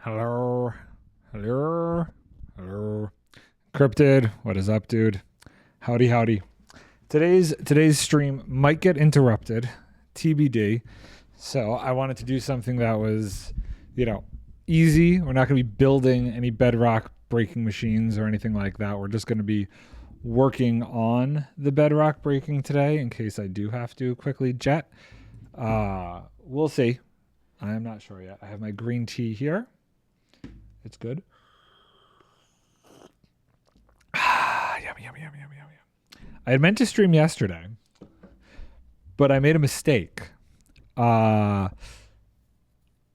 Hello. Hello. Hello. Cryptid, what is up, dude? Howdy, howdy. Today's stream might get interrupted, TBD. So I wanted to do something that was, easy. We're not going to be building any bedrock breaking machines or anything like that. We're just going to be working on the bedrock breaking today in case I do have to quickly jet. We'll see. I am not sure yet. I have my green tea here. It's good. Yummy, yummy, yummy, yummy, yummy. I had meant to stream yesterday, but I made a mistake.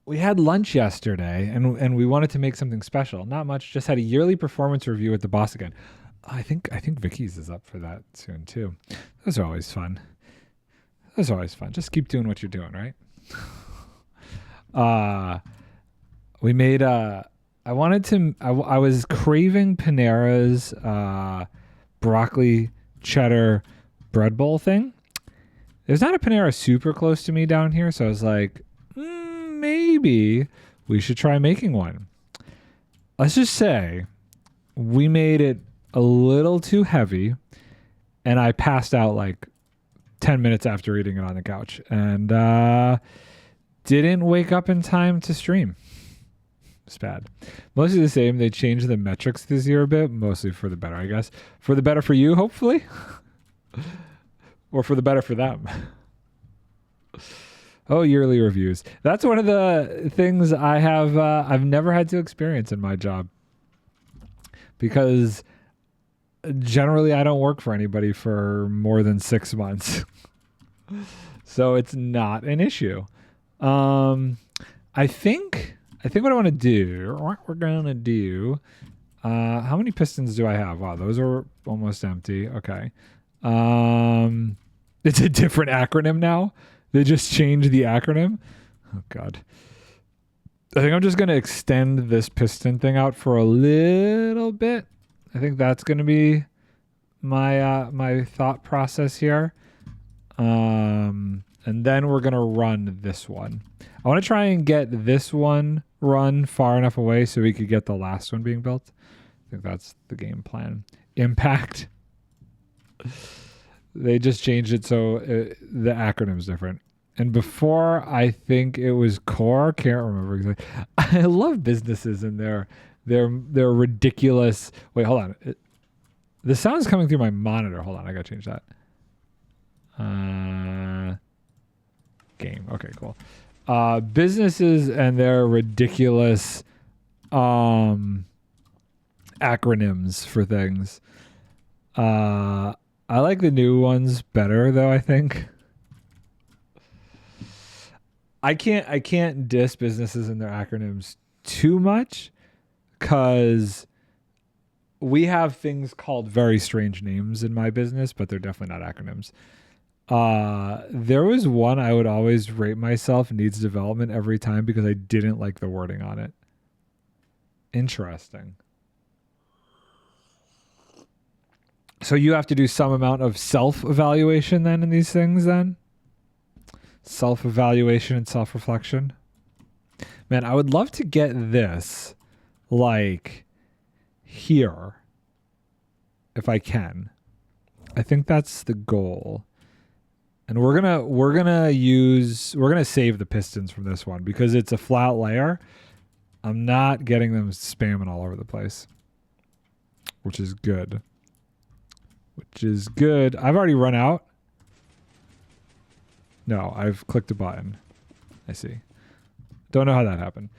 We had lunch yesterday, and we wanted to make something special. Not much. Just had a yearly performance review with the boss again. I think Vicky's is up for that soon too. Those are always fun. Just keep doing what you're doing, right? We made I was craving Panera's broccoli cheddar bread bowl thing. There's not a Panera super close to me down here, so I was like, maybe we should try making one. Let's just say we made it a little too heavy, and I passed out like 10 minutes after eating it on the couch, and didn't wake up in time to stream. It's bad. Mostly the same. They changed the metrics this year a bit, mostly for the better, I guess. For the better for you, hopefully. Or for the better for them. Oh, yearly reviews. That's one of the things I've never had to experience in my job. Because generally I don't work for anybody for more than 6 months. So it's not an issue. I think what I want to do, how many pistons do I have? Wow, those are almost empty. Okay. It's a different acronym now. They just changed the acronym. Oh God. I think I'm just going to extend this piston thing out for a little bit. I think that's going to be my thought process here. And then we're going to run this one. I want to try and get this one run far enough away so we could get the last one being built. I think that's the game plan. Impact. They just changed it so the acronym's different. And before, I think it was core. Can't remember exactly. I love businesses and their ridiculous. Wait, hold on. The sound's coming through my monitor. Hold on, I gotta change that. Game. Okay, cool. Businesses and their ridiculous acronyms for things. I like the new ones better though, I think. I can't diss businesses and their acronyms too much because we have things called very strange names in my business, but they're definitely not acronyms. There was one I would always rate myself needs development every time because I didn't like the wording on it. Interesting. So you have to do some amount of self-evaluation then in these things then? Self-evaluation and self-reflection. Man, I would love to get this like here if I can. I think that's the goal. And we're gonna save the pistons from this one because it's a flat layer. I'm not getting them spamming all over the place, which is good. I've already run out. No, I've clicked a button. I see. Don't know how that happened.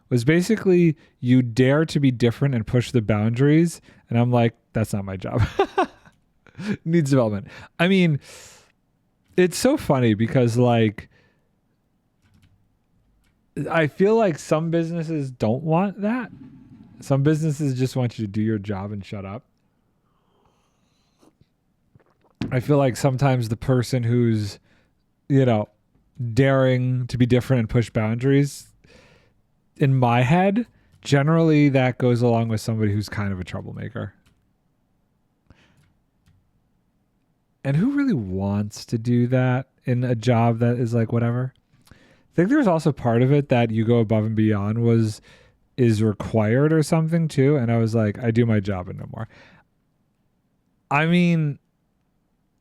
Was basically you dare to be different and push the boundaries, and I'm like, that's not my job. Needs development. I mean, it's so funny because like I feel like some businesses don't want that. Some businesses just want you to do your job and shut up. I feel like sometimes the person who's, daring to be different and push boundaries, in my head, generally that goes along with somebody who's kind of a troublemaker. And who really wants to do that in a job that is like whatever? I think there's also part of it that you go above and beyond is required or something too. And I was like, I do my job and no more. I mean,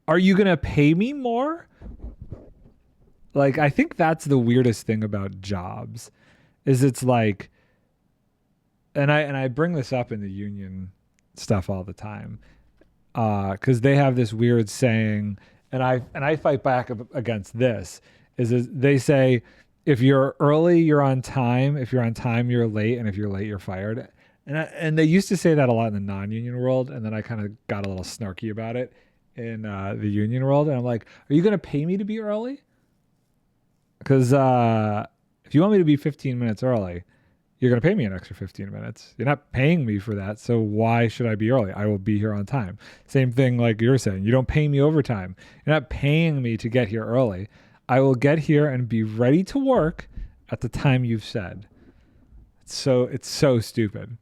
Are you going to pay me more? Like, I think that's the weirdest thing about jobs is it's like, and I bring this up in the union stuff all the time. Cause they have this weird saying, and I fight back against this is they say, if you're early, you're on time. If you're on time, you're late. And if you're late, you're fired. And they used to say that a lot in the non-union world. And then I kind of got a little snarky about it in the union world. And I'm like, are you going to pay me to be early? Because if you want me to be 15 minutes early, you're going to pay me an extra 15 minutes. You're not paying me for that. So why should I be early? I will be here on time. Same thing like you're saying. You don't pay me overtime. You're not paying me to get here early. I will get here and be ready to work at the time you've said. It's so stupid.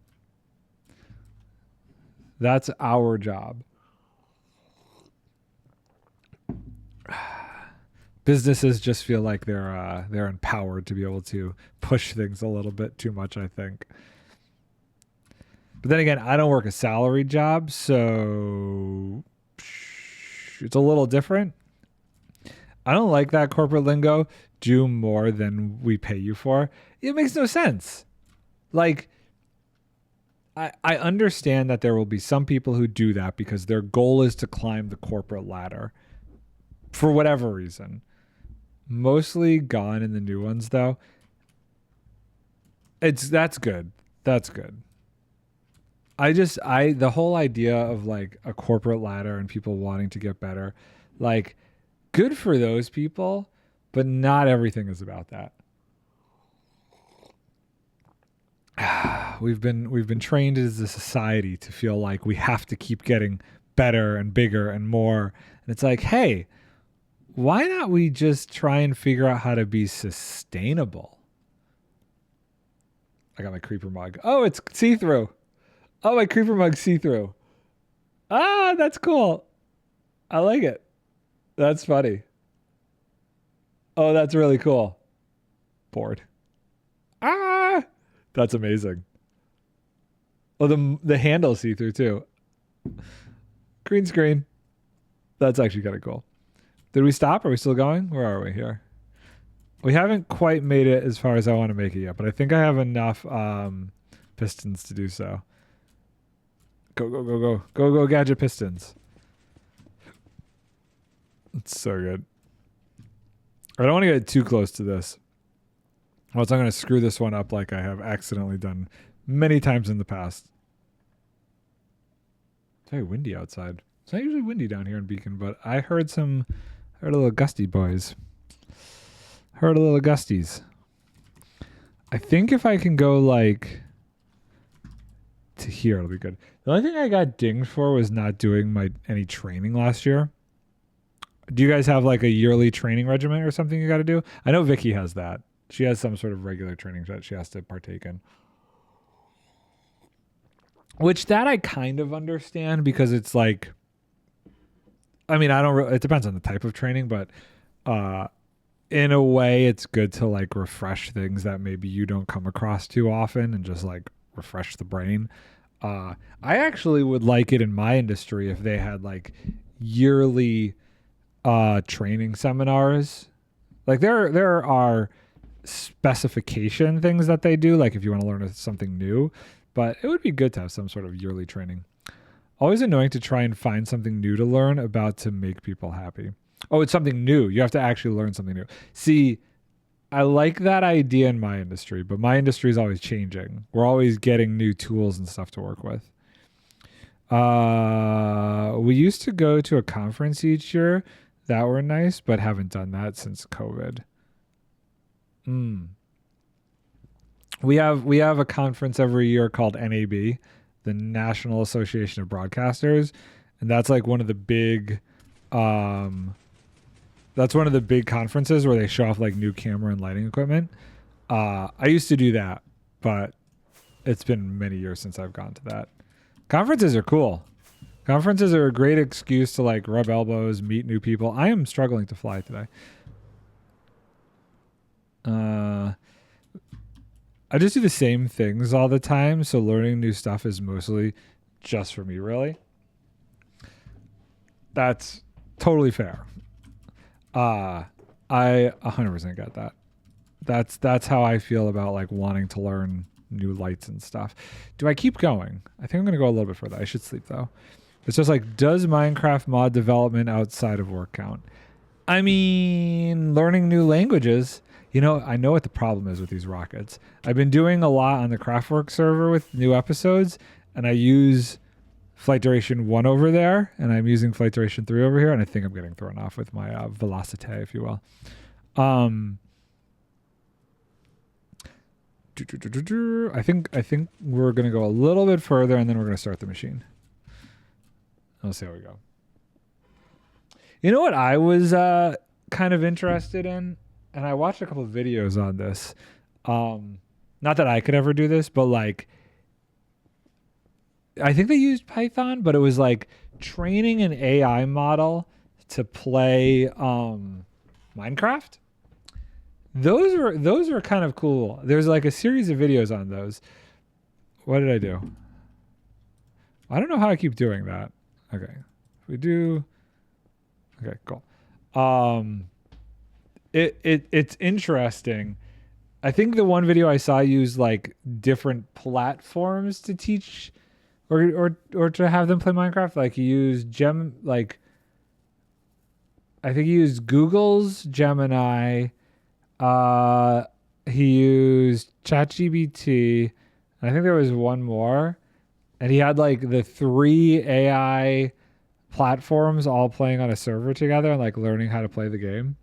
That's our job. Businesses just feel like they're empowered to be able to push things a little bit too much, I think. But then again, I don't work a salaried job, so it's a little different. I don't like that corporate lingo. Do more than we pay you for. It makes no sense. Like, I understand that there will be some people who do that because their goal is to climb the corporate ladder for whatever reason. Mostly gone in the new ones though. That's good. That's good. The whole idea of like a corporate ladder and people wanting to get better, like good for those people, but not everything is about that. We've been trained as a society to feel like we have to keep getting better and bigger and more. And it's like, hey, why not we just try and figure out how to be sustainable? I got my creeper mug. Oh, it's see-through. Oh, my creeper mug's see-through. Ah, that's cool. I like it. That's funny. Oh, that's really cool. Bored. Ah, that's amazing. Oh, the handle see-through too. Green screen. That's actually kind of cool. Did we stop? Are we still going? Where are we here? We haven't quite made it as far as I want to make it yet, but I think I have enough pistons to do so. Go, go, go, go. Go, go, gadget pistons. It's so good. I don't want to get too close to this. Or else I'm going to screw this one up like I have accidentally done many times in the past. It's very windy outside. It's not usually windy down here in Beacon, but I heard a little gusty, boys. Heard a little gusties. I think if I can go like to here, it'll be good. The only thing I got dinged for was not doing any training last year. Do you guys have like a yearly training regimen or something you got to do? I know Vicky has that. She has some sort of regular training that she has to partake in. Which that I kind of understand because it's like, I mean, it depends on the type of training, but in a way it's good to like refresh things that maybe you don't come across too often and just like refresh the brain. I actually would like it in my industry if they had like yearly training seminars. Like there are specification things that they do, like if you want to learn something new, but it would be good to have some sort of yearly training. Always annoying to try and find something new to learn about to make people happy. Oh, it's something new. You have to actually learn something new. See, I like that idea in my industry, but my industry is always changing. We're always getting new tools and stuff to work with. We used to go to a conference each year that were nice, but haven't done that since COVID. We have a conference every year called NAB, the National Association of Broadcasters, and that's like one of the big conferences where they show off like new camera and lighting equipment. I used to do that, but it's been many years since I've gone to that. Conferences are cool. Conferences are a great excuse to like rub elbows, meet new people. I am struggling to fly today. I just do the same things all the time, so learning new stuff is mostly just for me, really. That's totally fair. I 100% get that. That's how I feel about like wanting to learn new lights and stuff. Do I keep going? I think I'm gonna go a little bit further. I should sleep though. It's just like, does Minecraft mod development outside of work count? I mean, learning new languages. You know, I know what the problem is with these rockets. I've been doing a lot on the Craftwork server with new episodes, and I use flight duration 1 over there, and I'm using flight duration 3 over here, and I think I'm getting thrown off with my velocity, if you will. I think we're gonna go a little bit further, and then we're gonna start the machine. Let's see how we go. You know what I was kind of interested in, and I watched a couple of videos on this. Not that I could ever do this, but like, I think they used Python, but it was like training an AI model to play Minecraft. Those were kind of cool. There's like a series of videos on those. What did I do? I don't know how I keep doing that. Okay. If we do, okay, cool. It's interesting. I think the one video I saw used like different platforms to teach or to have them play Minecraft. Like he used I think he used Google's Gemini. He used ChatGPT. I think there was one more. And he had like the 3 AI platforms all playing on a server together and like learning how to play the game.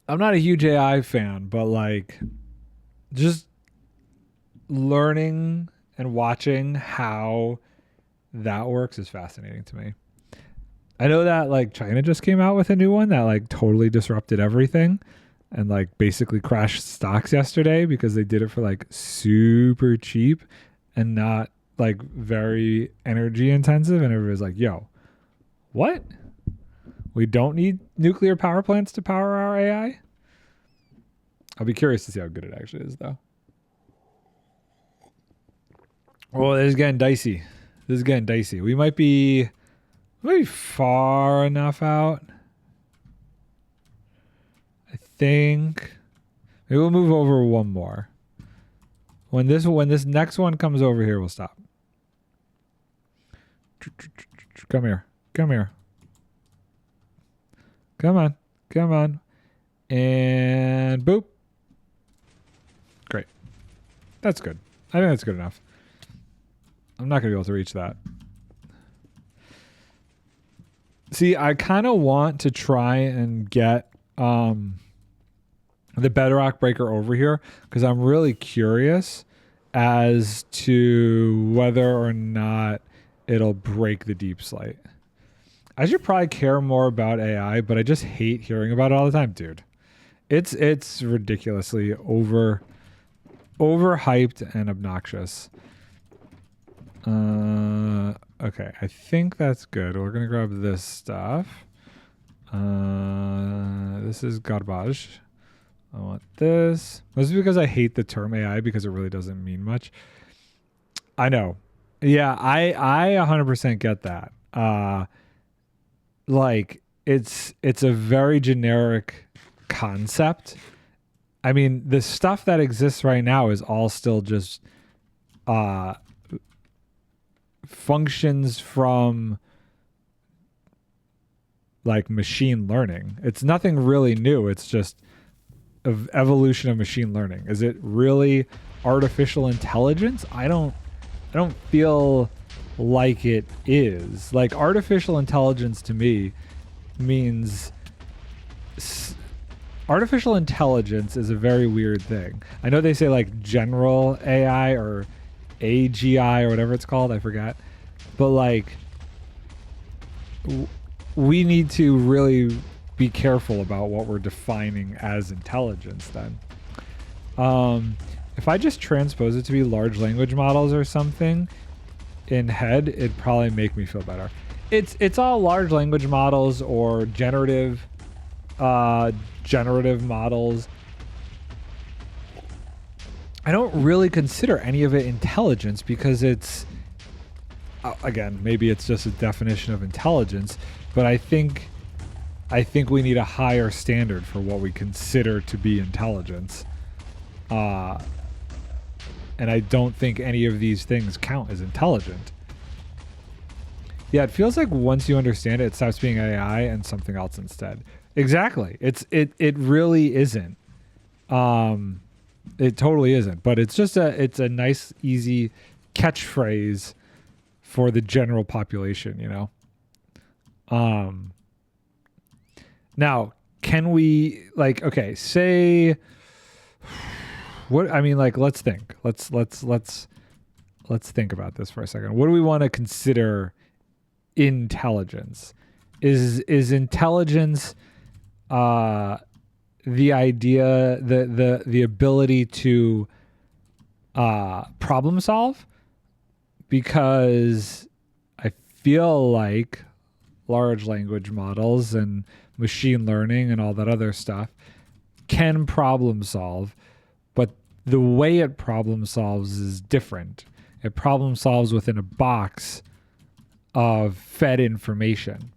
I'm not a huge AI fan, but like just learning and watching how that works is fascinating to me. I know that like China just came out with a new one that like totally disrupted everything and like basically crashed stocks yesterday because they did it for like super cheap and not like very energy intensive. And everybody's like, yo, what? We don't need nuclear power plants to power our AI? I'll be curious to see how good it actually is though. Oh, this is getting dicey. We might be far enough out. I think maybe we'll move over one more. When this next one comes over here, we'll stop. Come here. Come on. And boop. Great. That's good. I think that's good enough. I'm not going to be able to reach that. See, I kind of want to try and get the Bedrock breaker over here because I'm really curious as to whether or not it'll break the deep slate. I should probably care more about AI, but I just hate hearing about it all the time, dude. It's ridiculously overhyped and obnoxious. Okay, I think that's good. We're gonna grab this stuff. This is garbage. I want this. This is because I hate the term AI because it really doesn't mean much. I know. Yeah, I 100% get that. Like it's a very generic concept. I mean, the stuff that exists right now is all still just functions from like machine learning. It's nothing really new. It's just an evolution of machine learning. Is it really artificial intelligence? I don't feel like it is. Like artificial intelligence to me means artificial intelligence is a very weird thing. I know they say like general AI or AGI or whatever it's called. I forgot. But like we need to really be careful about what we're defining as intelligence then. If I just transpose it to be large language models or something in head, it'd probably make me feel better. It's all large language models or generative models. I don't really consider any of it intelligence because it's again, maybe it's just a definition of intelligence, but I think we need a higher standard for what we consider to be intelligence. And I don't think any of these things count as intelligent. Yeah, it feels like once you understand it, it stops being AI and something else instead. Exactly. It really isn't. It totally isn't. But it's just a nice, easy catchphrase for the general population, you know? Now, can we, like, okay, say, what, I mean, like, let's think. Let's think about this for a second. What do we want to consider intelligence? Is intelligence the idea, the ability to problem solve? Because I feel like large language models and machine learning and all that other stuff can problem solve, but the way it problem solves is different. It problem solves within a box of fed information.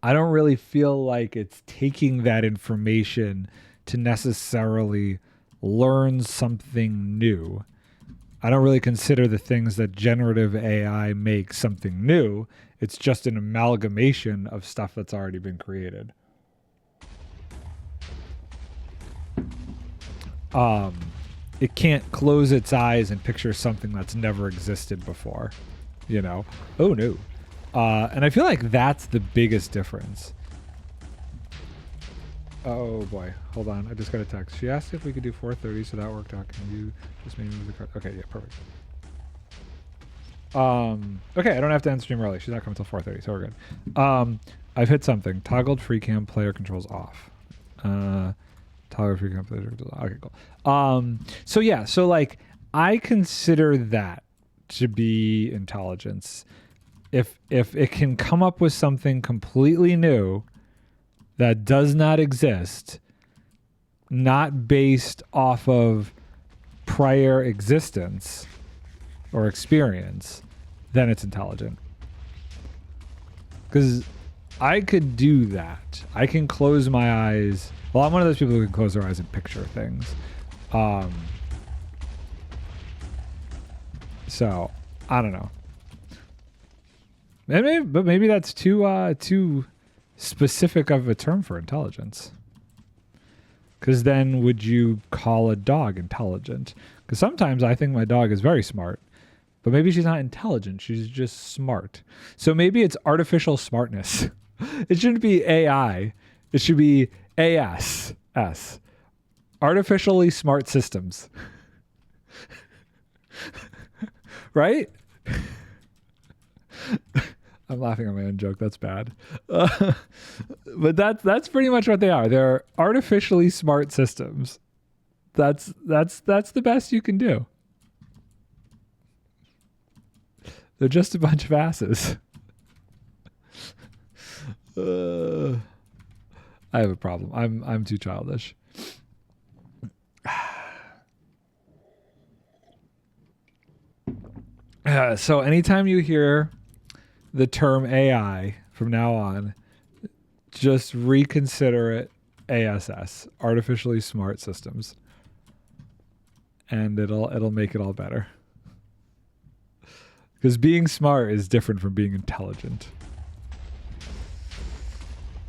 I don't really feel like it's taking that information to necessarily learn something new. I don't really consider the things that generative AI makes something new. It's just an amalgamation of stuff that's already been created. It can't close its eyes and picture something that's never existed before, you know? Oh no. And I feel like that's the biggest difference. Oh boy, hold on. I just got a text. She asked if we could do 4:30, so that worked out. Can you just maybe move the card? Okay, yeah, perfect. Okay, I don't have to end stream early. She's not coming until 4:30, so we're good. I've hit something. Toggled free cam player controls off. Toggled free cam player controls off. Okay, cool. So yeah, so like I consider that to be intelligence. If it can come up with something completely new that does not exist, not based off of prior existence or experience, then it's intelligent. Because I could do that. I can close my eyes. Well, I'm one of those people who can close their eyes and picture things. So, I don't know. Maybe that's too specific of a term for intelligence. Because then would you call a dog intelligent? Because sometimes I think my dog is very smart, but maybe she's not intelligent. She's just smart. So maybe it's artificial smartness. It shouldn't be AI. It should be AS. Artificially smart systems. Right? I'm laughing at my own joke. That's bad. But that's pretty much what they are. They're artificially smart systems. That's the best you can do. They're just a bunch of asses. I have a problem. I'm too childish. So anytime you hear the term AI from now on, just reconsider it ASS, artificially smart systems, and it'll make it all better. Because being smart is different from being intelligent.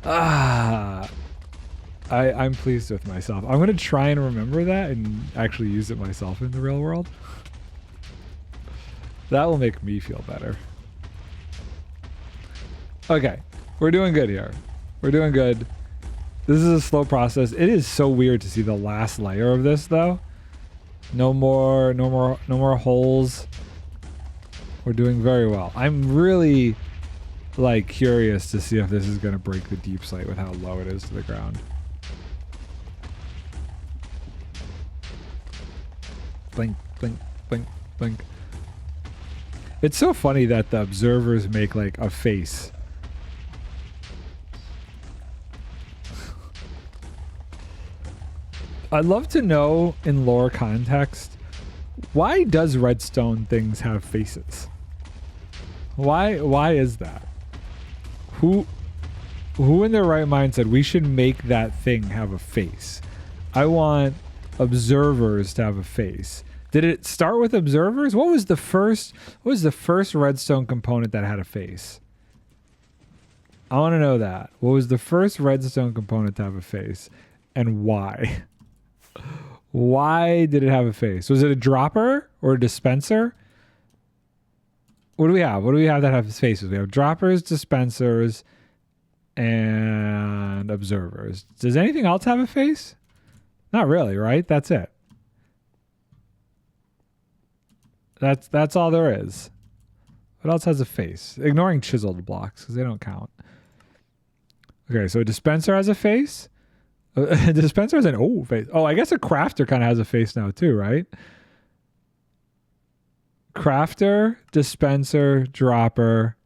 I'm pleased with myself. I'm going to try and remember that and actually use it myself in the real world. That will make me feel better. Okay, we're doing good here. We're doing good. This is a slow process. It is so weird to see the last layer of this, though. No more holes. We're doing very well. I'm really, like, curious to see if this is going to break the deep slate with how low it is to the ground. Blink, blink, blink, blink. It's so funny that the observers make, like, a face. I'd love to know, in lore context, why does redstone things have faces? Why is that? Who in their right mind said we should make that thing have a face? I want observers to have a face. Did it start with observers? What was the first redstone component that had a face? I want to know that. What was the first redstone component to have a face, and why? Why did it have a face? Was it a dropper or a dispenser? What do we have? What do we have that have faces? We have droppers, dispensers, and observers. Does anything else have a face? Not really, right? That's it. That's all there is. What else has a face? Ignoring chiseled blocks because they don't count. Okay, so a dispenser has a face. A dispenser has an face. Oh, I guess a crafter kind of has a face now too, right? Crafter, dispenser, dropper,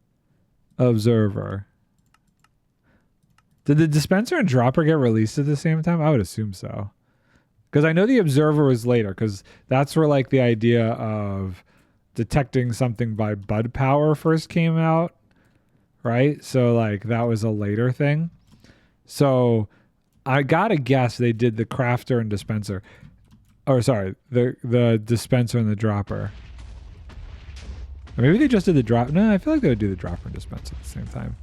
observer. Did the dispenser and dropper get released at the same time? I would assume so. Because I know the observer was later, because that's where like the idea of detecting something by bud power first came out, right? So like that was a later thing. So I gotta guess they did the crafter and dispenser. Or sorry, the dispenser and the dropper. Or maybe they just did the drop. No, I feel like they would do the dropper and dispenser at the same time.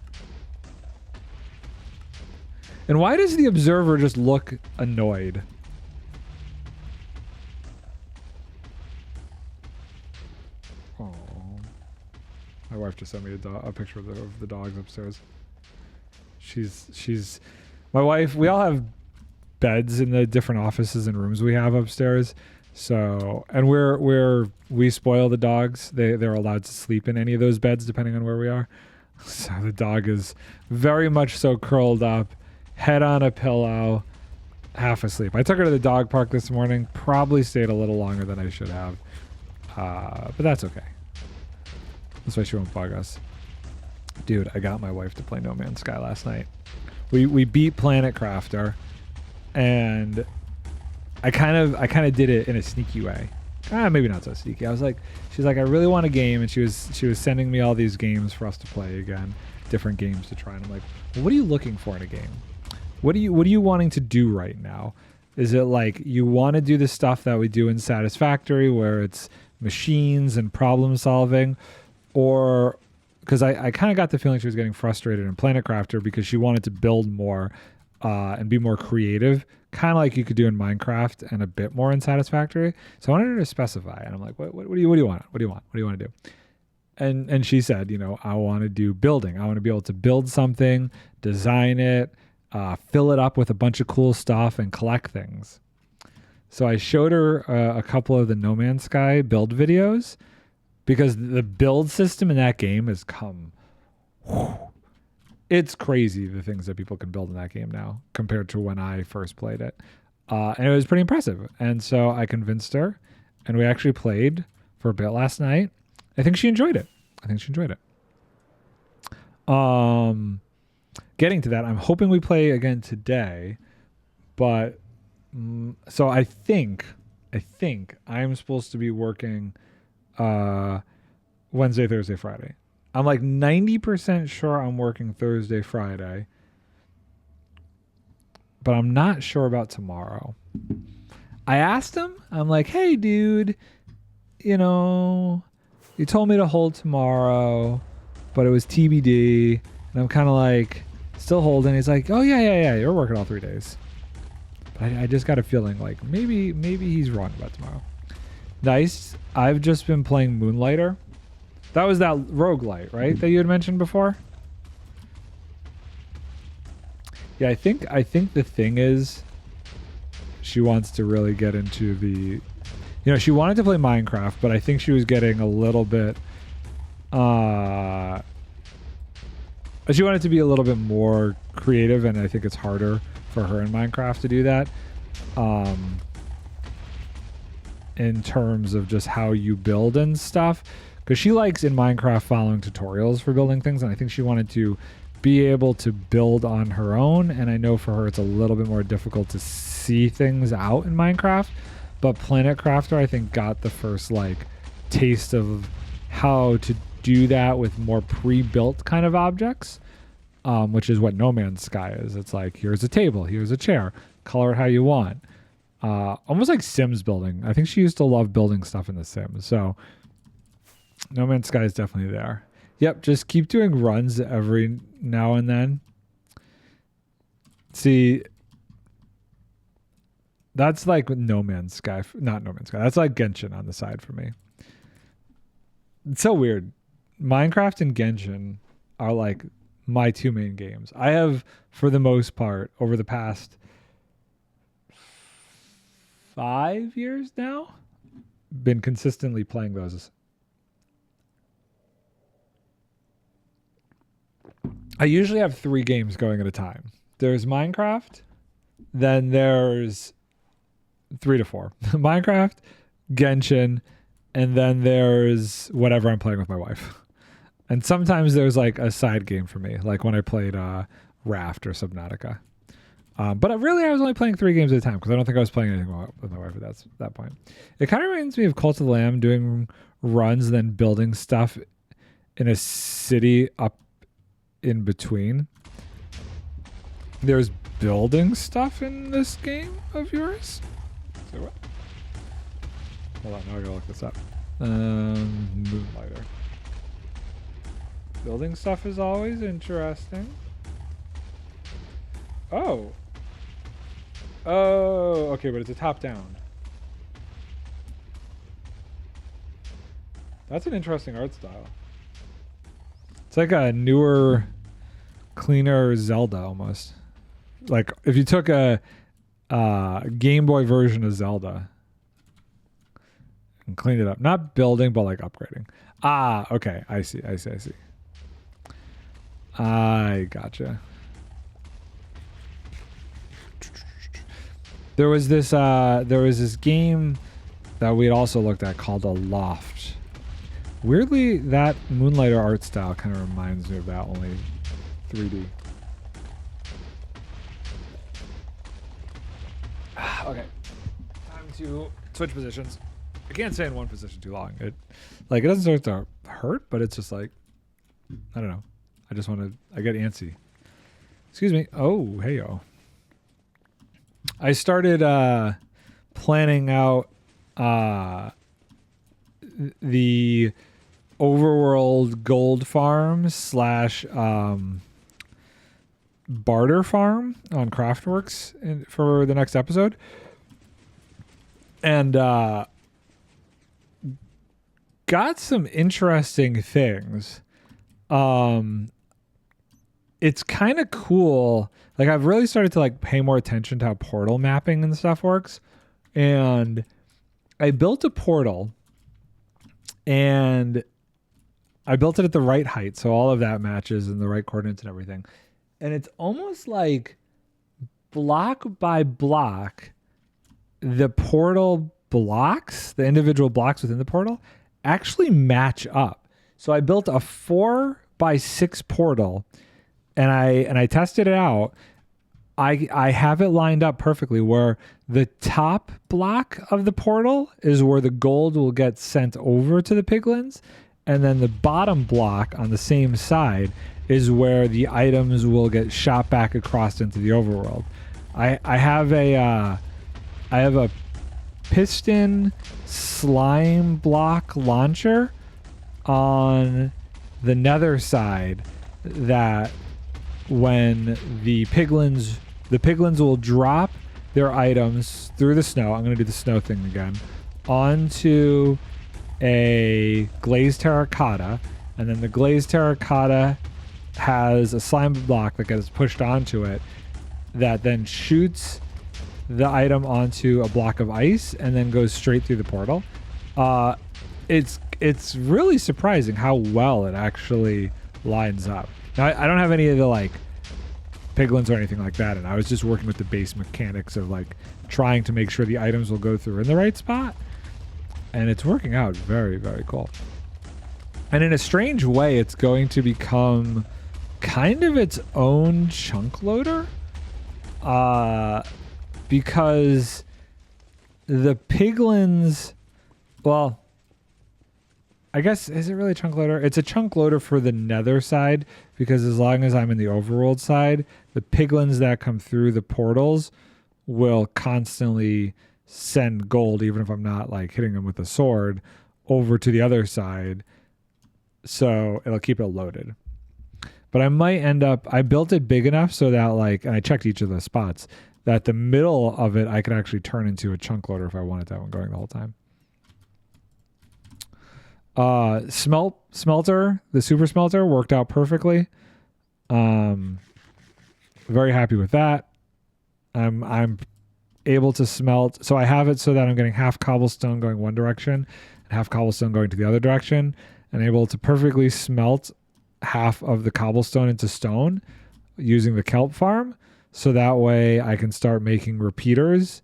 And why does the observer just look annoyed? Oh, my wife just sent me a picture of the dogs upstairs. She's my wife. We all have beds in the different offices and rooms we have upstairs. So, and we spoil the dogs. They're allowed to sleep in any of those beds depending on where we are. So the dog is very much so curled up, head on a pillow, half asleep. I took her to the dog park this morning. Probably stayed a little longer than I should have. But that's okay. That's why she won't bug us. Dude, I got my wife to play No Man's Sky last night. We beat Planet Crafter, and I kind of did it in a sneaky way. Maybe not so sneaky. She's like, I really want a game, and she was sending me all these games for us to play again, different games to try. And I'm like, well, what are you looking for in a game? What are you wanting to do right now? Is it like you want to do the stuff that we do in Satisfactory, where it's machines and problem solving, or because I kind of got the feeling she was getting frustrated in Planet Crafter because she wanted to build more and be more creative, kind of like you could do in Minecraft and a bit more in Satisfactory. So I wanted her to specify, and I'm like, what do you want? What do you want to do? And she said, I want to do building. I want to be able to build something, design it, fill it up with a bunch of cool stuff, and collect things. So I showed her a couple of the No Man's Sky build videos, because the build system in that game has come. It's crazy the things that people can build in that game now compared to when I first played it. And it was pretty impressive. And so I convinced her, and we actually played for a bit last night. I think she enjoyed it. Getting to that, I'm hoping we play again today. But so I think I'm supposed to be working Wednesday, Thursday, Friday. I'm like 90% sure I'm working Thursday, Friday, but I'm not sure about tomorrow. I asked him, I'm like, hey dude, you told me to hold tomorrow, but it was TBD, and I'm kind of like still holding. He's like, oh yeah, you're working all 3 days. But I just got a feeling like maybe he's wrong about tomorrow. Nice. I've just been playing Moonlighter. That was that roguelite, right? That you had mentioned before? Yeah, I think the thing is she wants to really get into the... she wanted to play Minecraft, but I think she was getting a little bit... she wanted to be a little bit more creative, and I think it's harder for her in Minecraft to do that. In terms of just how you build and stuff, because she likes in Minecraft following tutorials for building things, and I think she wanted to be able to build on her own, and I know for her it's a little bit more difficult to see things out in Minecraft, but Planet Crafter I think got the first like taste of how to do that with more pre-built kind of objects, which is what No Man's Sky is. It's like, here's a table, here's a chair, color it how you want. Almost like Sims building. I think she used to love building stuff in The Sims. So No Man's Sky is definitely there. Yep, just keep doing runs every now and then. See, that's like No Man's Sky. Not No Man's Sky. That's like Genshin on the side for me. It's so weird. Minecraft and Genshin are like my two main games. I have, for the most part, over the past 5 years now, been consistently playing those. I usually have 3 games going at a time. There's Minecraft, then there's 3 to 4. Minecraft, Genshin, and then there's whatever I'm playing with my wife. And sometimes there's like a side game for me, like when I played Raft or Subnautica. But I was only playing 3 games at a time because I don't think I was playing anything with my wife at that point. It kind of reminds me of Cult of the Lamb, doing runs and then building stuff in a city up in between. There's building stuff in this game of yours? Say what? Hold on, now I gotta look this up. Moonlighter. Building stuff is always interesting. Oh, okay, but it's a top down. That's an interesting art style. It's like a newer, cleaner Zelda almost. Like if you took a Game Boy version of Zelda and cleaned it up. Not building, but like upgrading. Ah, okay. I see. I gotcha. There was this game that we had also looked at called Aloft. Weirdly, that Moonlighter art style kind of reminds me of that, only 3D. Okay, time to switch positions. I can't stay in one position too long. It doesn't start to hurt, but it's just like, I don't know. I get antsy. Excuse me. Oh, hey yo. I started planning out the overworld gold farm / barter farm on Craftworks for the next episode. And got some interesting things. It's kind of cool. Like I've really started to like pay more attention to how portal mapping and stuff works. And I built a portal and I built it at the right height. So all of that matches and the right coordinates and everything. And it's almost like block by block, the portal blocks, the individual blocks within the portal actually match up. So I built a 4x6 portal and I tested it out. I have it lined up perfectly where the top block of the portal is where the gold will get sent over to the piglins, and then the bottom block on the same side is where the items will get shot back across into the overworld. I have a piston slime block launcher on the nether side that when the piglins will drop their items through the snow. I'm going to do the snow thing again. Onto a glazed terracotta, and then the glazed terracotta has a slime block that gets pushed onto it that then shoots the item onto a block of ice and then goes straight through the portal. It's really surprising how well it actually lines up. Now, I don't have any of the like piglins or anything like that, and I was just working with the base mechanics of like trying to make sure the items will go through in the right spot, and it's working out very, very cool. And in a strange way, it's going to become kind of its own chunk loader, because the piglins, well, I guess, is it really a chunk loader? It's a chunk loader for the nether side, because as long as I'm in the overworld side, the piglins that come through the portals will constantly send gold, even if I'm not like hitting them with a sword, over to the other side. So it'll keep it loaded. But I might end up, I built it big enough so that like, and I checked each of the spots, that the middle of it I could actually turn into a chunk loader if I wanted that one going the whole time. Smelter, the super smelter worked out perfectly. Very happy with that. I'm able to smelt, so I have it so that I'm getting half cobblestone going one direction and half cobblestone going to the other direction, and able to perfectly smelt half of the cobblestone into stone using the kelp farm, so that way I can start making repeaters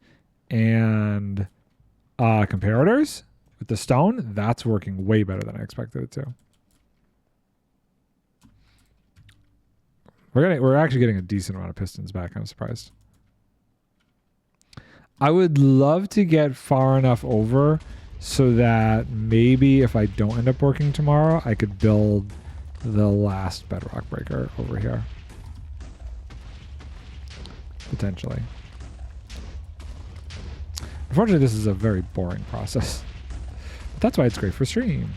and comparators with the stone. That's working way better than I expected it to. We're actually getting a decent amount of pistons back. I'm surprised. I would love to get far enough over so that maybe if I don't end up working tomorrow, I could build the last bedrock breaker over here. Potentially. Unfortunately, this is a very boring process. But that's why it's great for stream.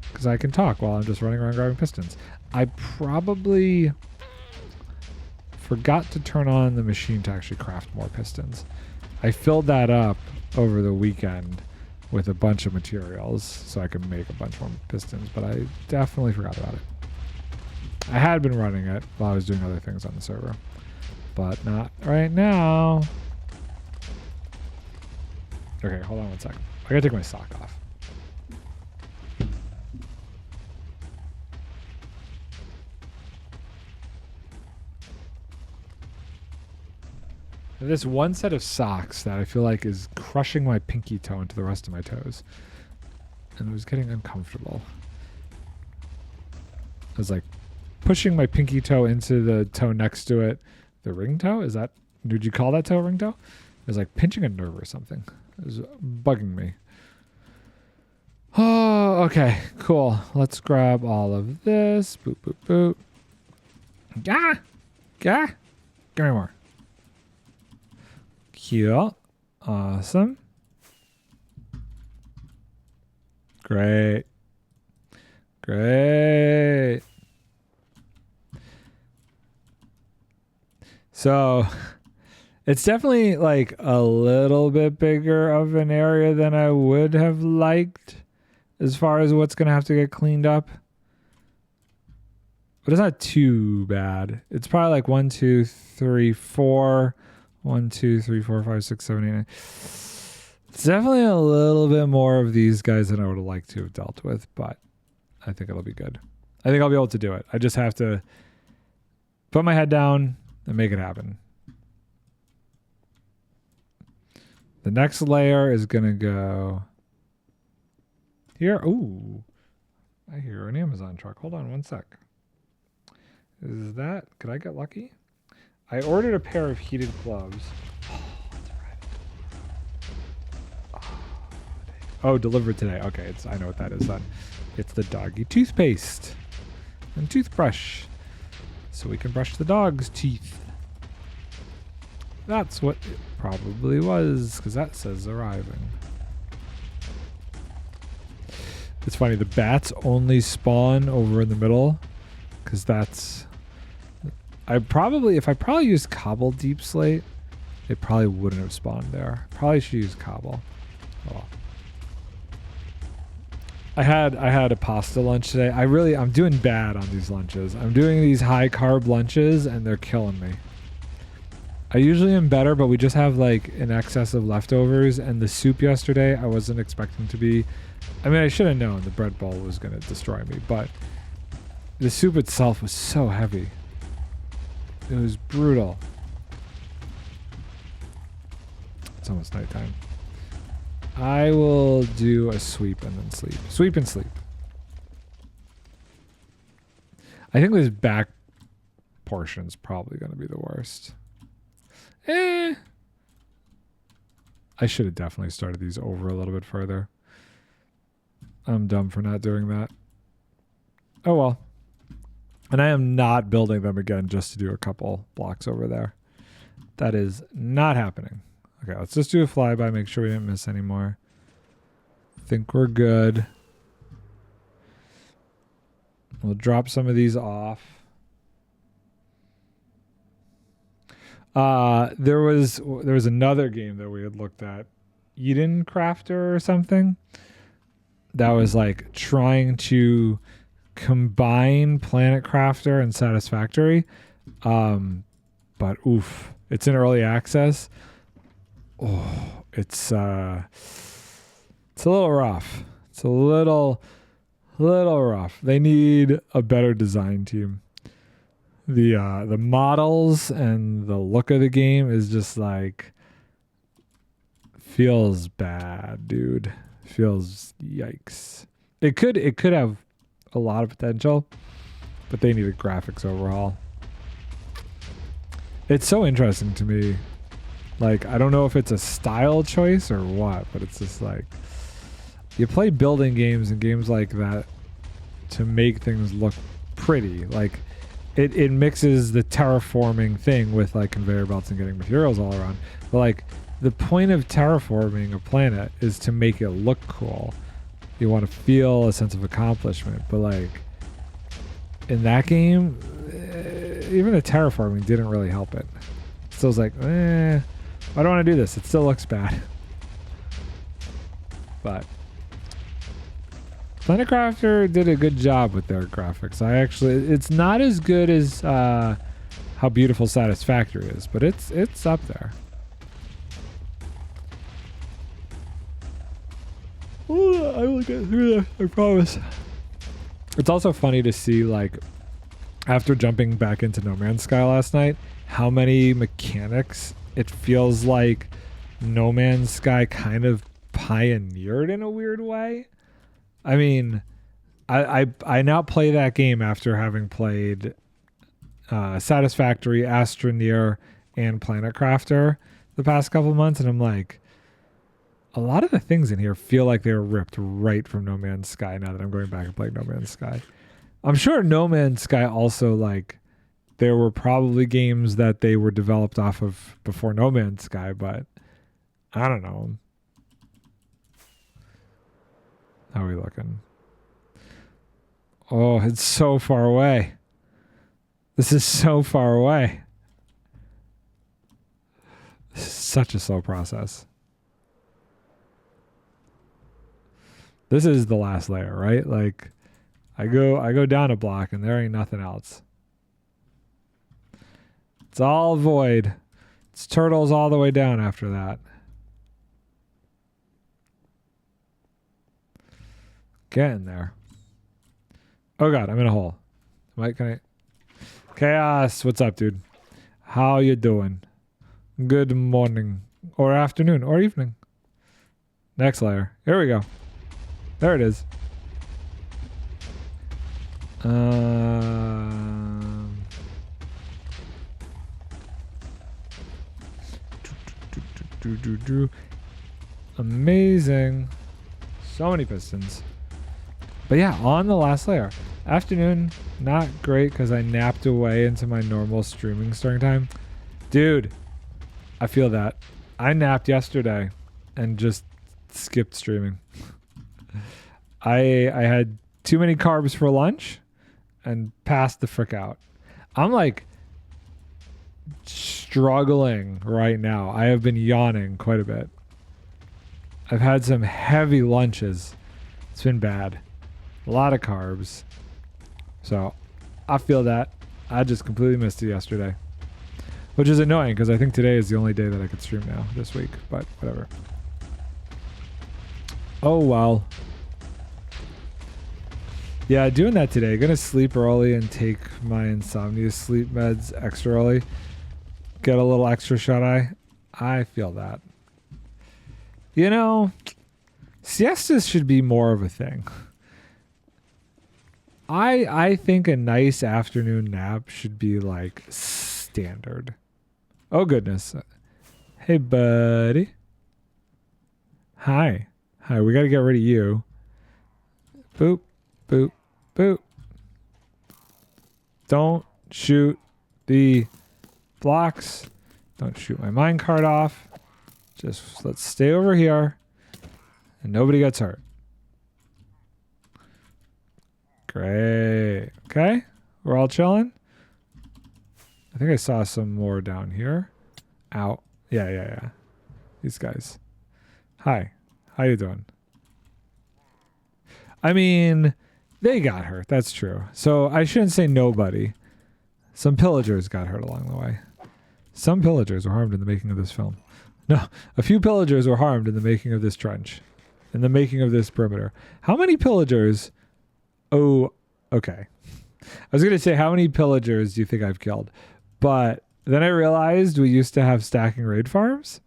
Because I can talk while I'm just running around grabbing pistons. I probably forgot to turn on the machine to actually craft more pistons. I filled that up over the weekend with a bunch of materials so I could make a bunch more pistons, but I definitely forgot about it. I had been running it while I was doing other things on the server, but not right now. Okay, hold on one second. I gotta take my sock off. This one set of socks that I feel like is crushing my pinky toe into the rest of my toes. And it was getting uncomfortable. I was like pushing my pinky toe into the toe next to it. The ring toe? Is that, did you call that toe ring toe? It was like pinching a nerve or something. It was bugging me. Oh, okay, cool. Let's grab all of this. Boop, boop, boop. Gah! Gah! Give me more. Cute. Awesome. Great. Great. So it's definitely like a little bit bigger of an area than I would have liked as far as what's going to have to get cleaned up. But it's not too bad. It's probably like 1, 2, 3, 4. 1, 2, 3, 4, 5, 6, 7, 8, 9. It's definitely a little bit more of these guys than I would have liked to have dealt with, but I think it'll be good. I think I'll be able to do it. I just have to put my head down and make it happen. The next layer is going to go here. Ooh, I hear an Amazon truck. Hold on one sec. Is that, could I get lucky? I ordered a pair of heated gloves. Oh, delivered today. Okay, I know what that is then. It's the doggy toothpaste and toothbrush, so we can brush the dog's teeth. That's what it probably was, because that says arriving. It's funny, the bats only spawn over in the middle, because that's... if I probably used cobble deep slate, it probably wouldn't have spawned there. Probably should use cobble. Oh. I had a pasta lunch today. I'm doing bad on these lunches. I'm doing these high carb lunches and they're killing me. I usually am better, but we just have like an excess of leftovers, and the soup yesterday I wasn't expecting to be. I mean, I should have known the bread bowl was going to destroy me, but the soup itself was so heavy. It was brutal. It's almost nighttime. I will do a sweep and then sleep. Sweep and sleep. I think this back portion's probably going to be the worst. I should have definitely started these over a little bit further. I'm dumb for not doing that. Oh well. And I am not building them again just to do a couple blocks over there. That is not happening. Okay, let's just do a flyby, make sure we didn't miss any more. Think we're good. We'll drop some of these off. There was another game that we had looked at, Eden Crafter or something, that was like trying to combine Planet Crafter and Satisfactory. But oof, it's in early access. Oh, it's a little rough. It's a little rough. They need a better design team. The models and the look of the game is just like, feels bad, dude. Feels yikes. It could have a lot of potential, but they need a graphics overhaul. It's so interesting to me. Like, I don't know if it's a style choice or what, but it's just like, you play building games and games like that to make things look pretty. Like, it mixes the terraforming thing with like conveyor belts and getting materials all around. But like, the point of terraforming a planet is to make it look cool. You want to feel a sense of accomplishment. But like, in that game, even the terraforming didn't really help it. So I was like, I don't want to do this. It still looks bad. But Planet Crafter did a good job with their graphics. It's not as good as how beautiful Satisfactory is, but it's up there. Oh, I will get through there, I promise. It's also funny to see, like, after jumping back into No Man's Sky last night, how many mechanics it feels like No Man's Sky kind of pioneered in a weird way. I mean, I now play that game after having played Satisfactory, Astroneer, and Planet Crafter the past couple of months, and I'm like, a lot of the things in here feel like they were ripped right from No Man's Sky now that I'm going back and playing No Man's Sky. I'm sure No Man's Sky also, like, there were probably games that they were developed off of before No Man's Sky, but I don't know. How are we looking? Oh, it's so far away. This is so far away. This is such a slow process. This is the last layer, right? Like, I go down a block and there ain't nothing else. It's all void. It's turtles all the way down after that. Getting there. Oh god, I'm in a hole. Can I? Chaos, what's up, dude? How you doing? Good morning, or afternoon, or evening. Next layer. Here we go. There it is. Amazing. So many pistons. But yeah, on the last layer. Afternoon, not great because I napped away into my normal streaming starting time. Dude, I feel that. I napped yesterday and just skipped streaming. I had too many carbs for lunch and passed the frick out. I'm like struggling right now. I have been yawning quite a bit. I've had some heavy lunches. It's been bad. A lot of carbs. So I feel that. I just completely missed it yesterday. Which is annoying because I think today is the only day that I could stream now this week. But whatever. Oh well. Yeah, doing that today. Gonna sleep early and take my insomnia sleep meds extra early. Get a little extra shut eye. I feel that. You know, siestas should be more of a thing. I think a nice afternoon nap should be like standard. Oh goodness. Hey buddy. Hi. Hi, we gotta get rid of you. Boop, boop, boop. Don't shoot the blocks. Don't shoot my minecart off. Just let's stay over here and nobody gets hurt. Great. Okay. We're all chilling. I think I saw some more down here. Ow. Yeah. These guys. Hi. How you doing? I mean, they got hurt. That's true. So I shouldn't say nobody. Some pillagers got hurt along the way. Some pillagers were harmed in the making of this film. No, a few pillagers were harmed in the making of this trench. In the making of this perimeter. How many pillagers... Oh, okay. I was going to say, how many pillagers do you think I've killed? But then I realized we used to have stacking raid farms.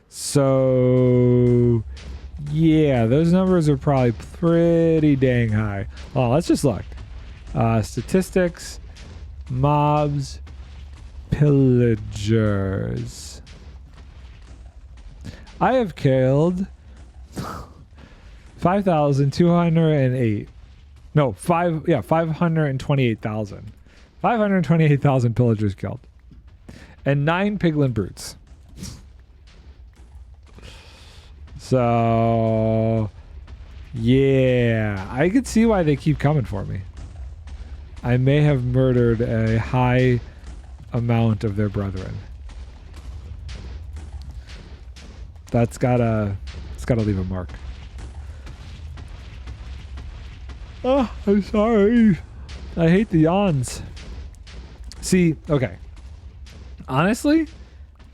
So, yeah, those numbers are probably pretty dang high. Oh, let's just look. Statistics, mobs, pillagers. I have killed 5,208. No, 528,000. 528,000 pillagers killed. And 9 piglin brutes. So, yeah, I could see why they keep coming for me. I may have murdered a high amount of their brethren. It's gotta leave a mark. Oh, I'm sorry. I hate the yawns. See, okay. Honestly,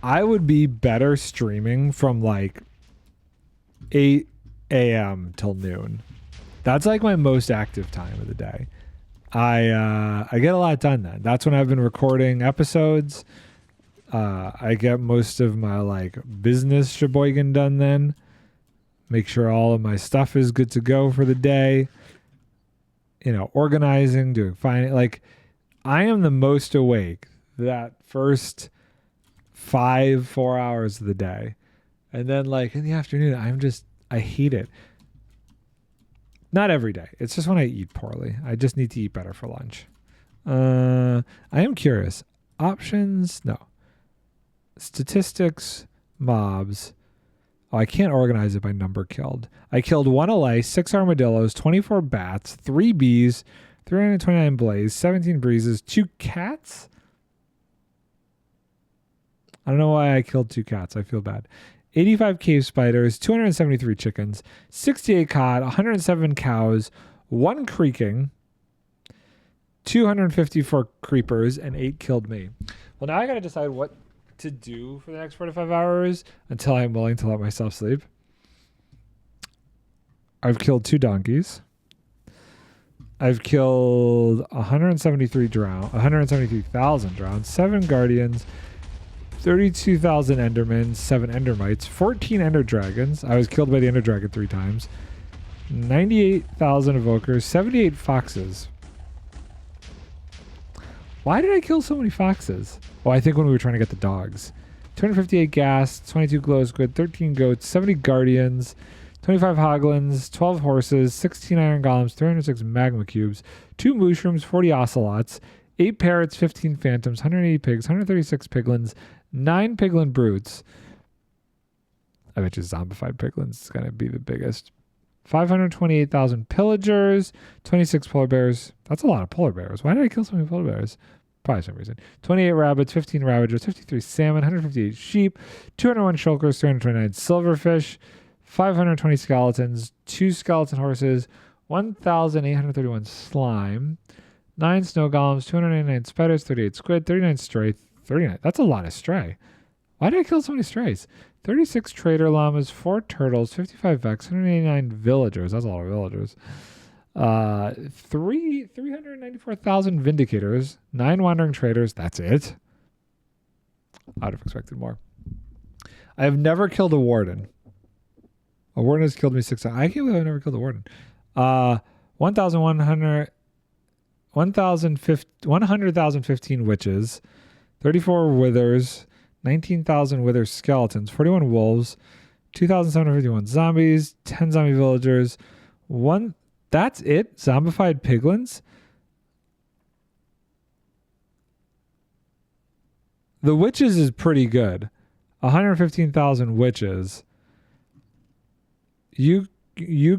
I would be better streaming from like 8 a.m. till noon. That's like my most active time of the day. I get a lot done then. That's when I've been recording episodes. I get most of my like business sheboygan done then. Make sure all of my stuff is good to go for the day. You know, organizing, doing fine. Like, I am the most awake that first 4 hours of the day. And then, like, in the afternoon, I hate it. Not every day. It's just when I eat poorly. I just need to eat better for lunch. I am curious. Options? No. Statistics, mobs. Oh, I can't organize it by number killed. I killed 1 Allay, 6 armadillos, 24 bats, 3 bees, 329 blaze, 17 breezes, 2 cats? I don't know why I killed 2 cats. I feel bad. 85 cave spiders, 273 chickens, 68 cod, 107 cows, 1 creaking, 254 creepers, and 8 killed me. Well, now I got to decide what to do for the next 4 to 5 hours until I'm willing to let myself sleep. I've killed 2 donkeys. I've killed 173,000 drowns, 7 guardians, 32,000 endermen, 7 endermites, 14 ender dragons. I was killed by the ender dragon 3 times. 98,000 evokers, 78 foxes. Why did I kill so many foxes? Oh, I think when we were trying to get the dogs. 258 gas, 22 glow squid, 13 goats, 70 guardians, 25 hoglins, 12 horses, 16 iron golems, 306 magma cubes, 2 mushrooms, 40 ocelots, 8 parrots, 15 phantoms, 180 pigs, 136 piglins, 9 piglin brutes. I bet you zombified piglins is going to be the biggest. 528,000 pillagers, 26 polar bears. That's a lot of polar bears. Why did I kill so many polar bears? Probably some reason. 28 rabbits, 15 ravagers, 53 salmon, 158 sheep, 201 shulkers, 329 silverfish, 520 skeletons, 2 skeleton horses, 1,831 slime, 9 snow golems, 299 spiders, 38 squid, 39 stray, 39. That's a lot of stray. Why did I kill so many strays? 36 trader llamas, 4 turtles, 55 vex, 189 villagers. That's a lot of villagers. 394,000 vindicators, 9 wandering traders. That's it. I'd have expected more. I have never killed a warden. A warden has killed me 6 times. I can't believe I've never killed a warden. 100,015 witches, 34 withers, 19,000 wither skeletons, 41 wolves, 2,751 zombies, 10 zombie villagers, One, that's it? Zombified piglins? The witches is pretty good. 115,000 witches. You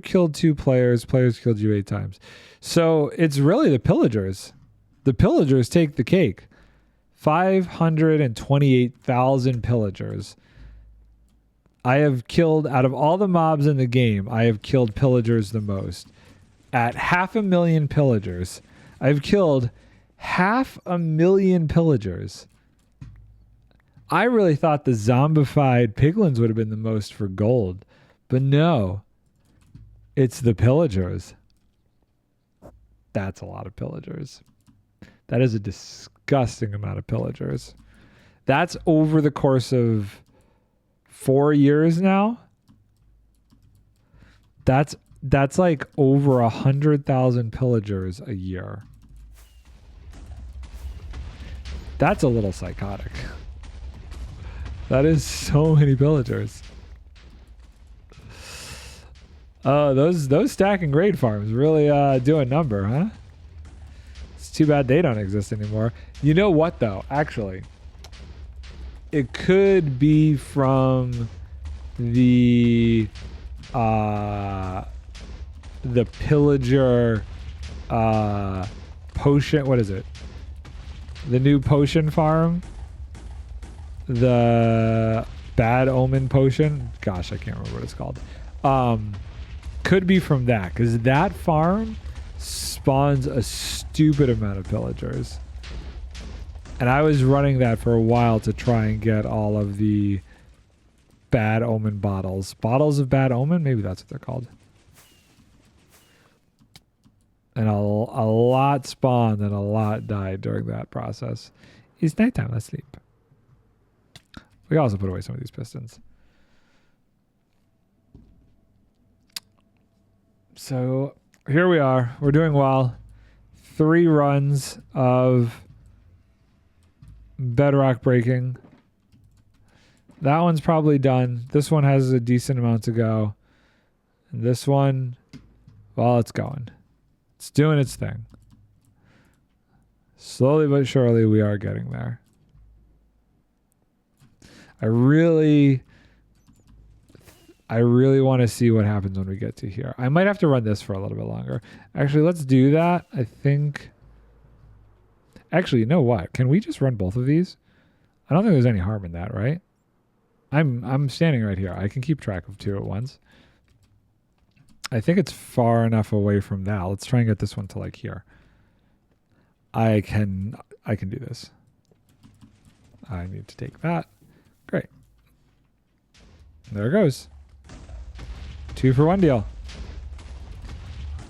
killed 2 players. Players killed you 8 times. So it's really the pillagers. The pillagers take the cake. 528,000 pillagers. I have killed, out of all the mobs in the game, I have killed pillagers the most. At 500,000 pillagers, I've killed 500,000 pillagers. I really thought the zombified piglins would have been the most for gold. But no, it's the pillagers. That's a lot of pillagers. That is a disgusting amount of pillagers. That's over the course of 4 years now. That's like over 100,000 pillagers a year. That's a little psychotic. That is so many pillagers. Those stack and grade farms really do a number, huh? It's too bad they don't exist anymore. You know what though? Actually, it could be from the pillager potion. What is it? The new potion farm. The bad omen potion. Gosh, I can't remember what it's called. Could be from that, because that farm spawns a stupid amount of pillagers. And I was running that for a while to try and get all of the bad omen bottles. Bottles of bad omen? Maybe that's what they're called. And a lot spawned and a lot died during that process. It's nighttime. Let's sleep. We can also put away some of these pistons. So here we are. We're doing well. 3 runs of bedrock breaking. That one's probably done. This one has a decent amount to go. And this one, well, it's going. It's doing its thing. Slowly but surely, we are getting there. I really want to see what happens when we get to here. I might have to run this for a little bit longer. Actually, let's do that. I think... Actually, you know what? Can we just run both of these? I don't think there's any harm in that, right? I'm standing right here. I can keep track of 2 at once. I think it's far enough away from that. Let's try and get this one to like here. I can do this. I need to take that. Great. There it goes. 2 for 1 deal.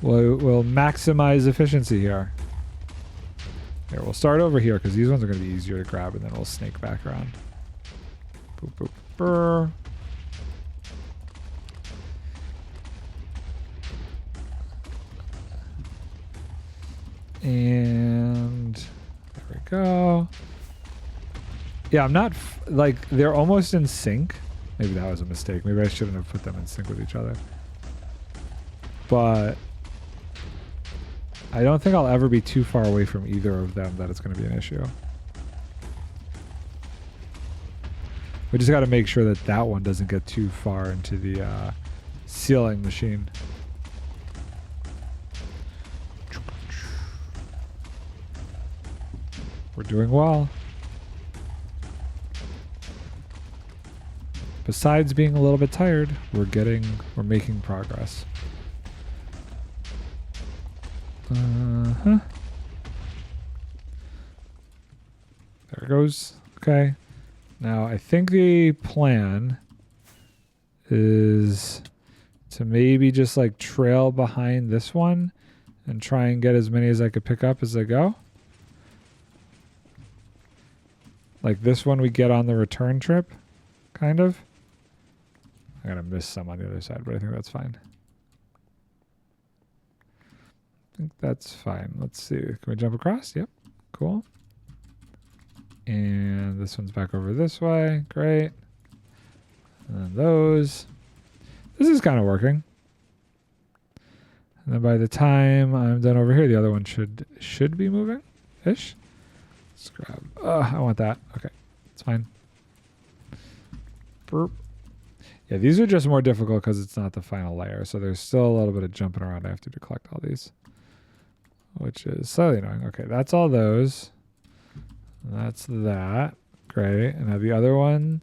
We'll maximize efficiency here. Here, we'll start over here because these ones are going to be easier to grab, and then we'll snake back around. Boop, boop, brr. And there we go. Yeah, I'm not like they're almost in sync. Maybe that was a mistake. Maybe I shouldn't have put them in sync with each other. But I don't think I'll ever be too far away from either of them that it's going to be an issue. We just got to make sure that that one doesn't get too far into the sealing machine. We're doing well. Besides being a little bit tired, we're making progress. There it goes. Okay. Now I think the plan is to maybe just like trail behind this one and try and get as many as I could pick up as I go. Like this one we get on the return trip, kind of. I'm going to miss some on the other side, but I think that's fine. I think that's fine. Let's see. Can we jump across? Yep. Cool. And this one's back over this way. Great. And then those. This is kind of working. And then by the time I'm done over here, the other one should be moving ish. Let's grab. I want that. Okay, it's fine. Burp. Yeah, these are just more difficult because it's not the final layer. So there's still a little bit of jumping around I have to do to collect all these, which is slightly annoying. Okay, that's all those. That's that. Great. And now the other one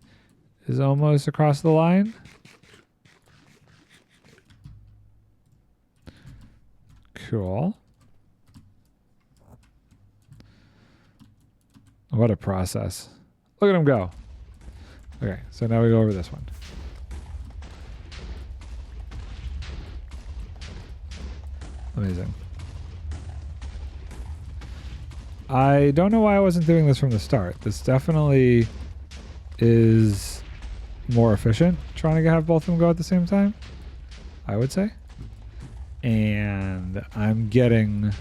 is almost across the line. Cool. What a process. Look at him go. Okay, so now we go over this one. Amazing. I don't know why I wasn't doing this from the start. This definitely is more efficient trying to have both of them go at the same time, I would say. And I'm getting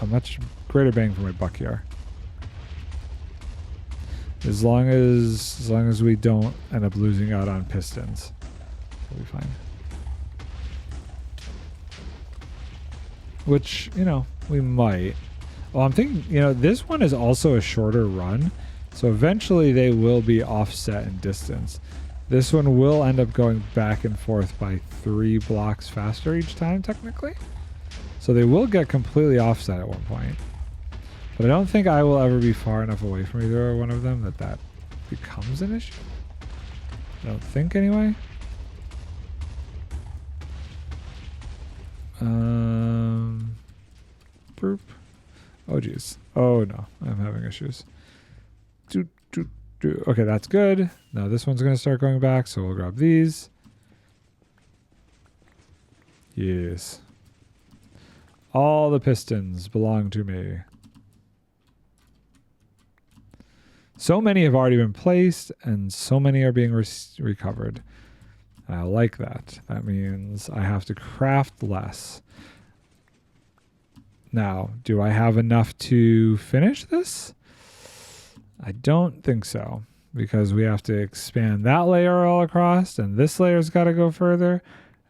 a much greater bang for my buck here. As long as we don't end up losing out on pistons, we'll be fine. Which, you know, we might. Well, I'm thinking, you know, this one is also a shorter run, so eventually they will be offset in distance. This one will end up going back and forth by 3 blocks faster each time, technically. So they will get completely offset at one point. But I don't think I will ever be far enough away from either one of them that becomes an issue. I don't think, anyway. Boop. Oh, geez. Oh, no. I'm having issues. Okay, that's good. Now this one's going to start going back, so we'll grab these. Yes. All the pistons belong to me. So many have already been placed, and so many are being recovered. I like that. That means I have to craft less. Now, do I have enough to finish this? I don't think so, because we have to expand that layer all across, and this layer's got to go further.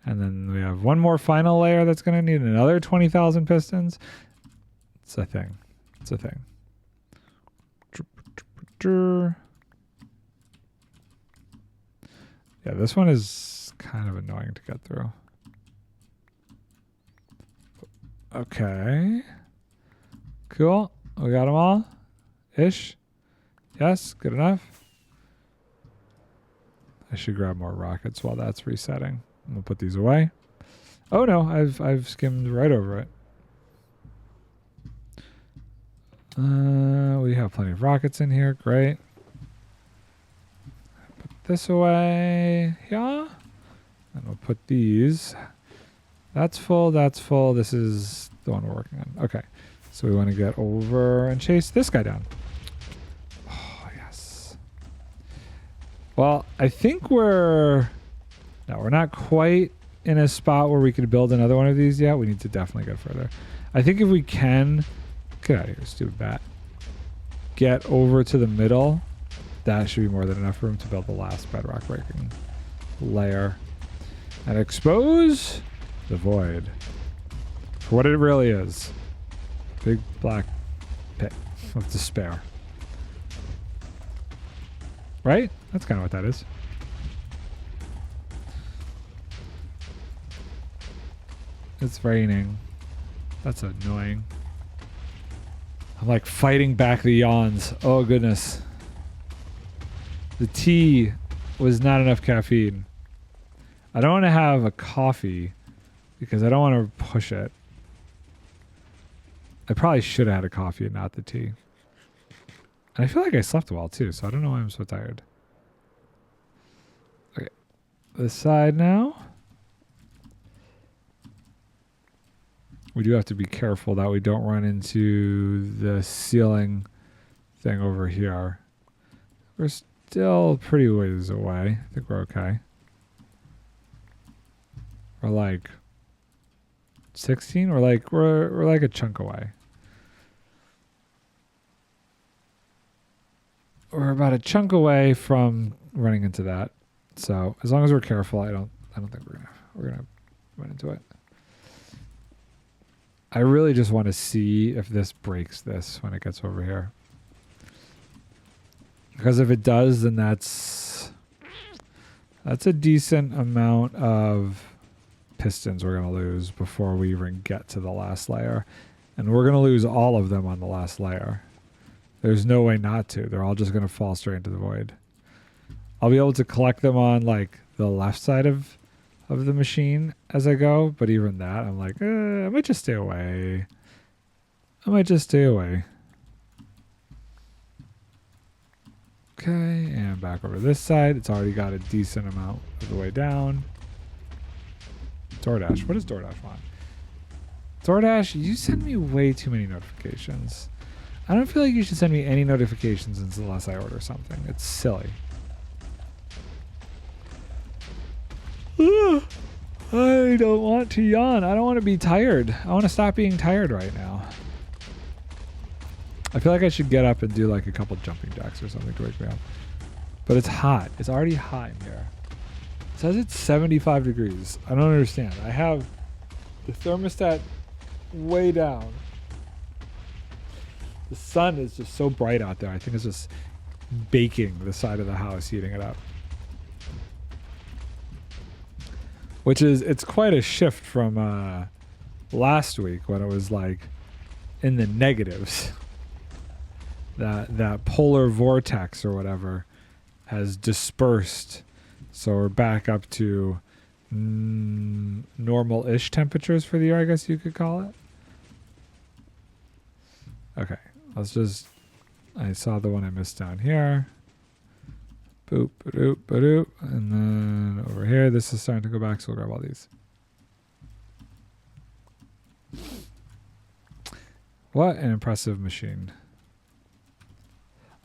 And then we have one more final layer that's going to need another 20,000 pistons. It's a thing. It's a thing. Yeah, this one is kind of annoying to get through. Okay. Cool. We got them all. Ish. Yes, good enough. I should grab more rockets while that's resetting. I'm gonna put these away. Oh no, I've skimmed right over it. We have plenty of rockets in here. Great. Put this away. Yeah. And we'll put these. That's full. That's full. This is the one we're working on. Okay. So we want to get over and chase this guy down. Oh, yes. Well, I think we're not quite in a spot where we could build another one of these yet. We need to definitely get further. I think if we can, get out of here, stupid bat. Get over to the middle. That should be more than enough room to build the last bedrock breaking layer. And expose the void for what it really is. Big black pit of despair. Right? That's kind of what that is. It's raining. That's annoying. I'm like fighting back the yawns. Oh goodness. The tea was not enough caffeine. I don't want to have a coffee because I don't want to push it. I probably should have had a coffee and not the tea. And I feel like I slept well too, so I don't know why I'm so tired. Okay. This side now. We do have to be careful that we don't run into the ceiling thing over here. We're still pretty ways away. I think we're okay. We're like 16? We're like a chunk away. We're about a chunk away from running into that. So as long as we're careful, I don't think we're gonna run into it. I really just want to see if this breaks this when it gets over here. Because if it does, then that's a decent amount of pistons we're going to lose before we even get to the last layer. And we're going to lose all of them on the last layer. There's no way not to. They're all just going to fall straight into the void. I'll be able to collect them on like the left side of the machine as I go, but even that, I'm like, I might just stay away. Okay, and back over this side. It's already got a decent amount of the way down. DoorDash. What does DoorDash want? DoorDash, you send me way too many notifications. I don't feel like you should send me any notifications unless I order something. It's silly. I don't want to yawn. I don't want to be tired. I want to stop being tired right now. I feel like I should get up and do like a couple jumping jacks or something to wake me up. But it's hot. It's already hot in here. It says it's 75 degrees. I don't understand. I have the thermostat way down. The sun is just so bright out there. I think it's just baking the side of the house, heating it up. It's quite a shift from last week when it was like in the negatives. That polar vortex or whatever has dispersed. So we're back up to normal-ish temperatures for the year, I guess you could call it. Okay, I saw the one I missed down here. Boop, ba-doop, ba-doop. And then over here, this is starting to go back, so we'll grab all these. What an impressive machine.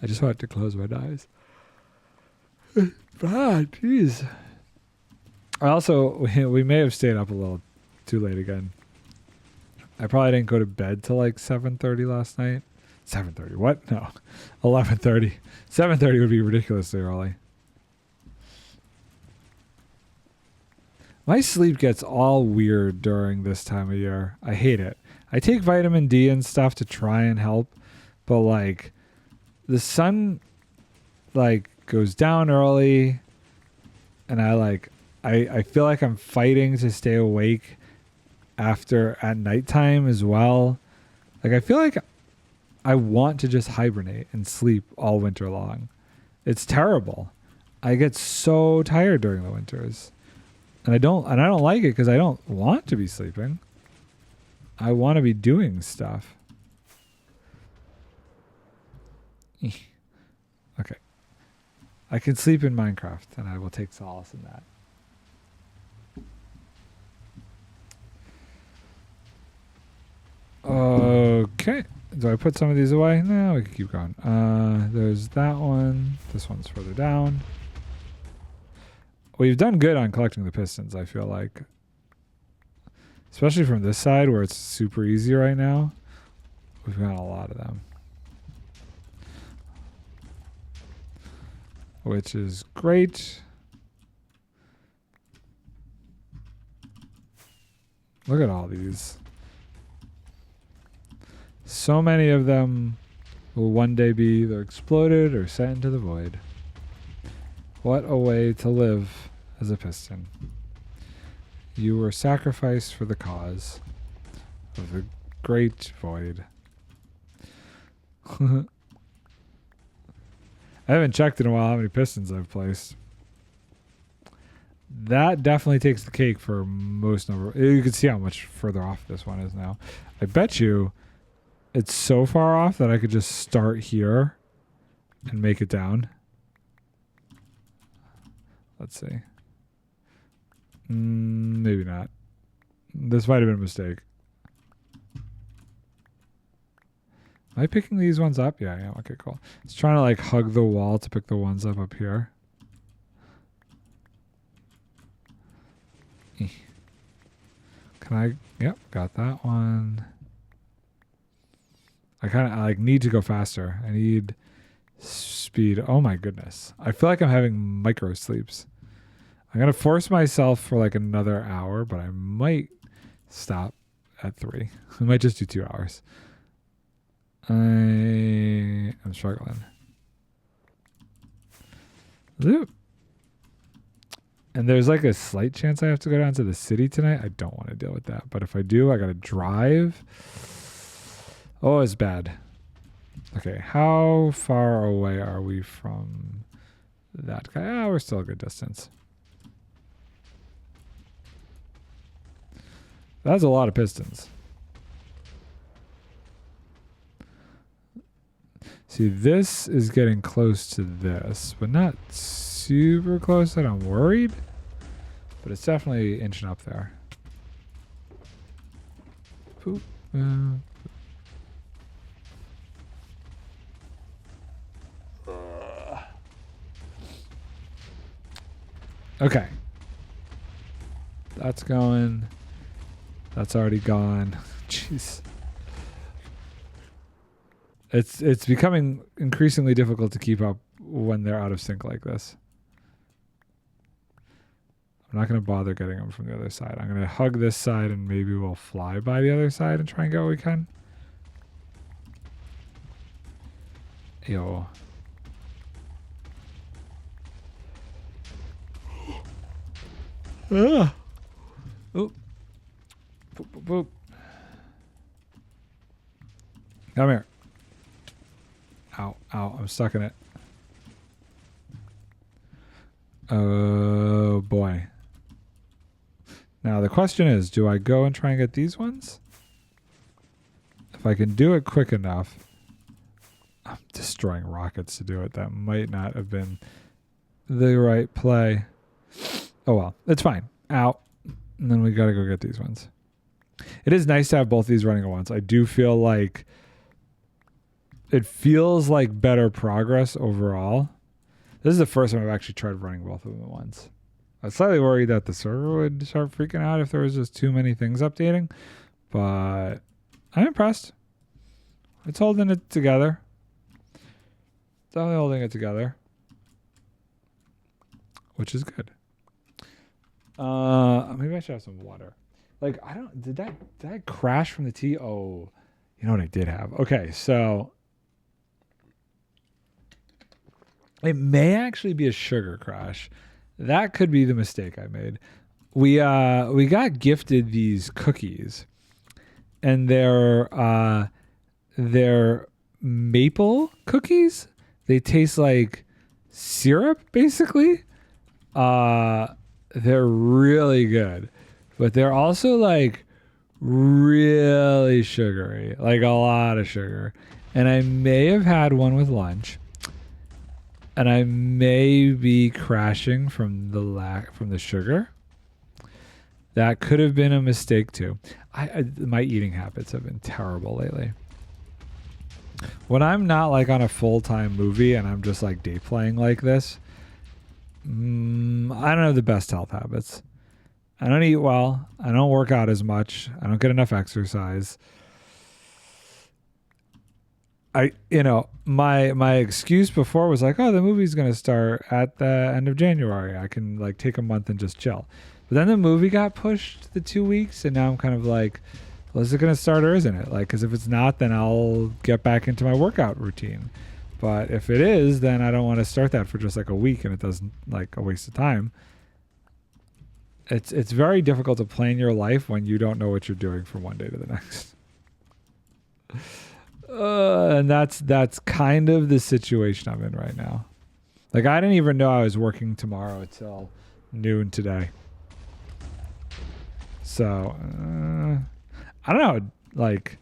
I just wanted to close my eyes. Jeez. We may have stayed up a little too late again. I probably didn't go to bed till like 7:30 last night. 7:30. What? No. 11:30. 7:30 would be ridiculously early. My sleep gets all weird during this time of year. I hate it. I take vitamin D and stuff to try and help, but like the sun like goes down early and I feel like I'm fighting to stay awake at nighttime as well. Like I feel like I want to just hibernate and sleep all winter long. It's terrible. I get so tired during the winters. And I don't like it because I don't want to be sleeping. I want to be doing stuff. Okay. I can sleep in Minecraft and I will take solace in that. Okay. Do I put some of these away? No, we can keep going. There's that one. This one's further down. We've done good on collecting the pistons, I feel like. Especially from this side where it's super easy right now. We've got a lot of them. Which is great. Look at all these. So many of them will one day be either exploded or sent into the void. What a way to live as a piston. You were sacrificed for the cause of the great void. I haven't checked in a while how many pistons I've placed. That definitely takes the cake for most number. You can see how much further off this one is now. I bet you it's so far off that I could just start here and make it down. Let's see. Maybe not. This might have been a mistake. Am I picking these ones up? Yeah, I am. Okay, cool. It's trying to like hug the wall to pick the ones up here. Can I? Yep, got that one. I like need to go faster. I need speed. Oh my goodness. I feel like I'm having micro sleeps. I'm going to force myself for like another hour, but I might stop at 3. We might just do 2 hours. I'm struggling. Loop. And there's like a slight chance I have to go down to the city tonight. I don't want to deal with that. But if I do, I got to drive. Oh, it's bad. Okay, how far away are we from that guy? Ah, we're still a good distance. That's a lot of pistons. See, this is getting close to this, but not super close that I'm worried. But it's definitely inching up there. Poop. Okay. That's going. That's already gone. Jeez. It's becoming increasingly difficult to keep up when they're out of sync like this. I'm not going to bother getting them from the other side. I'm going to hug this side and maybe we'll fly by the other side and try and get what we can. Yo. Ah. Oop. Boop, boop, boop. Come here. Ow, ow, I'm stuck in it. Oh boy. Now the question is, do I go and try and get these ones? If I can do it quick enough. I'm destroying rockets to do it. That might not have been the right play. Oh well, it's fine. Ow. And then we gotta go get these ones. It is nice to have both these running at once. I do feel like it feels like better progress overall. This is the first time I've actually tried running both of them at once. I was slightly worried that the server would start freaking out if there was just too many things updating, but I'm impressed. It's holding it together. Definitely holding it together, which is good. Maybe I should have some water. Like, I don't, did that crash from the tea? Oh, you know what I did have? Okay, so it may actually be a sugar crash. That could be the mistake I made. We got gifted these cookies, and they're maple cookies. They taste like syrup, basically. They're really good, but they're also like really sugary, like a lot of sugar. And I may have had one with lunch, and I may be crashing from the sugar. That could have been a mistake too. My eating habits have been terrible lately. When I'm not like on a full-time movie and I'm just like day playing like this, I don't have the best health habits. I don't eat well. I don't work out as much. I don't get enough exercise. My excuse before was like, oh, the movie's going to start at the end of January. I can like take a month and just chill. But then the movie got pushed the 2 weeks, and now I'm kind of like, well, is it going to start or isn't it? Like, because if it's not, then I'll get back into my workout routine. But if it is, then I don't want to start that for just like a week, and it doesn't, like, a waste of time. It's very difficult to plan your life when you don't know what you're doing from one day to the next. And that's kind of the situation I'm in right now. Like, I didn't even know I was working tomorrow until noon today. So, I don't know, like,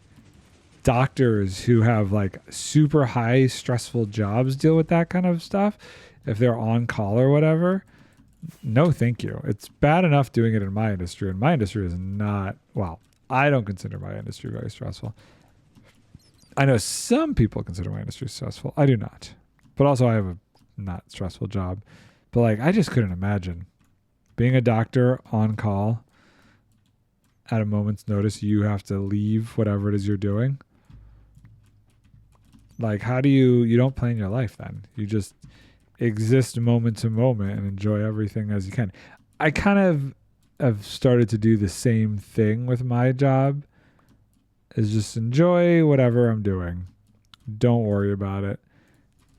doctors who have like super high stressful jobs deal with that kind of stuff. If they're on call or whatever, no thank you. It's bad enough doing it in my industry, and my industry is not, well, I don't consider my industry very stressful. I know some people consider my industry stressful. I do not. But also I have a not stressful job. But like, I just couldn't imagine being a doctor on call at a moment's notice. You have to leave whatever it is you're doing. Like, how do you don't plan your life then? You just exist moment to moment and enjoy everything as you can. I kind of have started to do the same thing with my job is just enjoy whatever I'm doing. Don't worry about it,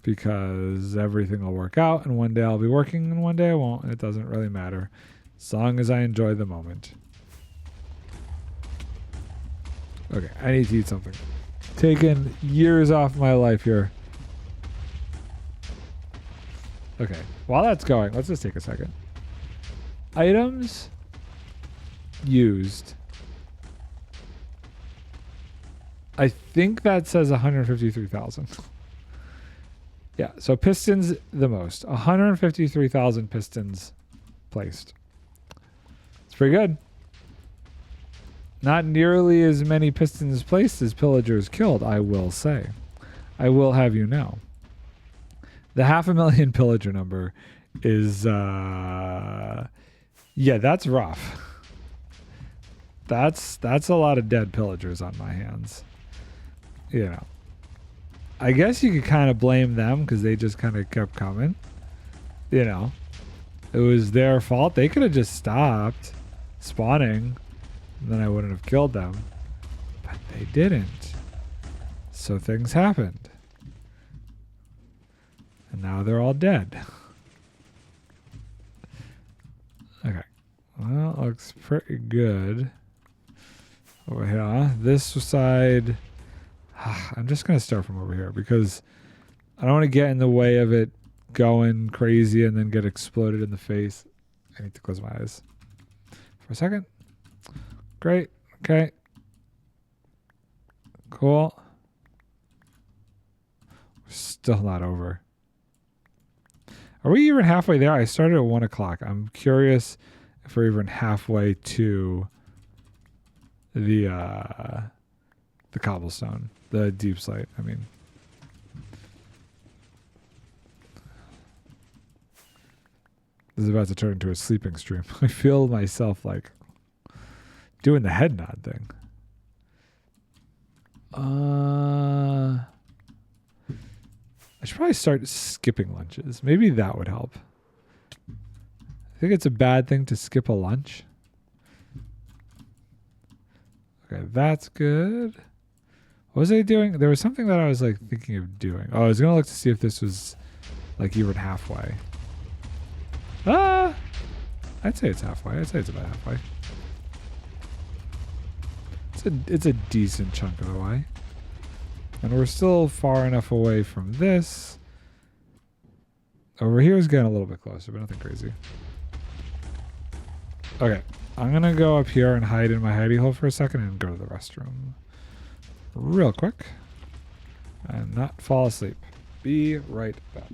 because everything will work out, and one day I'll be working and one day I won't, and it doesn't really matter as long as I enjoy the moment. Okay, I need to eat something. Taking years off my life here. Okay, while that's going, let's just take a second. Items used. I think that says 153,000. Yeah, so pistons the most. 153,000 pistons placed. It's pretty good. Not nearly as many pistons placed as pillagers killed, I will say. I will have you know. The 500,000 pillager number is, yeah, that's rough. That's a lot of dead pillagers on my hands. You know. I guess you could kind of blame them because they just kind of kept coming. You know. It was their fault. They could have just stopped spawning, and then I wouldn't have killed them. But they didn't. So things happened. And now they're all dead. Okay. Well, it looks pretty good. Over here. This side. I'm just going to start from over here because I don't want to get in the way of it going crazy and then get exploded in the face. I need to close my eyes for a second. Great. Okay. Cool. We're still not over. Are we even halfway there? I started at 1 o'clock. I'm curious if we're even halfway to the cobblestone, the deep slate. I mean, this is about to turn into a sleeping stream. I feel myself like doing the head nod thing. I should probably start skipping lunches. Maybe that would help. I think it's a bad thing to skip a lunch. Okay, that's good. What was I doing? There was something that I was like thinking of doing. Oh, I was gonna look to see if this was like even halfway. I'd say it's halfway. I'd say it's about halfway. It's a decent chunk of the way. And we're still far enough away from this. Over here is getting a little bit closer, but nothing crazy. Okay, I'm gonna go up here and hide in my hidey hole for a second and go to the restroom. Real quick. And not fall asleep. Be right back.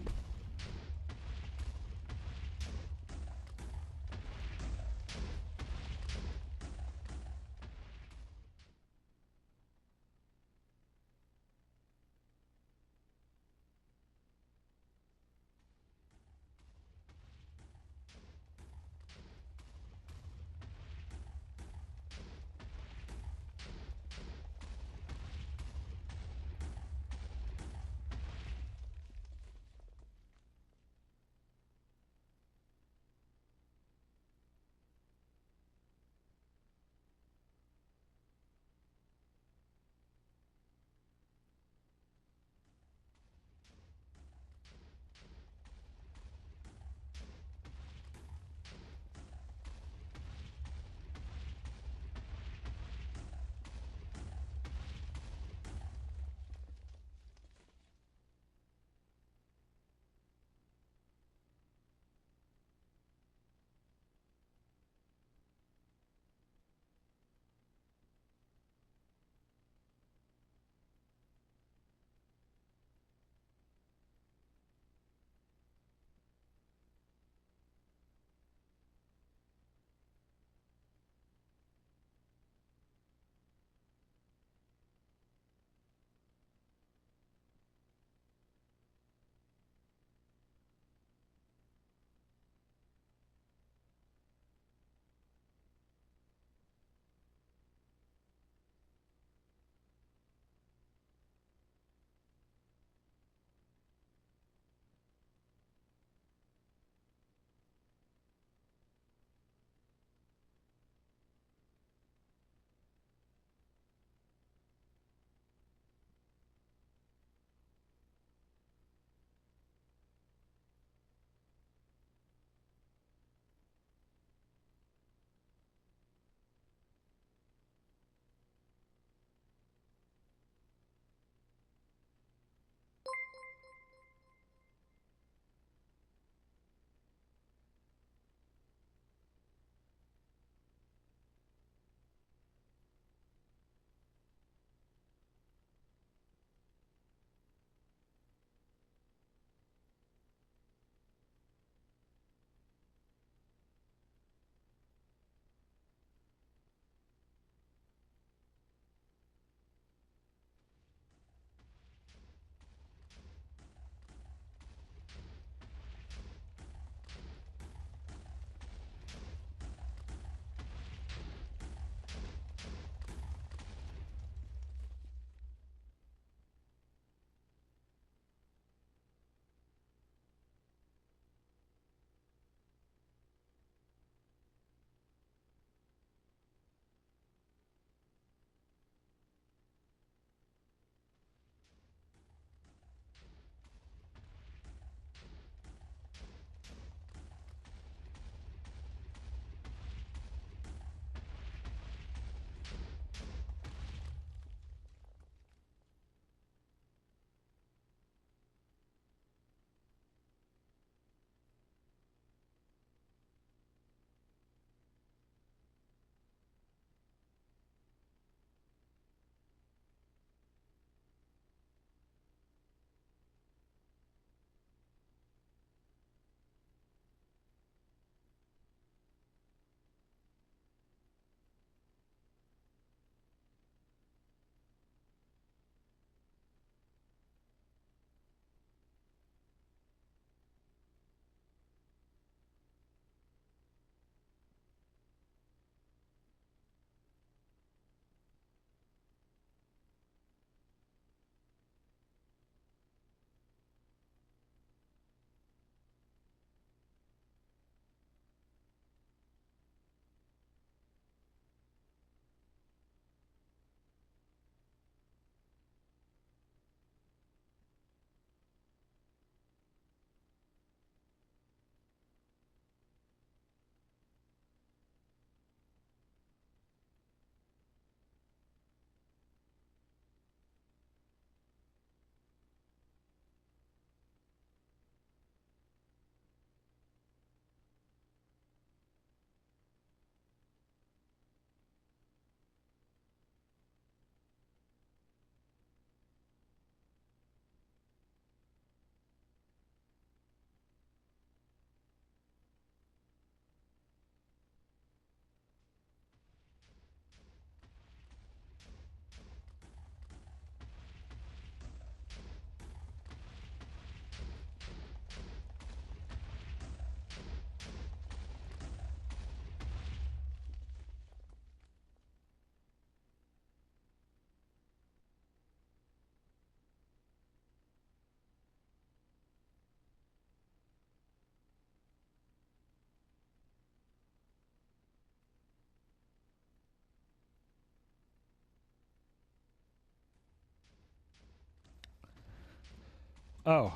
Oh.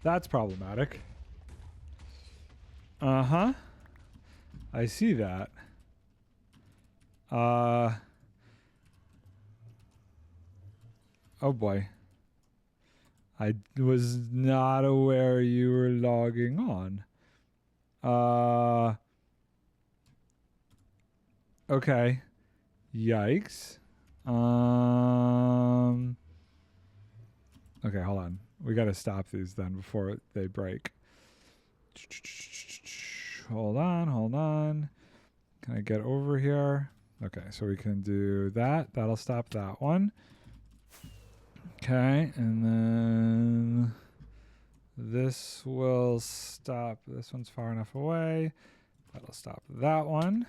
That's problematic. Uh-huh. I see that. Oh boy. I was not aware you were logging on. Okay. Yikes. Okay, hold on. We got to stop these then before they break. Hold on. Can I get over here? Okay, so we can do that. That'll stop that one. Okay, and then this will stop. This one's far enough away. That'll stop that one.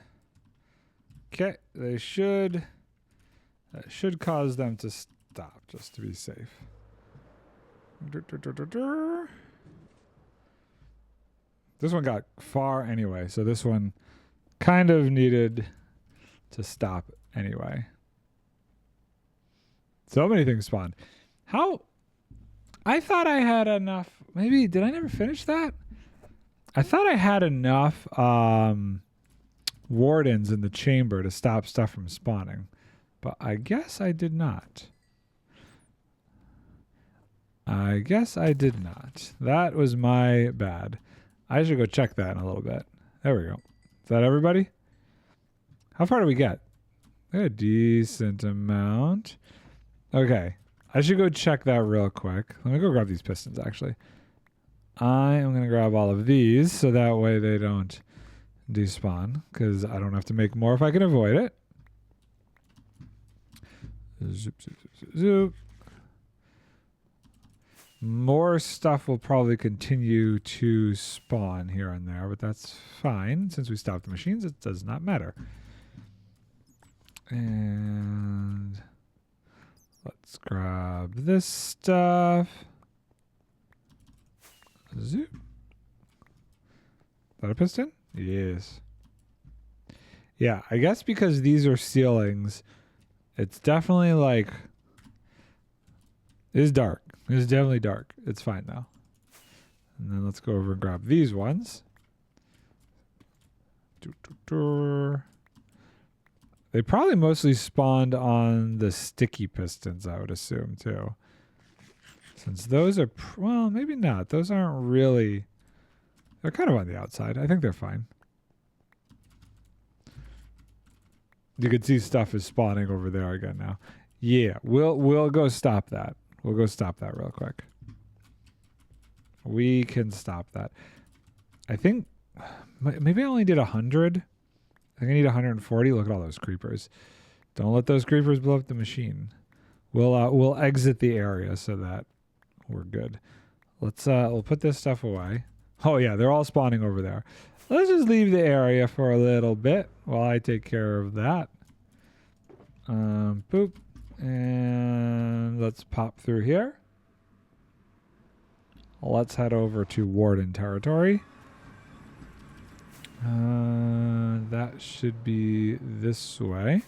Okay, that should cause them to stop, just to be safe. This one got far anyway, so this one kind of needed to stop anyway. So many things spawned. How? I thought I had enough. Maybe, did I never finish that? I thought I had enough wardens in the chamber to stop stuff from spawning, but I guess I did not. That was my bad. I should go check that in a little bit. There we go. Is that everybody? How far do we get? A decent amount. Okay. I should go check that real quick. Let me go grab these pistons, actually. I am going to grab all of these so that way they don't despawn, because I don't have to make more if I can avoid it. Zoop, zoop, zoop, zoop, zoop. More stuff will probably continue to spawn here and there, but that's fine. Since we stopped the machines, it does not matter. And let's grab this stuff. Zoop. Is that a piston? Yes. Yeah, I guess because these are ceilings, it's definitely like... It is dark. It is definitely dark. It's fine though. And then let's go over and grab these ones. They probably mostly spawned on the sticky pistons, I would assume, too. Since those are... well, maybe not. Those aren't really... They're kind of on the outside. I think they're fine. You can see stuff is spawning over there again now. Yeah, we'll go stop that. We'll go stop that real quick. We can stop that. I think maybe I only did 100. I think I need 140. Look at all those creepers. Don't let those creepers blow up the machine. We'll exit the area so that we're good. Let's we'll put this stuff away. Oh yeah, they're all spawning over there. Let's just leave the area for a little bit while I take care of that. Boop. And let's pop through here. Let's head over to Warden territory. That should be this way.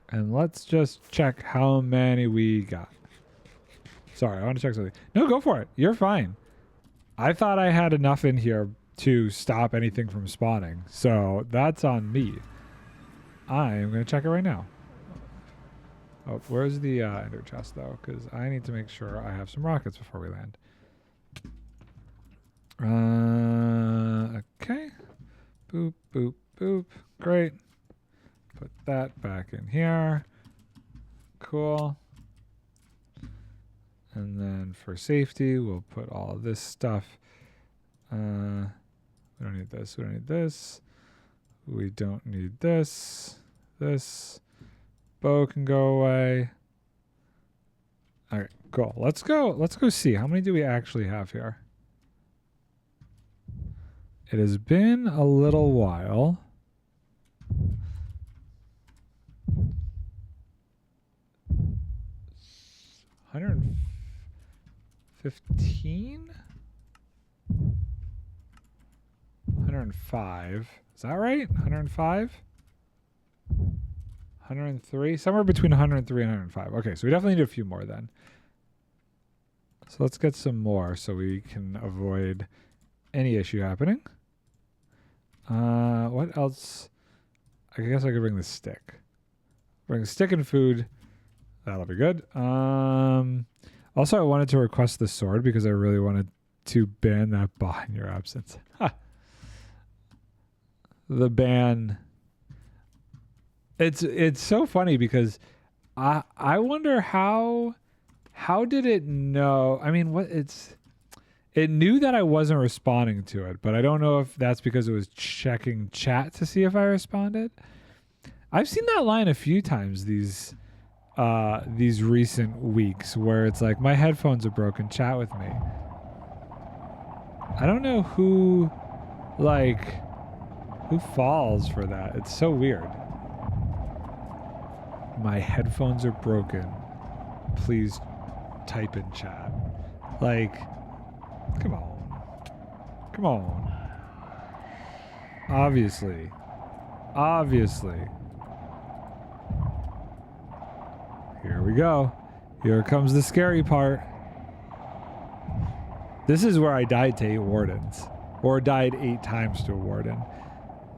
And let's just check how many we got. Sorry, I want to check something. No, go for it. You're fine. I thought I had enough in here to stop anything from spawning. So that's on me. I am going to check it right now. Oh, where's the ender chest, though? Because I need to make sure I have some rockets before we land. Okay. Boop, boop, boop. Great. Put that back in here. Cool. And then for safety, we'll put all of this stuff. We don't need this. We don't need this. We don't need this. This. Bow can go away. All right, cool. Let's go see. How many do we actually have here? It has been a little while. $115? $105. Is that right? $105? 103, somewhere between 103 and 105. Okay, so we definitely need a few more then. So let's get some more so we can avoid any issue happening. What else? I guess I could bring the stick. Bring the stick and food. That'll be good. Also, I wanted to request the sword because I really wanted to ban that bot in your absence. The ban. It's so funny because I wonder how did it know? I mean, it knew that I wasn't responding to it, but I don't know if that's because it was checking chat to see if I responded. I've seen that line a few times these recent weeks where it's like, my headphones are broken, chat with me. I don't know who falls for that. It's so weird. My headphones are broken. Please type in chat. Like, come on. Obviously. Here we go. Here comes the scary part. This is where I died to 8 wardens. Or died 8 times to a warden.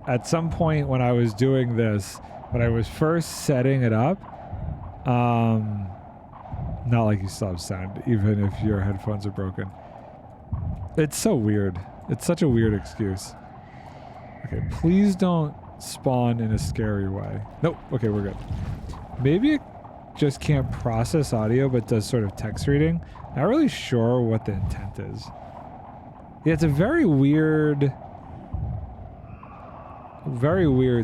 At some point when I was doing this, when I was first setting it up, not like you still have sound, even if your headphones are broken. It's so weird. It's such a weird excuse. Okay, please don't spawn in a scary way. Nope. Okay, we're good. Maybe it just can't process audio, but does sort of text reading. Not really sure what the intent is. Yeah, it's a very weird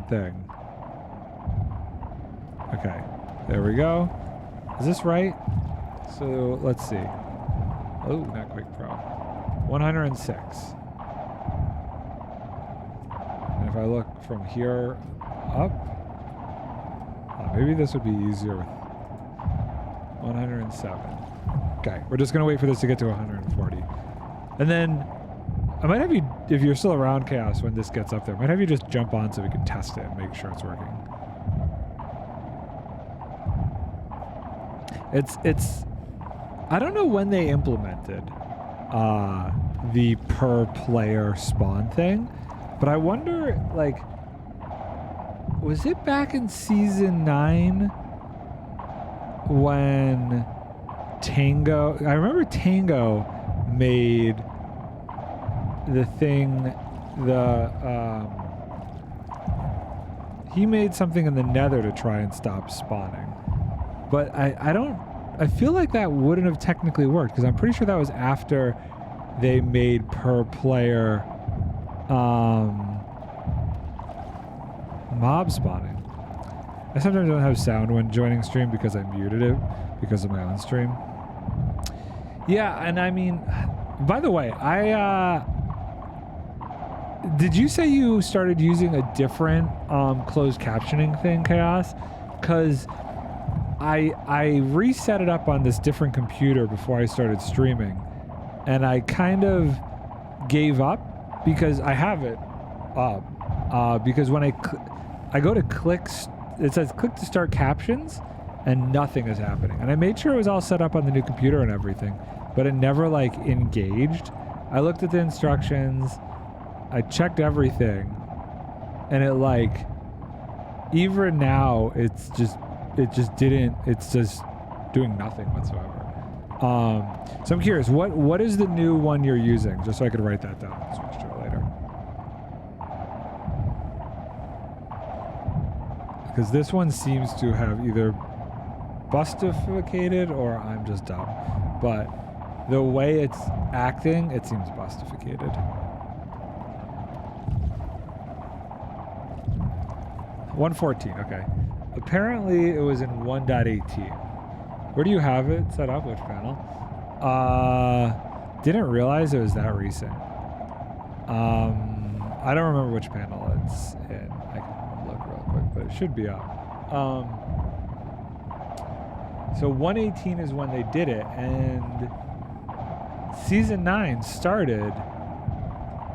thing. Okay, there we go. Is this right? So let's see. Oh, not quick pro. 106. And if I look from here up, maybe this would be easier with 107. Okay, we're just gonna wait for this to get to 140. And then I might have you, if you're still around Chaos when this gets up there, I might have you just jump on so we can test it and make sure it's working. It's I don't know when they implemented the per player spawn thing, but I wonder, like, was it back in season 9 when Tango, I remember Tango made the thing, he made something in the nether to try and stop spawning. But I feel like that wouldn't have technically worked because I'm pretty sure that was after they made per player mob spawning. I sometimes don't have sound when joining stream because I muted it because of my own stream. Yeah, and I mean, by the way, did you say you started using a different closed captioning thing, Chaos? Because I reset it up on this different computer before I started streaming, and I kind of gave up because I have it up. Because when I go to click, it says click to start captions, and nothing is happening. And I made sure it was all set up on the new computer and everything, but it never like engaged. I looked at the instructions, I checked everything, and it like, even now it's just doing nothing whatsoever. So I'm curious, what is the new one you're using, just so I could write that down and switch to it later. Because this one seems to have either bustificated or I'm just dumb. But the way it's acting, it seems bustificated. 114, okay. Apparently it was in 1.18. Where do you have it set up? Which panel? Didn't realize it was that recent. I don't remember which panel it's in. I can look real quick, but it should be up. So 118 is when they did it, and season 9 started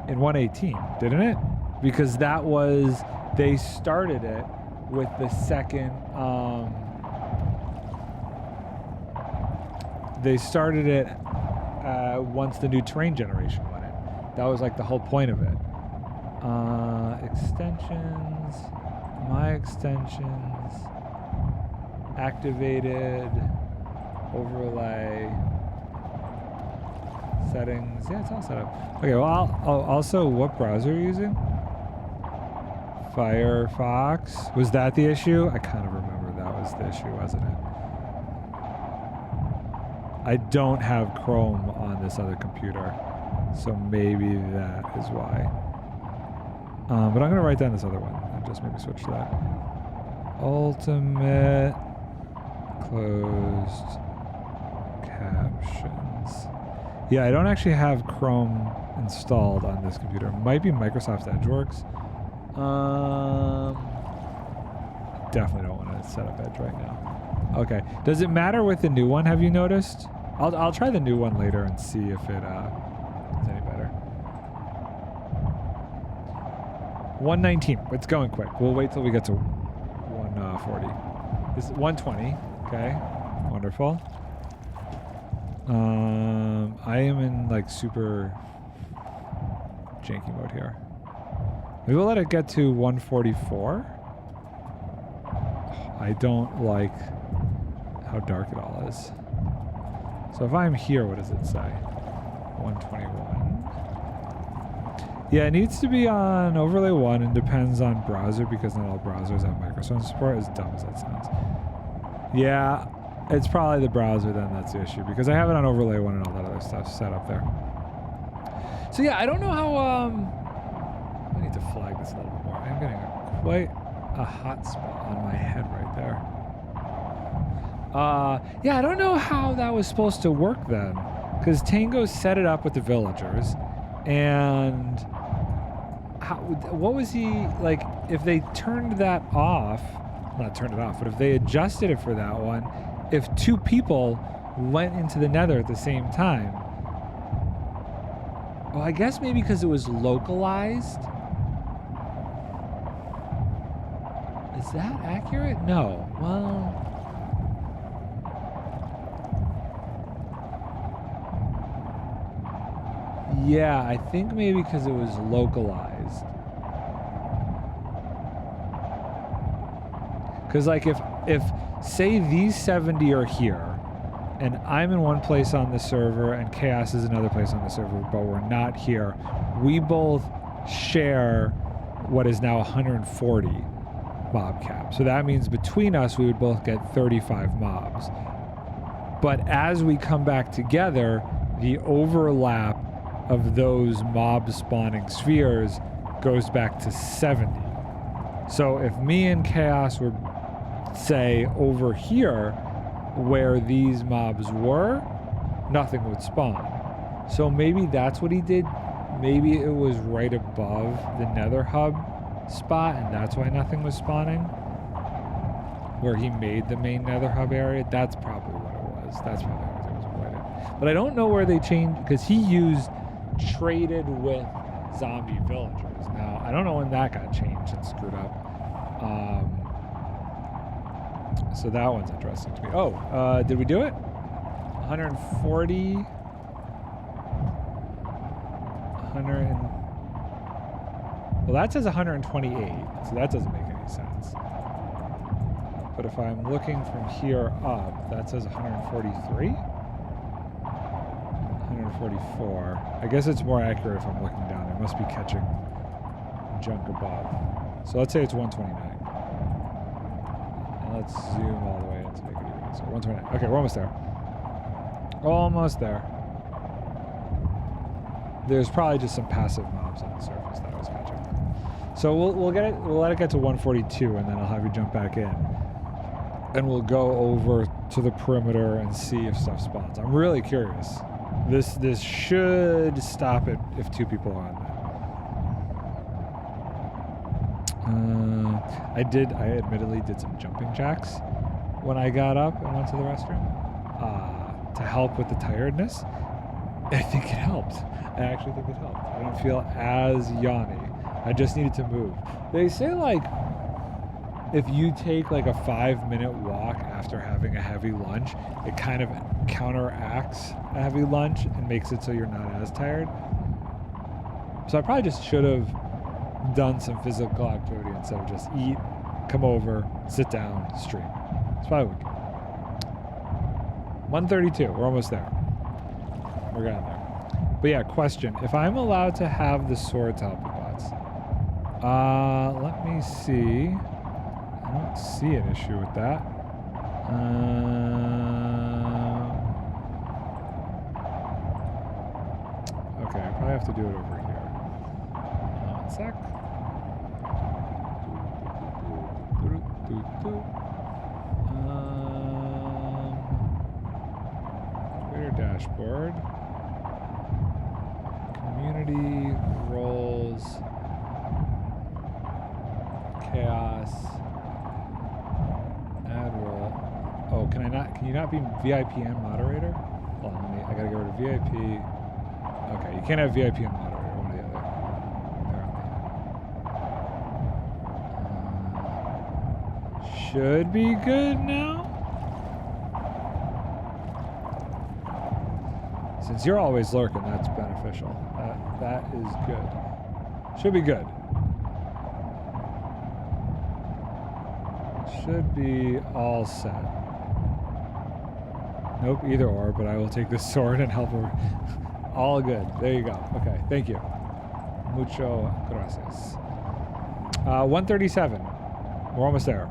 in 118, didn't it? Because that was, they started it with the second They started it once the new terrain generation went in. That was like the whole point of it. Extensions, my extensions, activated, overlay, settings. Yeah, it's all set up. Okay, well, also, what browser are you using? Firefox. Was that the issue? I kind of remember that was the issue, wasn't it? I don't have Chrome on this other computer, so maybe that is why. But I'm going to write down this other one and just maybe switch to that. Ultimate closed captions. Yeah, I don't actually have Chrome installed on this computer. It might be Microsoft Edgeworks. Definitely don't want to set up Edge right now. Okay. Does it matter with the new one? Have you noticed? I'll try the new one later and see if it is any better. 119. It's going quick. We'll wait till we get to 140. This is 120. Okay. Wonderful. I am in like super janky mode here. Maybe we'll let it get to 144. I don't like how dark it all is. So if I'm here, what does it say? 121. Yeah, it needs to be on overlay 1 and depends on browser because not all browsers have microphone support, as dumb as that sounds. Yeah, it's probably the browser then that's the issue because I have it on overlay 1 and all that other stuff set up there. So yeah, I don't know how, I need to flag this a little bit more. I'm getting quite a hot spot on my head right there. Yeah, I don't know how that was supposed to work then, because Tango set it up with the villagers, and what was he like? If they turned that off, not turned it off, but if they adjusted it for that one, if 2 people went into the Nether at the same time, well, I guess maybe because it was localized. Is that accurate? No. Well. Yeah, I think maybe because it was localized. Because like if say these 70 are here, and I'm in one place on the server, and Chaos is another place on the server, but we're not here, we both share what is now 140 mob cap. So that means between us, we would both get 35 mobs. But as we come back together, the overlap of those mob spawning spheres goes back to 70. So if me and Chaos were, say, over here where these mobs were, nothing would spawn. So maybe that's what he did. Maybe it was right above the Nether hub spot and that's why nothing was spawning, where he made the main Nether hub area. That's probably what it was. That's probably what it was avoided. But I don't know where they changed, because he used traded with zombie villagers. Now, I don't know when that got changed and screwed up. So that one's interesting to me. Oh, did we do it? 140. 100. Well, that says 128, so that doesn't make any sense. But if I'm looking from here up, that says 143. 144. I guess it's more accurate if I'm looking down. It must be catching junk above. So let's say it's 129. And let's zoom all the way in to make it even. So 129. Okay, we're almost there. Almost there. There's probably just some passive mobs on the surface that I was catching. So we'll get it. We'll let it get to 142, and then I'll have you jump back in, and we'll go over to the perimeter and see if stuff spawns. I'm really curious. This should stop it if 2 people are on that. I admittedly did some jumping jacks when I got up and went to the restroom to help with the tiredness. I think it helped. I actually think it helped. I don't feel as yawny. I just needed to move. They say like if you take like a 5-minute walk after having a heavy lunch, it kind of counteracts a heavy lunch and makes it so you're not as tired. So I probably just should have done some physical activity instead of just eat, come over, sit down, stream. It's probably good. 1:32, we're almost there. We're getting there. But yeah, question, if I'm allowed to have the sword teleports, let me see. I don't see an issue with that. Okay, I probably have to do it over here. One sec. Creator dashboard. Community roles. Chaos. Add role. Oh, can you not be VIP and moderator? Hold on, I gotta get rid of VIP. Okay, you can't have VIP and moderator, one or the other. Apparently. Should be good now. Since you're always lurking, that's beneficial. That is good. Should be good. Should be all set. Nope, either or, but I will take this sword and help her. All good. There you go. Okay, thank you. Mucho gracias. 1:37. We're almost there.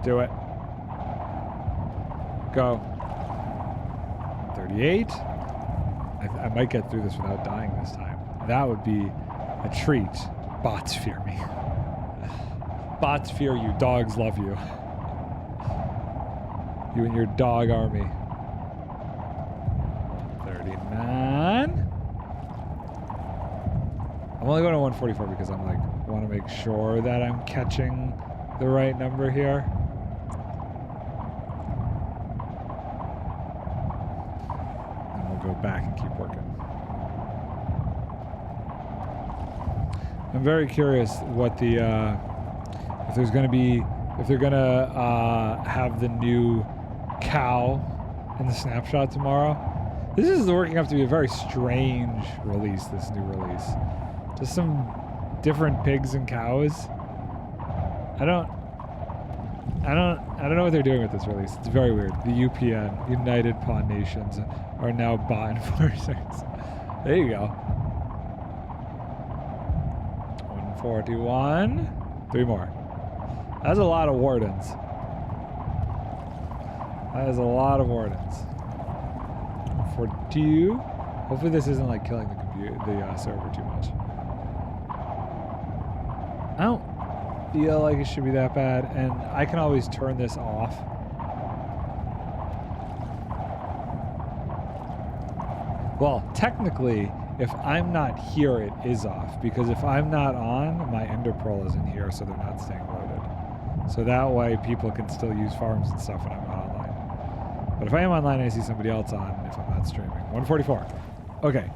Do it. Go. 38. I might get through this without dying this time. That would be a treat. Bots fear me. Bots fear you. Dogs love you. You and your dog army. 39. I'm only going to 144 because I'm like, want to make sure that I'm catching the right number here. And we'll go back and keep working. I'm very curious what the if they're gonna have the new cow in the snapshot tomorrow. This is working out to be a very strange release. This new release, just some different pigs and cows. I don't know what they're doing with this release. It's very weird. The UPN, United Pawn Nations, are now bot enforcers. There you go. 141. 3 more. That's a lot of wardens. That is a lot of wardens. 42. Hopefully this isn't like killing the server too much. I don't feel like it should be that bad, and I can always turn this off. Well, technically, if I'm not here, it is off, because if I'm not on, my ender pearl isn't here, so they're not staying loaded. So that way people can still use farms and stuff when I'm not online. But if I am online, I see somebody else on if I'm not streaming. 144. Okay.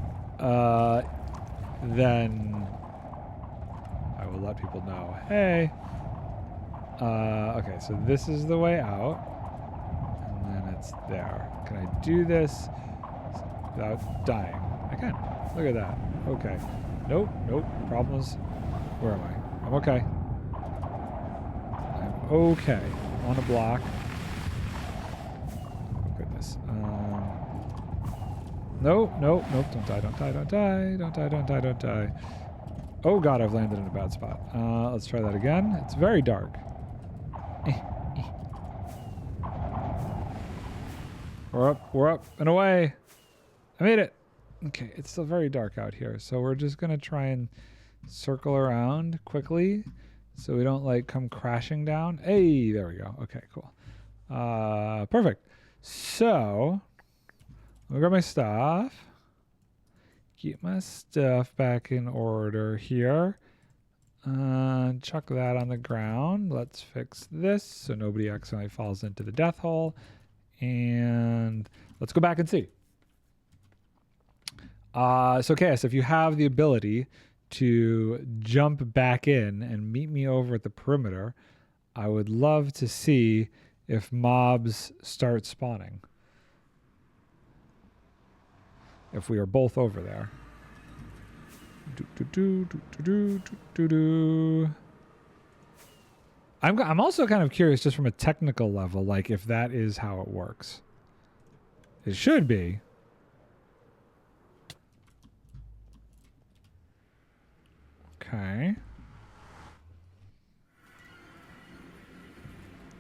Then I will let people know. Hey. Okay, so this is the way out. And then it's there. Can I do this without dying? I can. Look at that. Okay. Nope. Problems. Where am I? I'm okay. I'm okay. On a block. Oh, goodness. Nope. Don't die. Oh, God, I've landed in a bad spot. Let's try that again. It's very dark. We're up and away. I made it. Okay, it's still very dark out here, so we're just gonna try and circle around quickly so we don't like come crashing down. Hey, there we go. Okay, cool. Perfect. So I'll grab my stuff. Keep my stuff back in order here. Chuck that on the ground. Let's fix this so nobody accidentally falls into the death hole. And let's go back and see. So Chaos, if you have the ability to jump back in and meet me over at the perimeter, I would love to see if mobs start spawning. If we are both over there. I'm also kind of curious just from a technical level, like if that is how it works. It should be. Okay.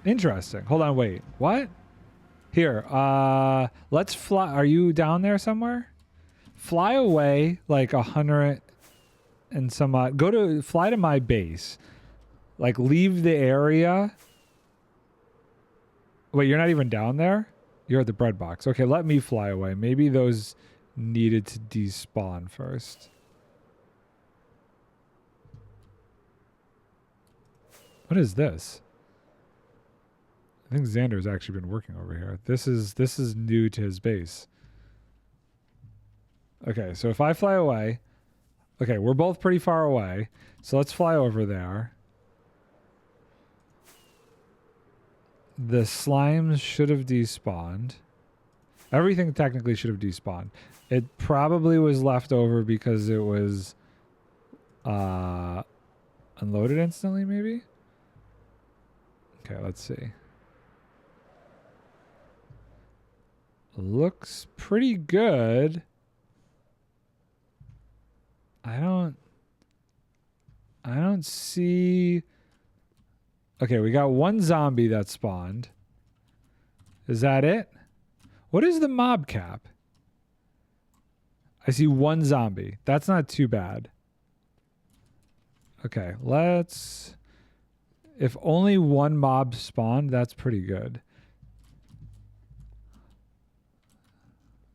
Interesting. Hold on, wait. What? Here, let's fly. Are you down there somewhere? Fly away like 100 and some odd. Fly to my base. Like leave the area. Wait, you're not even down there? You're at the bread box. Okay, let me fly away. Maybe those needed to despawn first. What is this? I think Xander's actually been working over here. This is new to his base. Okay, so if I fly away, okay, we're both pretty far away. So let's fly over there. The slimes should have despawned. Everything technically should have despawned. It probably was left over because it was unloaded instantly, maybe? Okay, let's see. Looks pretty good. I don't see... Okay, we got one zombie that spawned. Is that it? What is the mob cap? I see one zombie. That's not too bad. Okay, let's... If only one mob spawned, that's pretty good.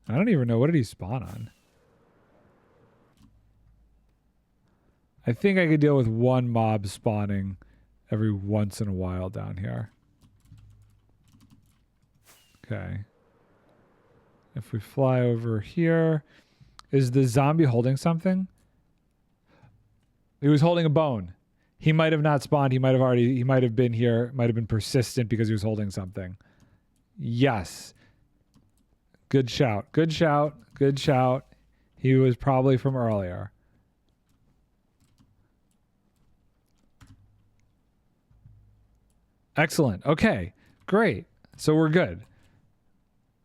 I don't even know. What did he spawn on? I think I could deal with one mob spawning every once in a while down here. Okay. If we fly over here, is the zombie holding something? He was holding a bone. He might have not spawned. He might have been here, might have been persistent because he was holding something. Yes. Good shout. Good shout. Good shout. He was probably from earlier. Excellent. Okay. Great. So we're good.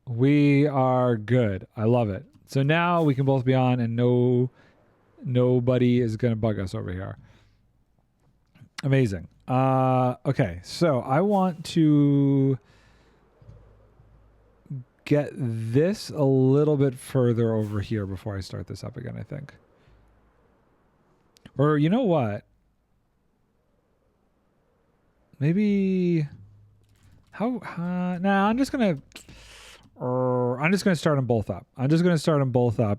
We are good. I love it. So now we can both be on and nobody is going to bug us over here. Amazing. Okay. So I want to get this a little bit further over here before I start this up again, I think. Or you know what? Maybe I'm just gonna start them both up.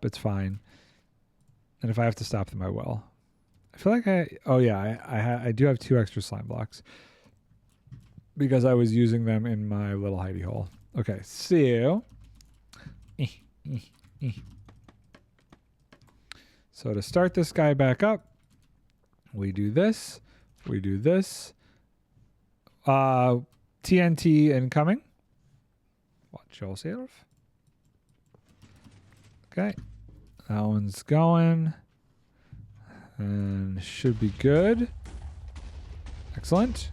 It's fine. And if I have to stop them, I will. I feel like I do have 2 extra slime blocks because I was using them in my little hidey hole. Okay, so so to start this guy back up, we do this. TNT incoming. Watch yourself. Okay. That one's going. And should be good. Excellent.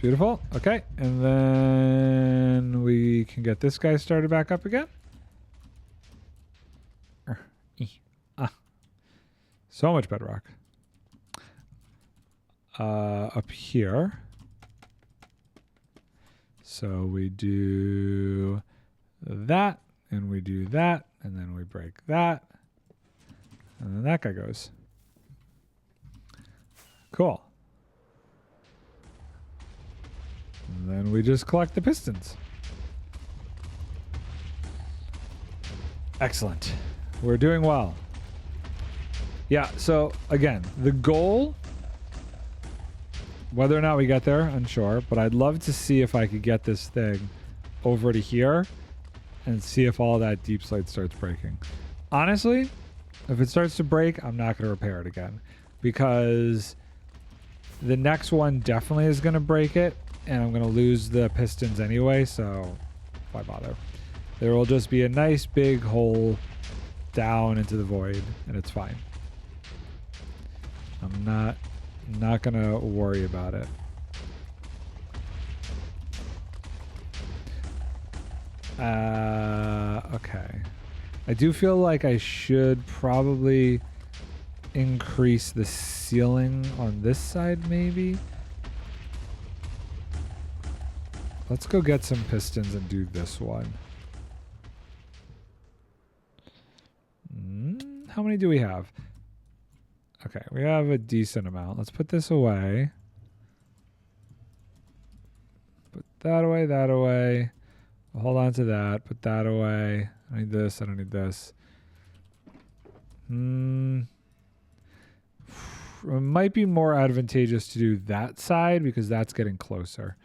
Beautiful. Okay. And then we can get this guy started back up again. So much bedrock. Up here. So we do that, and we do that, and then we break that, and then that guy goes. Cool. And then we just collect the pistons. Excellent. We're doing well. Yeah, so again, the goal, whether or not we get there, unsure, but I'd love to see if I could get this thing over to here and see if all that deep slate starts breaking. Honestly, if it starts to break, I'm not going to repair it again, because the next one definitely is going to break it, and I'm going to lose the pistons anyway, so why bother? There will just be a nice big hole down into the void, and it's fine. I'm not going to worry about it. Okay. I do feel like I should probably increase the ceiling on this side, maybe. Let's go get some pistons and do this one. How many do we have? Okay, we have a decent amount. Let's put this away. Put that away, that away. I'll hold on to that. Put that away. I don't need this. I don't need this. It might be more advantageous to do that side because that's getting closer.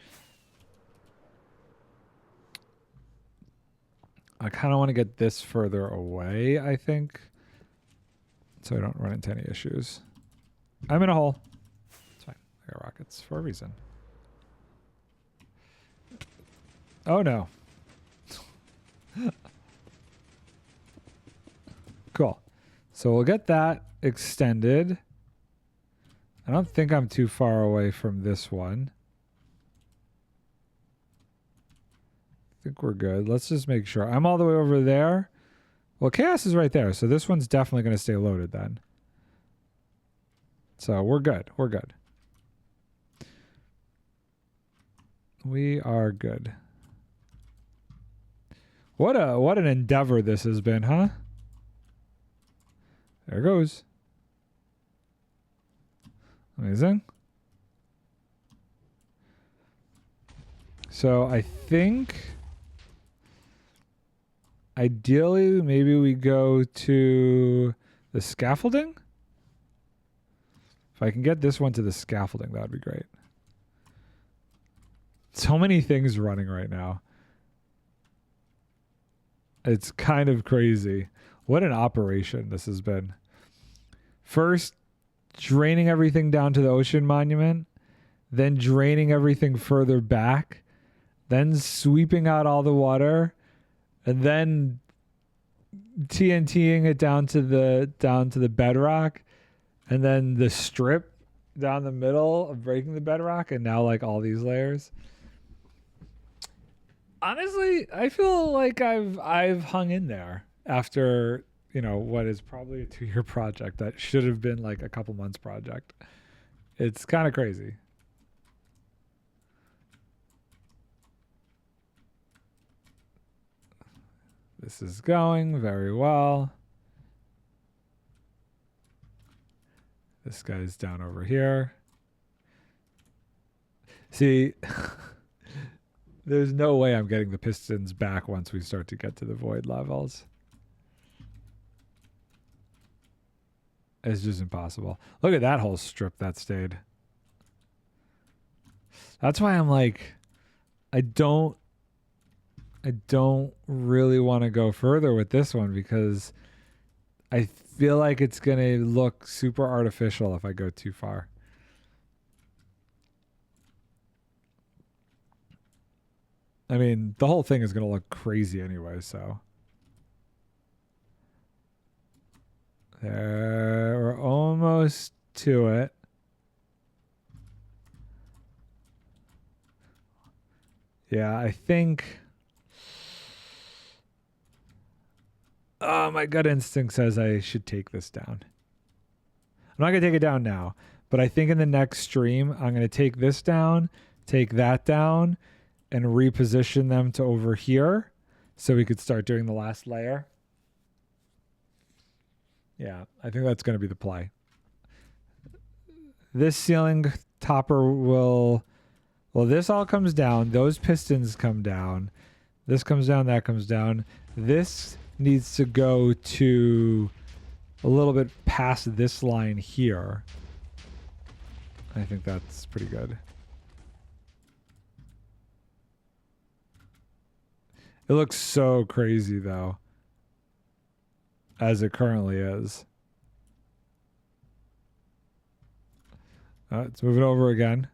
I kind of want to get this further away, I think, so I don't run into any issues. I'm in a hole. It's fine. I got rockets for a reason. Oh, no. Cool. So we'll get that extended. I don't think I'm too far away from this one. I think we're good. Let's just make sure. I'm all the way over there. Well, chaos is right there, so this one's definitely going to stay loaded then. So we're good. We're good. We are good. What an endeavor this has been, huh? There it goes. Amazing. So I think ideally maybe we go to the scaffolding. If I can get this one to the scaffolding, that would be great. So many things running right now. It's kind of crazy. What an operation this has been. First, draining everything down to the ocean monument, then draining everything further back, then sweeping out all the water, and then TNTing it down to the bedrock, and then the strip down the middle of breaking the bedrock, and now like all these layers. Honestly, I feel like I've hung in there after, you know, what is probably a 2-year project that should have been like a couple months project. It's kind of crazy. This is going very well. This guy's down over here. See, there's no way I'm getting the pistons back once we start to get to the void levels. It's just impossible. Look at that whole strip that stayed. That's why I'm like, I don't really want to go further with this one because I feel like it's going to look super artificial if I go too far. I mean, the whole thing is going to look crazy anyway, so. There, we're almost to it. Yeah, I think. Oh, my gut instinct says I should take this down. I'm not going to take it down now, but I think in the next stream, I'm going to take this down, take that down, and reposition them to over here so we could start doing the last layer. Yeah, I think that's going to be the play. This ceiling topper will... Well, this all comes down. Those pistons come down. This comes down, that comes down. This needs to go to a little bit past this line here. I think that's pretty good. It looks so crazy though, as it currently is. It's moving over again.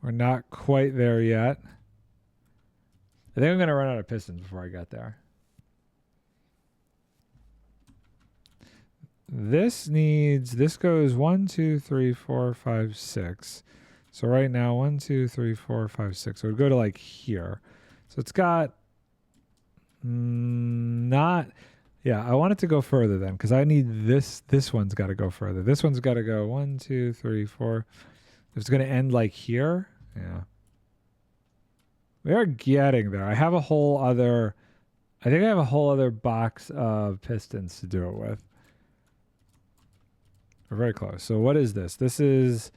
We're not quite there yet. I think I'm going to run out of pistons before I get there. This goes 1, 2, 3, 4, 5, 6. So right now, 1, 2, 3, 4, 5, 6. So it would go to like here. So it's got not, yeah, I want it to go further then because I need this one's got to go further. This one's got to go 1, 2, 3, 4. If it's going to end like here, yeah. We are getting there. I have a whole other, I think I have a whole other box of pistons to do it with. We're very close. So what is this? This is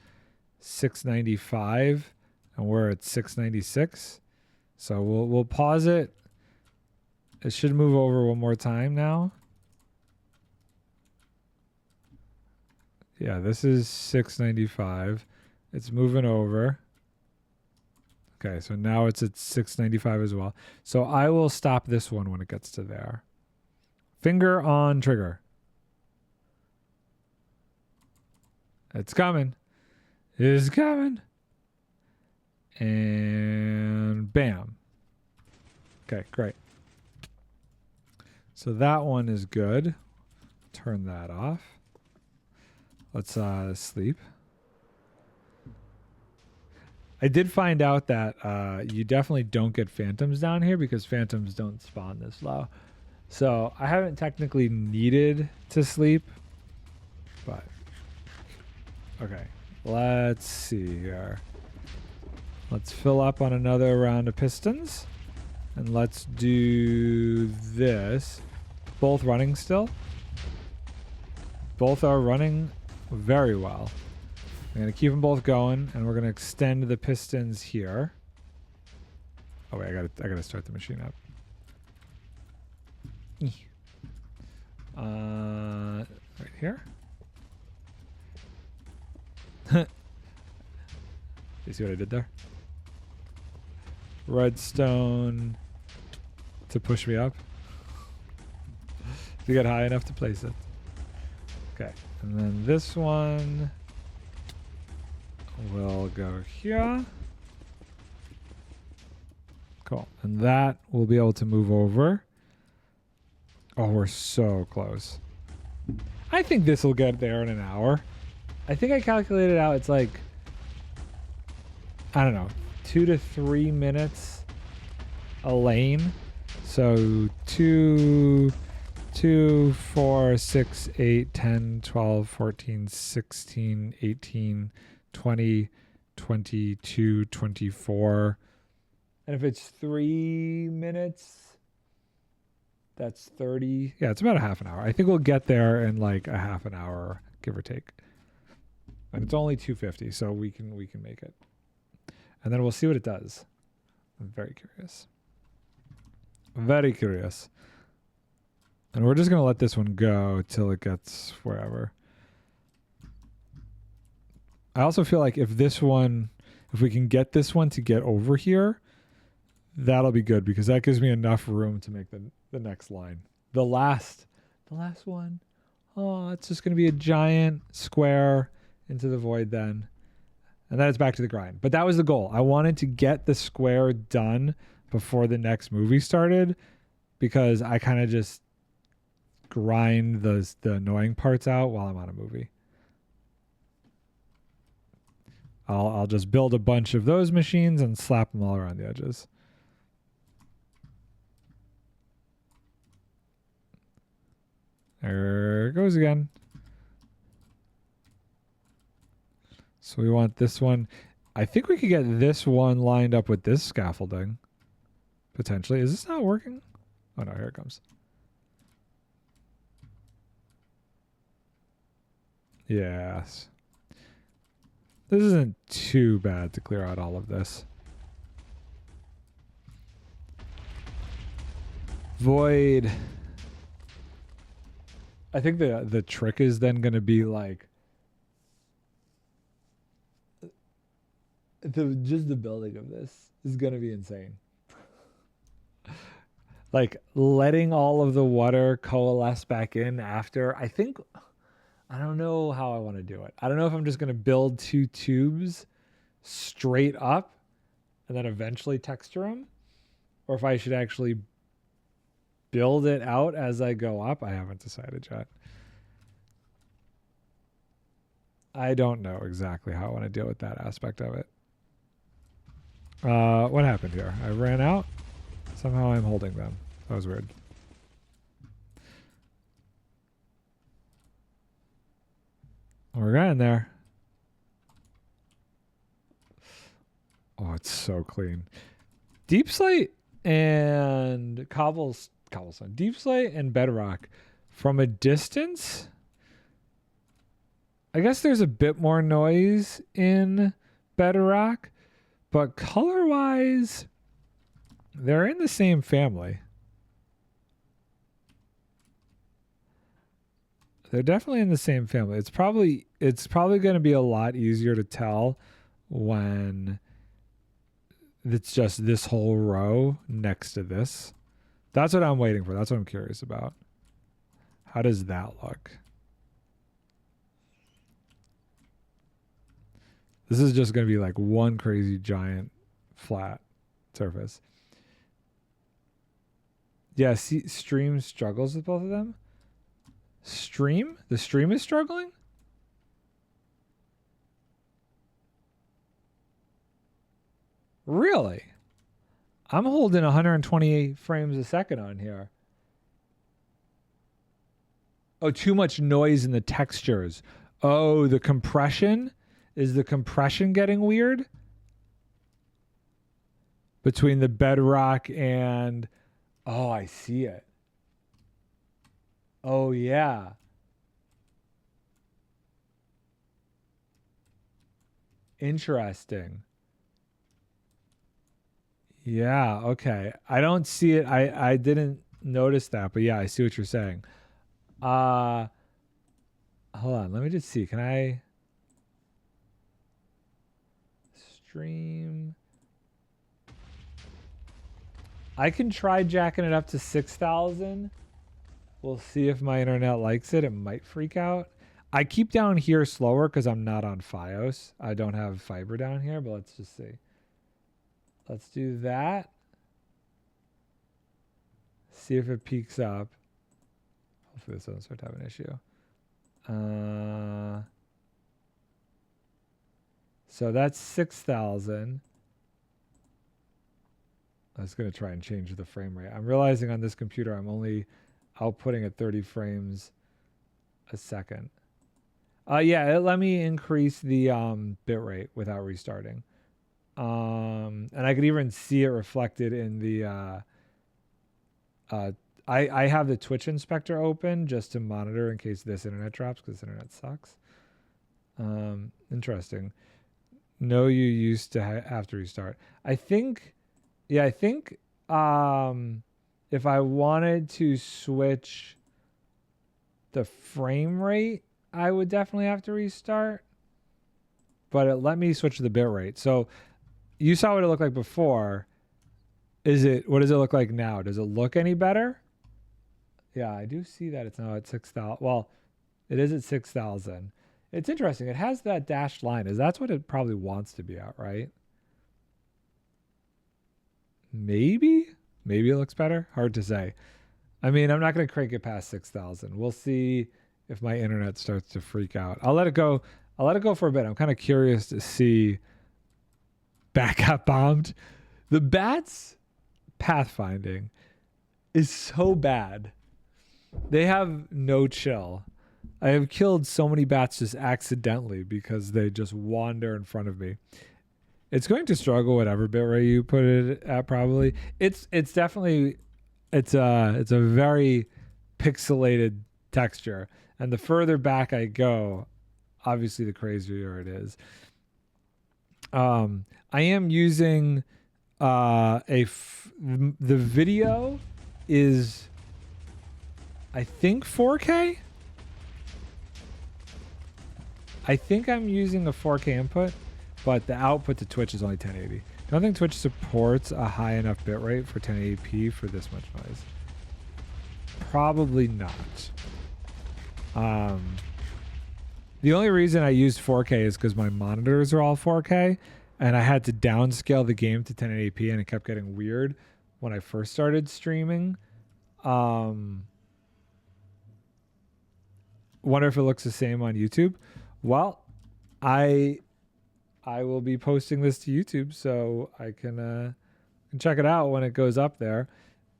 695 and we're at 696. So we'll pause it. It should move over one more time now. Yeah, this is 695. It's moving over. Okay, so now it's at 695 as well. So I will stop this one when it gets to there. Finger on trigger. It's coming. It is coming. And bam. Okay, great. So that one is good. Turn that off. Let's sleep. I did find out that you definitely don't get phantoms down here because phantoms don't spawn this low. So I haven't technically needed to sleep, but okay. Let's see here. Let's fill up on another round of pistons. And let's do this. Both running still. Both are running very well. I'm going to keep them both going, and we're going to extend the pistons here. Oh wait, I gotta start the machine up. Right here. You see what I did there? Redstone to push me up. To get high enough to place it. Okay, and then this one will go here. Cool, and that will be able to move over. Oh, we're so close. I think this will get there in an hour. I think I calculated out it's like, I don't know, 2 to 3 minutes a lane. So 2, 4, 6, 8, 10, 12, 14, 16, 18, 20, 22, 24. And if it's 3 minutes, that's 30. Yeah, it's about a half an hour. I think we'll get there in like a half an hour, give or take. And it's only 250, so we can make it. And then we'll see what it does. I'm very curious. Very curious. And we're just going to let this one go till it gets wherever. I also feel like if we can get this one to get over here, that'll be good because that gives me enough room to make the next line. The last one. Oh, it's just going to be a giant square into the void then. And then it's back to the grind. But that was the goal. I wanted to get the square done before the next movie started because I kind of just grind the annoying parts out while I'm on a movie. I'll just build a bunch of those machines and slap them all around the edges. There it goes again. So we want this one. I think we could get this one lined up with this scaffolding. Potentially. Is this not working? Oh no, here it comes. Yes. This isn't too bad to clear out all of this. Void. I think the trick is then going to be like just the building of this is going to be insane. Like letting all of the water coalesce back in after. I don't know how I want to do it. I don't know if I'm just going to build 2 tubes straight up and then eventually texture them, or if I should actually build it out as I go up. I haven't decided yet. I don't know exactly how I want to deal with that aspect of it. What happened here? I ran out. Somehow I'm holding them. That was weird. We're getting there. Oh, it's so clean. Deep slate and cobblestone. Deep slate and bedrock from a distance. I guess there's a bit more noise in bedrock, but color-wise, they're in the same family. They're definitely in the same family. It's probably going to be a lot easier to tell when it's just this whole row next to this. That's what I'm waiting for. That's what I'm curious about. How does that look? This is just going to be like one crazy giant flat surface. Yeah, see, stream struggles with both of them. Stream? The stream is struggling? Really? I'm holding 128 frames a second on here. Oh, too much noise in the textures. Oh, the compression? Is the compression getting weird? Between the bedrock and... Oh, I see it. Oh, yeah. Interesting. Yeah, okay. I don't see it. I didn't notice that, but yeah, I see what you're saying. Hold on. Let me just see. Can I stream? I can try jacking it up to 6,000. We'll see if my internet likes it. It might freak out. I keep down here slower because I'm not on Fios. I don't have fiber down here, but let's just see. Let's do that. See if it peaks up. Hopefully this doesn't start to have an issue. So that's 6,000. I was going to try and change the frame rate. I'm realizing on this computer I'm only outputting at 30 frames a second. Yeah, it let me increase the bit rate without restarting. And I could even see it reflected in the I have the Twitch inspector open just to monitor in case this internet drops, because this internet sucks. Interesting. No, you used to have to restart. I think if I wanted to switch the frame rate, I would definitely have to restart. But it let me switch the bit rate. So you saw what it looked like before. What does it look like now? Does it look any better? Yeah, I do see that it's now at 6,000. Well, it is at 6,000. It's interesting. It has that dashed line. That's what it probably wants to be at, right? Maybe it looks better. Hard to say. I mean, I'm not going to crank it past 6,000. We'll see if my internet starts to freak out. I'll let it go. I'll let it go for a bit. I'm kind of curious to see. Bat got bombed. The bats pathfinding is so bad. They have no chill. I have killed so many bats just accidentally because they just wander in front of me. It's going to struggle whatever bitrate you put it at. Probably it's definitely it's a very pixelated texture, and the further back I go, obviously the crazier it is. I am using the video is I think 4K. I think I'm using a 4K input, but the output to Twitch is only 1080. Don't think Twitch supports a high enough bitrate for 1080p for this much noise. Probably not. The only reason I used 4K is because my monitors are all 4K, and I had to downscale the game to 1080p, and it kept getting weird when I first started streaming. Wonder if it looks the same on YouTube. Well, I will be posting this to YouTube, so I can check it out when it goes up there.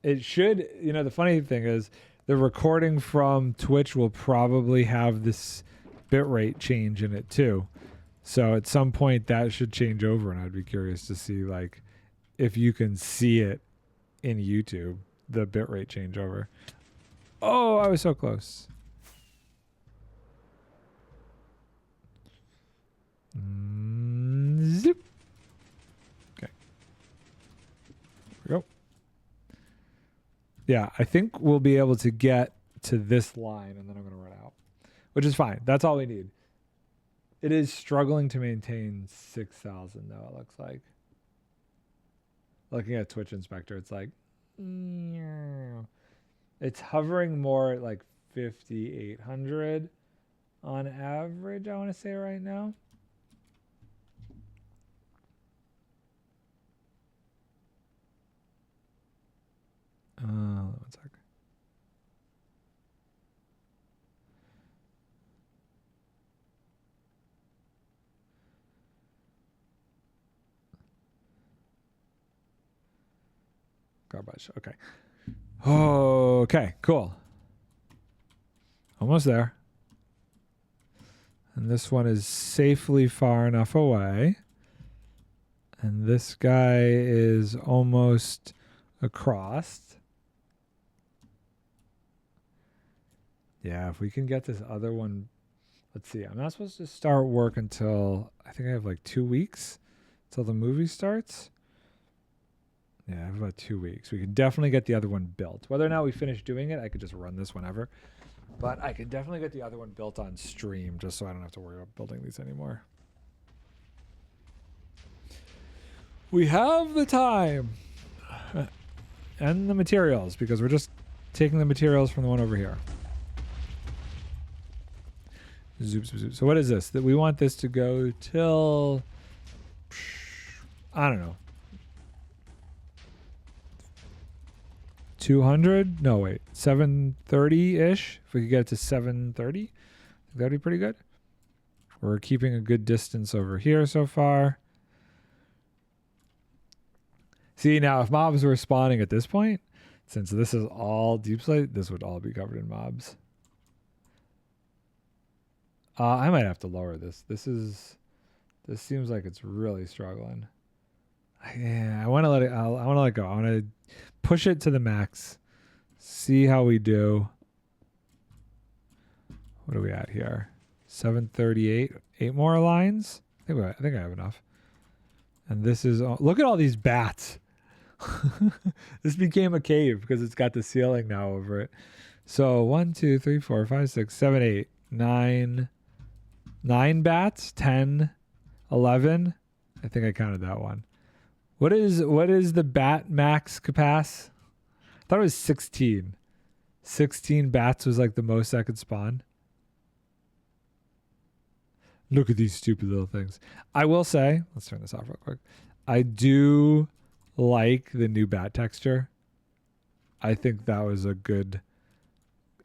It should, you know, the funny thing is the recording from Twitch will probably have this bitrate change in it too. So at some point that should change over, and I'd be curious to see like if you can see it in YouTube, the bitrate changeover. Oh, I was so close. Zip. Okay. There we go. Yeah, I think we'll be able to get to this line, and then I'm going to run out, which is fine. That's all we need. It is struggling to maintain 6,000, though, it looks like. Looking at Twitch Inspector, it's like... It's hovering more at like 5,800 on average, I want to say right now. One sec. Garbage. Okay. Okay, cool. Almost there. And this one is safely far enough away. And this guy is almost across. Yeah, if we can get this other one. Let's see. I'm not supposed to start work until, I think I have like 2 weeks till the movie starts. Yeah, I have about 2 weeks. We can definitely get the other one built. Whether or not we finish doing it, I could just run this whenever. But I could definitely get the other one built on stream just so I don't have to worry about building these anymore. We have the time and the materials because we're just taking the materials from the one over here. Zoop, zoop, zoop. So what is this? That we want this to go till, I don't know, 200? No, wait, 730-ish. If we could get it to 730, that'd be pretty good. We're keeping a good distance over here so far. See, now if mobs were spawning at this point, since this is all deep slate, this would all be covered in mobs. I might have to lower this. This seems like it's really struggling. Yeah, I want to let it. I want to let go. I want to push it to the max. See how we do. What are we at here? 738. 8 more lines. I think I have enough. And this is. Look at all these bats. This became a cave because it's got the ceiling now over it. So 1, 2, 3, 4, 5, 6, 7, 8, 9. 9 bats, 10, 11. I think I counted that one. What is the bat max capacity? I thought it was 16. 16 bats was like the most I could spawn. Look at these stupid little things. I will say, let's turn this off real quick. I do like the new bat texture. I think that was a good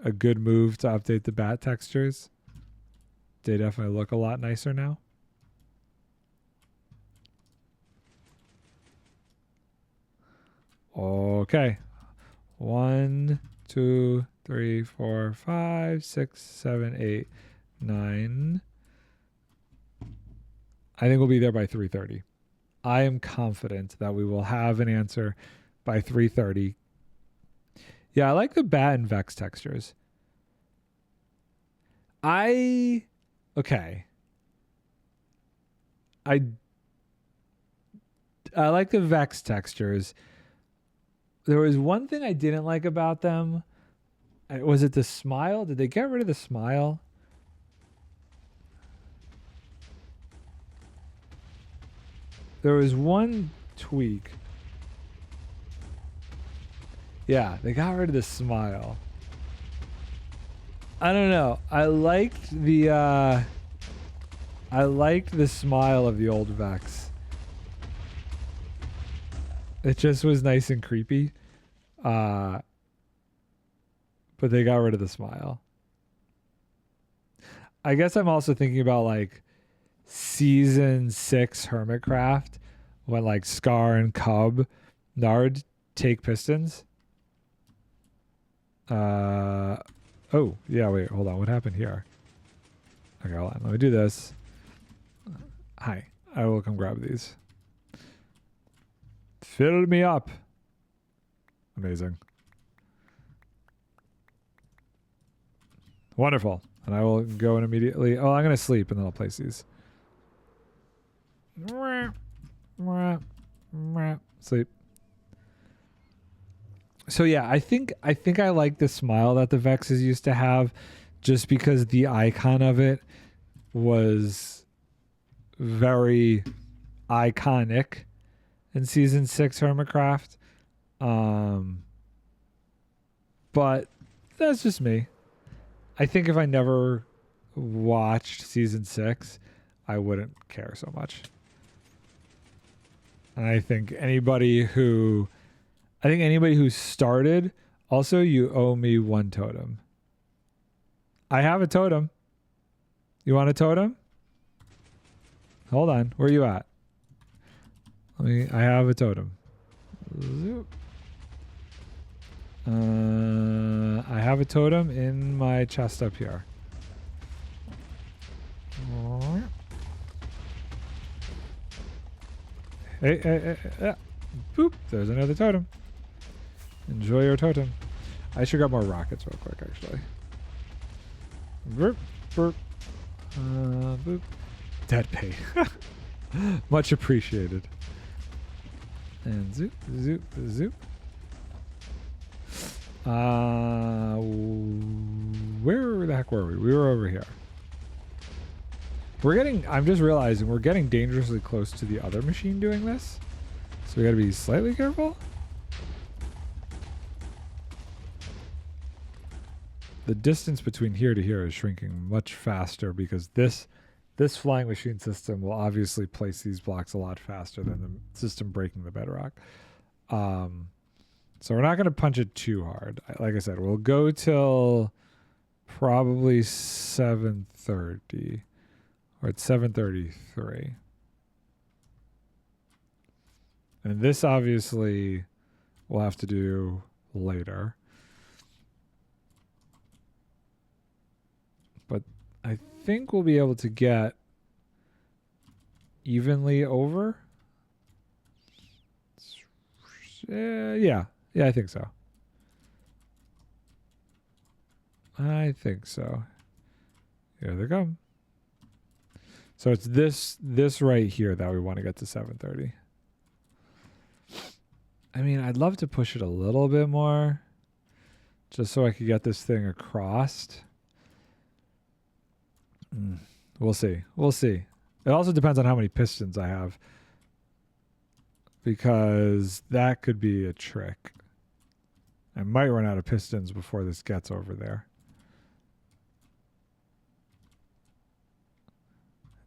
move to update the bat textures. They definitely look a lot nicer now. Okay. 1, 2, 3, 4, 5, 6, 7, 8, 9. I think we'll be there by 3:30. I am confident that we will have an answer by 3:30. Yeah, I like the bat and Vex textures. Okay. I like the Vex textures. There was one thing I didn't like about them. Was it the smile? Did they get rid of the smile? There was one tweak. Yeah, they got rid of the smile. I don't know. I liked the smile of the old Vex. It just was nice and creepy. But they got rid of the smile. I guess I'm also thinking about like season 6 Hermitcraft when like Scar and Cub Nard take pistons. Oh, yeah, wait, hold on. What happened here? Okay, hold on. Let me do this. Hi. I will come grab these. Fill me up. Amazing. Wonderful. And I will go in immediately. Oh, I'm going to sleep and then I'll place these. Sleep. So yeah, I think I like the smile that the Vexes used to have just because the icon of it was very iconic in season 6 Hermitcraft. But that's just me. I think if I never watched season 6, I wouldn't care so much. And I think anybody who started, also you owe me 1 totem. I have a totem. You want a totem? Hold on. Where are you at? I have a totem. Zoop. I have a totem in my chest up here. Hey. Boop. There's another totem. Enjoy your totem. I should grab more rockets real quick, actually. Burp, burp. Boop. Dead pay. Much appreciated. And zoop, zoop, zoop. Where the heck were we? We were over here. I'm just realizing we're getting dangerously close to the other machine doing this. So we gotta be slightly careful. The distance between here to here is shrinking much faster because this flying machine system will obviously place these blocks a lot faster than the system breaking the bedrock. So we're not going to punch it too hard. Like I said, we'll go till probably 7:30, or it's 7:33. And this obviously we'll have to do later. But I think we'll be able to get evenly over. Yeah, I think so. Here they come. So it's this right here that we want to get to 7:30. I mean, I'd love to push it a little bit more just so I could get this thing across. We'll see. It also depends on how many pistons I have, because that could be a trick. I might run out of pistons before this gets over there.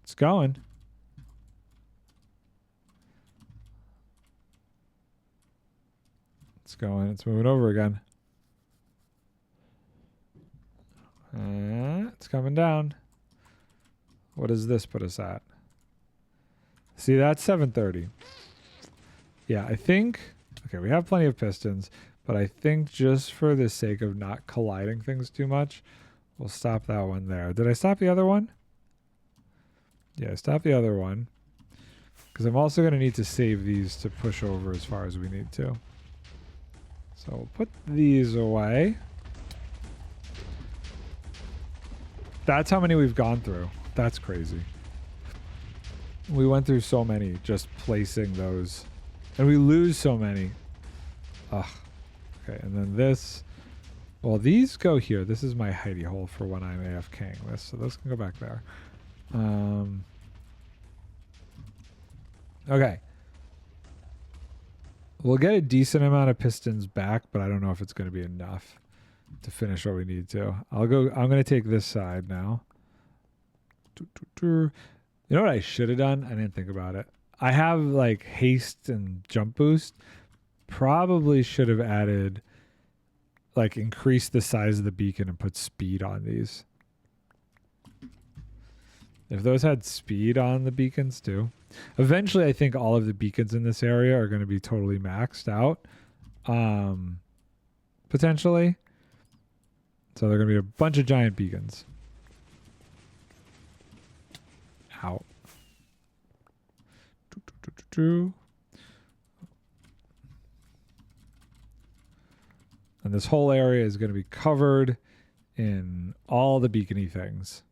It's going. It's going. It's moving over again. It's coming down. What does this put us at? See, that's 7:30. Yeah, I think... Okay, we have plenty of pistons, but I think just for the sake of not colliding things too much, we'll stop that one there. Did I stop the other one? Yeah, I stopped the other one. Because I'm also going to need to save these to push over as far as we need to. So we'll put these away. That's how many we've gone through. That's crazy. We went through so many just placing those. And we lose so many. Ugh. Okay, and then this. Well, these go here. This is my hidey hole for when I'm AFKing this. So those can go back there. Okay. We'll get a decent amount of pistons back, but I don't know if it's going to be enough to finish what we need to. I'm going to take this side now. You know what I should have done? I didn't think about it. I have like haste and jump boost. Probably should have added, like, increase the size of the beacon and put speed on these. If those had speed on the beacons too. Eventually, I think all of the beacons in this area are going to be totally maxed out. Potentially. So they're going to be a bunch of giant beacons. Out. And this whole area is going to be covered in all the beacony things.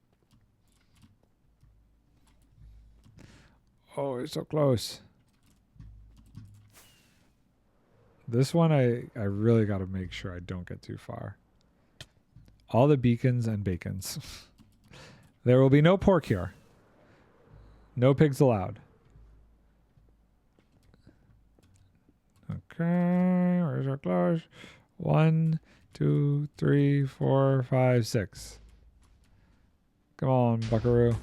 Oh, it's so close. This one, I really got to make sure I don't get too far. All the beacons and bacons. There will be no pork here. No pigs allowed. Okay, where's our close? 1, 2, 3, 4, 5, 6. Come on, buckaroo.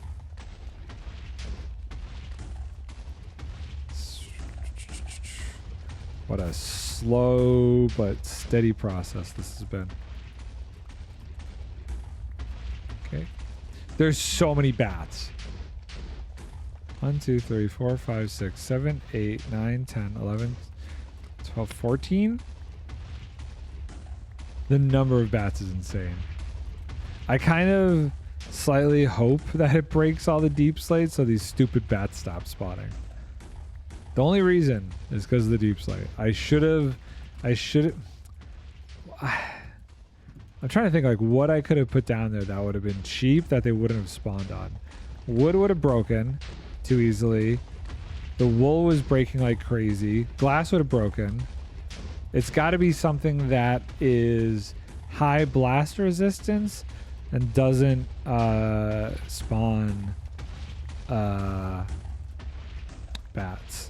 What a slow but steady process this has been. Okay. There's so many bats. 1, 2, 3, 4, 5, 6, 7, 8, 9, 10, 11, 12, 14. The number of bats is insane. I kind of slightly hope that it breaks all the deep slate so these stupid bats stop spawning. The only reason is because of the deep slate. I'm trying to think like what I could have put down there that would have been cheap that they wouldn't have spawned on. Wood would have broken too easily. The wool was breaking like crazy. Glass would have broken. It's got to be something that is high blast resistance and doesn't spawn bats.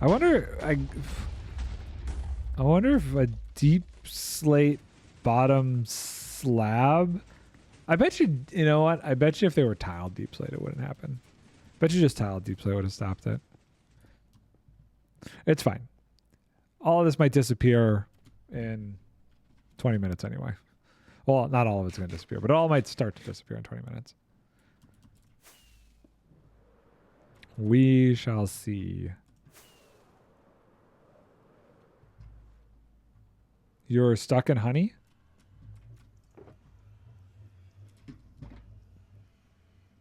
I wonder if a deep slate bottom slab. I bet you know what? I bet you if they were tiled deep slate, it wouldn't happen. Bet you just tiled deep slate would have stopped it. It's fine. All of this might disappear in 20 minutes anyway. Well, not all of it's going to disappear, but it all might start to disappear in 20 minutes. We shall see. You're stuck in honey?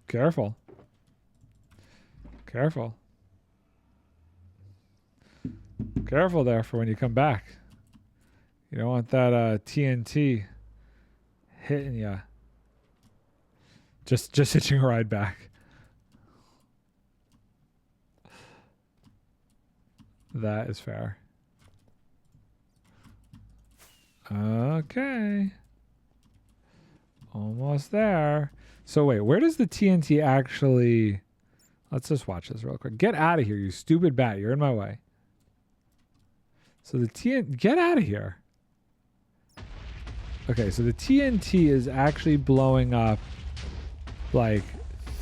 Careful. Careful. Careful there for when you come back. You don't want that TNT hitting you. Just hitching a ride back. That is fair. Okay. Almost there. So wait, where does the TNT actually... Let's just watch this real quick. Get out of here, you stupid bat. You're in my way. So the TNT... Get out of here. Okay, so the TNT is actually blowing up like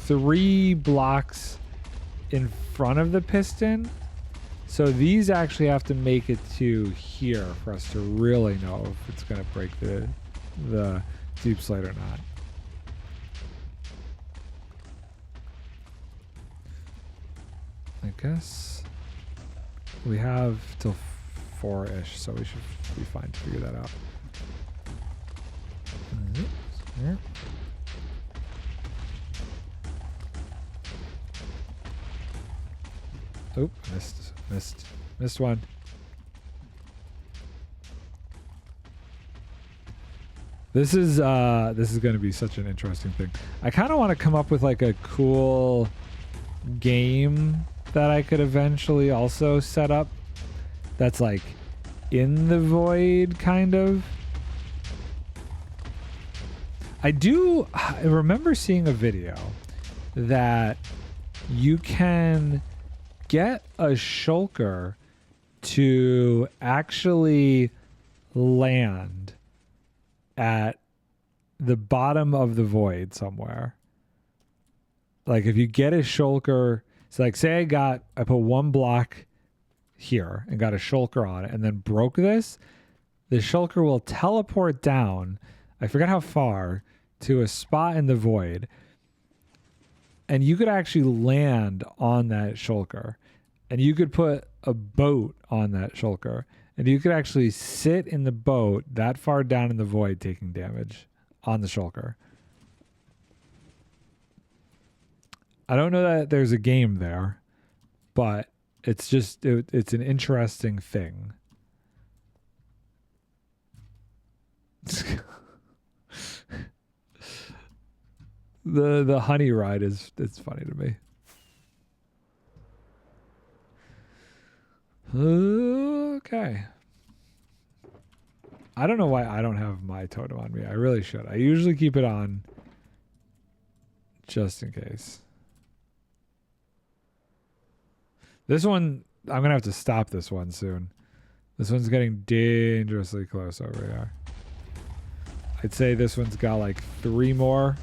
3 blocks in front of the piston. So these actually have to make it to here for us to really know if it's going to break the deep slate or not. I guess we have till 4-ish, so we should be fine to figure that out. Here. Oh, missed one. This is going to be such an interesting thing. I kind of want to come up with like a cool game that I could eventually also set up that's like in the void kind of. I remember seeing a video that you can get a shulker to actually land at the bottom of the void somewhere. Like if you get a shulker, so like say I put one block here and got a shulker on it and then broke this, the shulker will teleport down, I forget how far, to a spot in the void. And you could actually land on that shulker. And you could put a boat on that shulker. And you could actually sit in the boat that far down in the void taking damage on the shulker. I don't know that there's a game there, but it's just, it's an interesting thing. The honey ride it's funny to me. Okay. I don't know why I don't have my totem on me. I really should. I usually keep it on just in case. This one, I'm going to have to stop this one soon. This one's getting dangerously close over here. I'd say this one's got like 3 more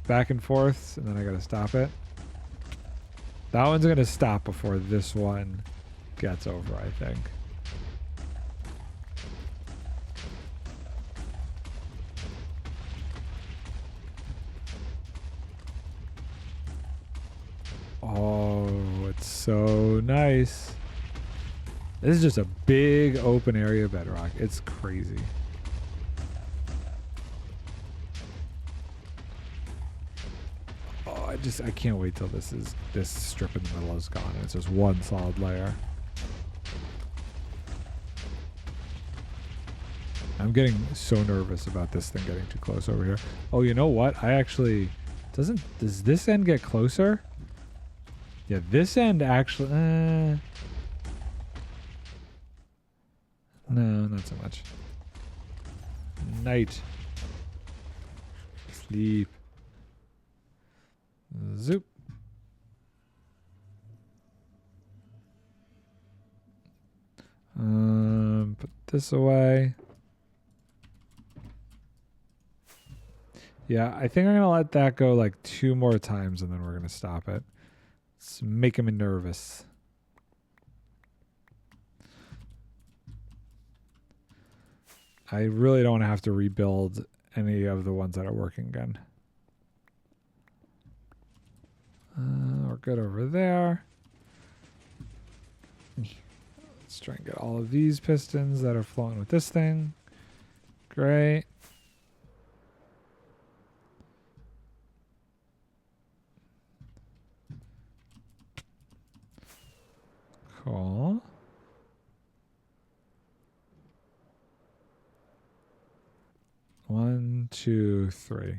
back and forths, and then I got to stop it. That one's going to stop before this one gets over, I think. Oh, it's so nice. This is just a big open area of bedrock. It's crazy. Oh, I can't wait till this strip in the middle is gone and it's just one solid layer. I'm getting so nervous about this thing getting too close over here. Oh, you know what? I actually does this end get closer? Yeah, this end actually no, not so much. Night. Sleep. Zoop. Put this away. Yeah, I think I'm gonna let that go like 2 more times and then we're gonna stop it. It's making me nervous. I really don't have to rebuild any of the ones that are working again. We're good over there. Let's try and get all of these pistons that are flowing with this thing. Great. Cool. One, two, three.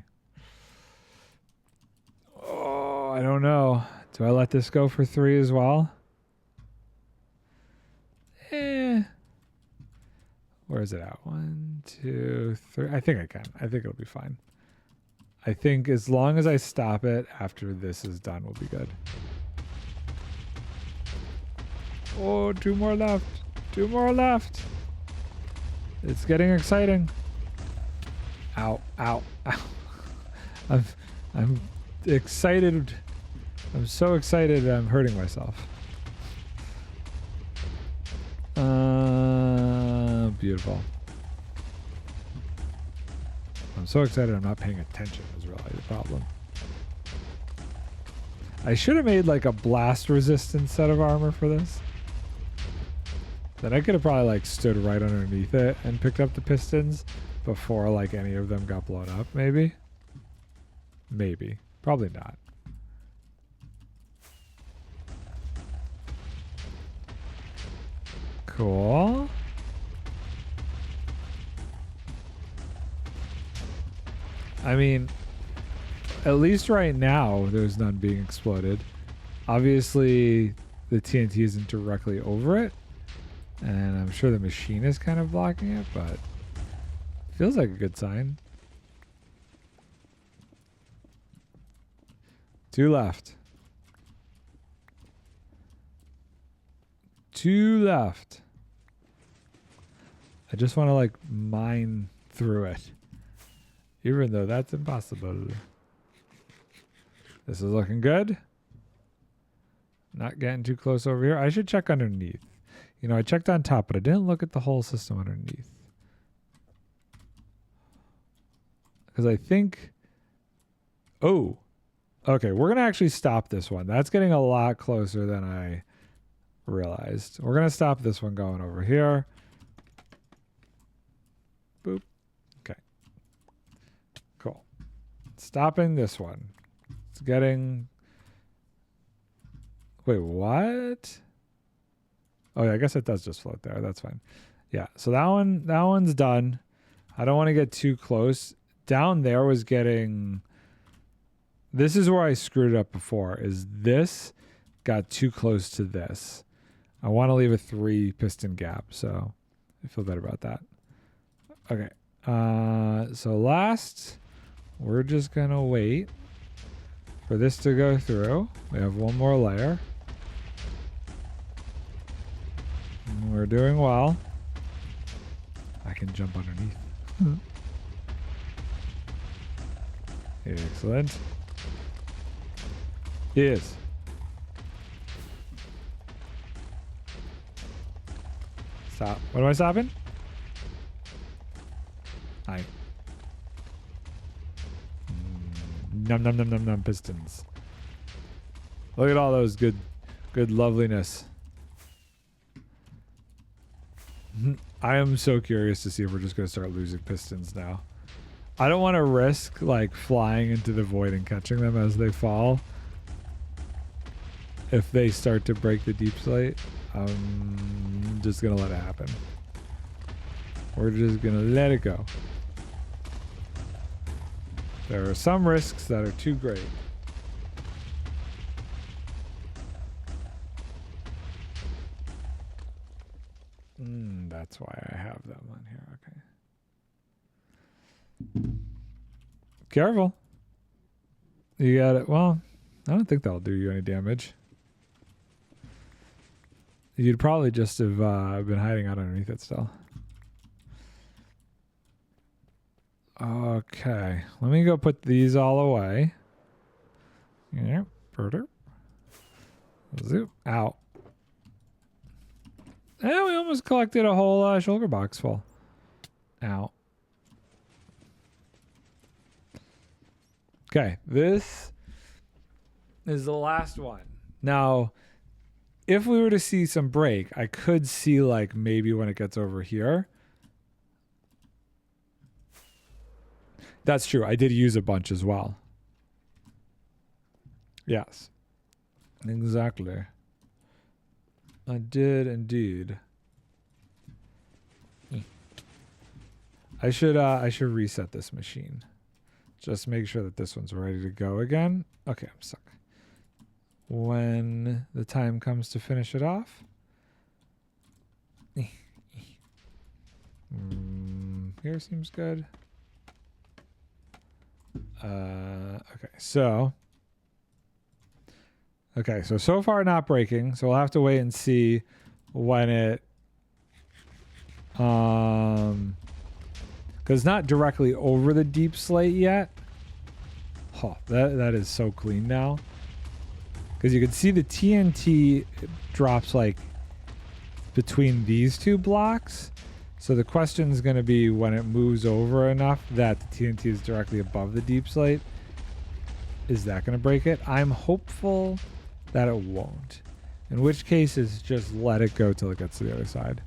Oh, I don't know. Do I let this go for 3 as well? Where is it at? 1, 2, 3. I think I can. I think it'll be fine. I think as long as I stop it after this is done, we'll be good. Oh, 2 more left. 2 more left. It's getting exciting. Ow, ow, ow. I'm excited. I'm so excited I'm hurting myself. Beautiful. I'm so excited I'm not paying attention is really the problem. I should have made like a blast resistant set of armor for this. Then I could have probably like stood right underneath it and picked up the pistons before like any of them got blown up, maybe? Maybe. Probably not. Cool. I mean, at least right now, there's none being exploded. Obviously, the TNT isn't directly over it. And I'm sure the machine is kind of blocking it, but feels like a good sign. 2 left. 2 left. I just want to like mine through it. Even though that's impossible. This is looking good. Not getting too close over here. I should check underneath. You know, I checked on top, but I didn't look at the whole system underneath. Because I think... Oh. Okay, we're going to actually stop this one. That's getting a lot closer than I realized. We're going to stop this one going over here. Boop. Okay. Cool. Stopping this one. It's getting... Wait, what? Oh, yeah, I guess it does just float there. That's fine. Yeah, so that one's done. I don't want to get too close. Down there was getting... This is where I screwed up before, is this got too close to this. I want to leave a 3 piston gap, so I feel better about that. Okay. So last, we're just going to wait for this to go through. We have one more layer. We're doing well. I can jump underneath. Excellent. Yes. Stop. What am I stopping? Hi. Num num num num num pistons. Look at all those good loveliness. I am so curious to see if we're just going to start losing pistons now. I don't want to risk like flying into the void and catching them as they fall. If they start to break the deep slate, I'm just going to let it happen. We're just going to let it go. There are some risks that are too great. That's why I have them on here. Okay. Careful. You got it. Well, I don't think that'll do you any damage. You'd probably just have been hiding out underneath it still. Okay. Let me go put these all away. Yeah. Further. Zoop. Out. And we almost collected a whole shoulder box full. Out. Okay, this is the last one. Now, if we were to see some break, I could see like maybe when it gets over here. That's true. I did use a bunch as well. Yes. Exactly. I did indeed. I should reset this machine. Just make sure that this one's ready to go again. Okay, I'm stuck. When the time comes to finish it off. Here seems good. Okay, so so far not breaking, so we'll have to wait and see when it because it's not directly over the deep slate yet. Oh, that is so clean now, because you can see the TNT drops like between these two blocks. So the question is going to be when it moves over enough that the TNT is directly above the deep slate, is that going to break it? I'm hopeful that it won't. In which case, is just let it go till it gets to the other side.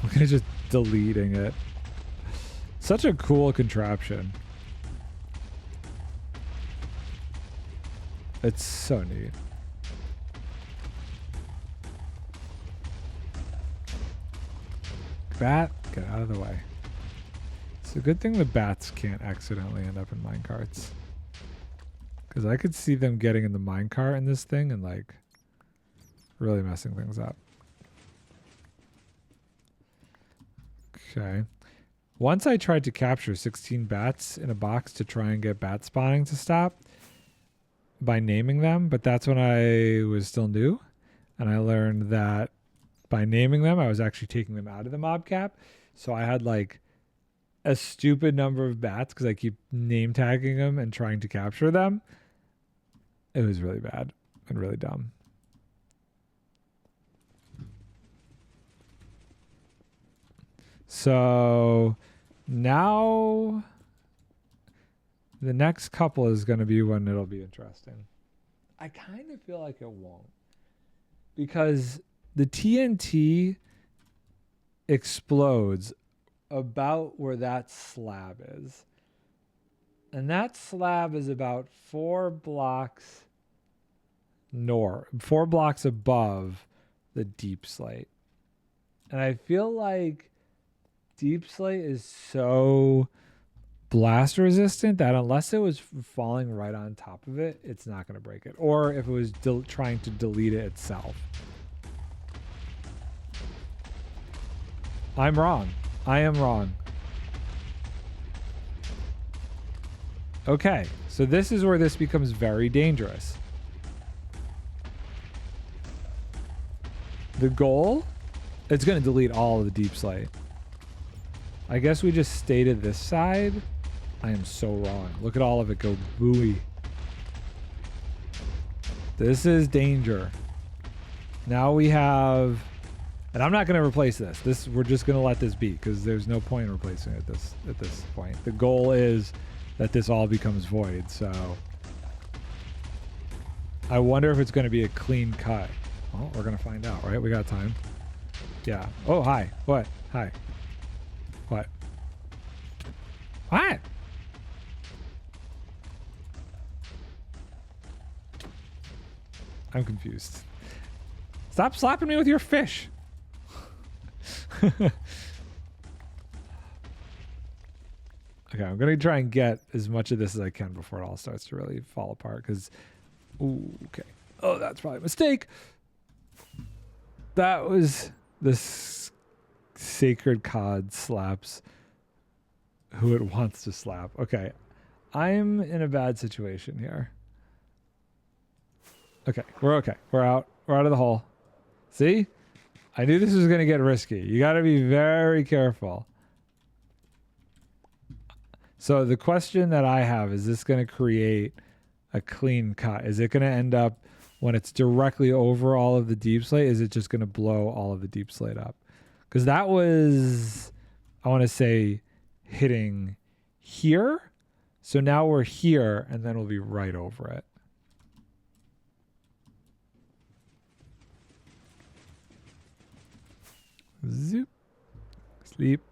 We're gonna just deleting it. Such a cool contraption. It's so neat. Bat, get out of the way. It's a good thing the bats can't accidentally end up in minecarts. Because I could see them getting in the minecart in this thing and like really messing things up. Okay. Once I tried to capture 16 bats in a box to try and get bat spawning to stop by naming them, but that's when I was still new, and I learned that by naming them, I was actually taking them out of the mob cap. So I had like a stupid number of bats because I keep name tagging them and trying to capture them. It was really bad and really dumb. So now the next couple is going to be when it'll be interesting. I kind of feel like it won't, because the TNT explodes about where that slab is. And that slab is about 4 blocks north, 4 blocks above the deep slate. And I feel like deep slate is so blast resistant that unless it was falling right on top of it, it's not going to break it. Or if it was trying to delete it itself. I'm wrong. I am wrong. Okay, so this is where this becomes very dangerous. The goal, it's going to delete all of the deep slate. I guess we just stated this side. I am so wrong. Look at all of it go booey. This is danger. Now we have, and I'm not going to replace this. We're just going to let this be because there's no point in replacing it at this point. The goal is that this all becomes void. So I wonder if it's going to be a clean cut. Well, we're going to find out, right? We got time. Yeah. Oh, hi. What? Hi. What? What? I'm confused. Stop slapping me with your fish. Okay, I'm going to try and get as much of this as I can before it all starts to really fall apart. Because, ooh, okay. Oh, that's probably a mistake. That was this sacred cod slaps who it wants to slap. Okay, I'm in a bad situation here. Okay, we're okay. We're out. We're out of the hole. See? I knew this was going to get risky. You got to be very careful. So the question that I have, is this going to create a clean cut? Is it going to end up when it's directly over all of the deep slate? Is it just going to blow all of the deep slate up? Because that was, I want to say, hitting here. So now we're here, and then we'll be right over it. Zoop. Sleep.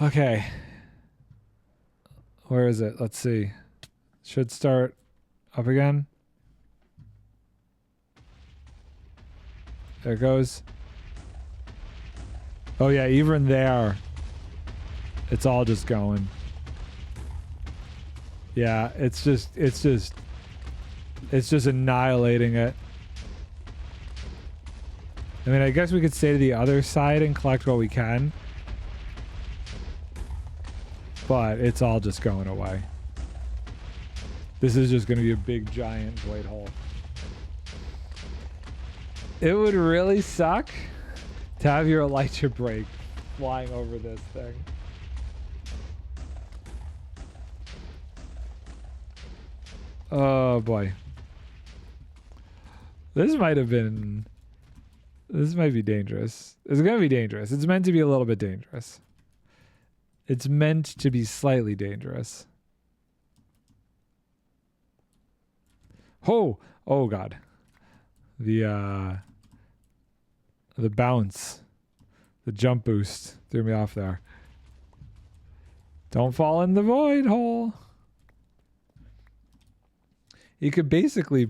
Okay. Where is it? Let's see. Should start up again. There it goes. Oh yeah, even there, it's all just going. Yeah, it's just annihilating it. I mean, I guess we could stay to the other side and collect what we can. But it's all just going away. This is just going to be a big, giant void hole. It would really suck to have your elytra break flying over this thing. Oh boy. This might be dangerous. It's going to be dangerous. It's meant to be a little bit dangerous. It's meant to be slightly dangerous. Oh God. The bounce, the jump boost threw me off there. Don't fall in the void hole. You could basically,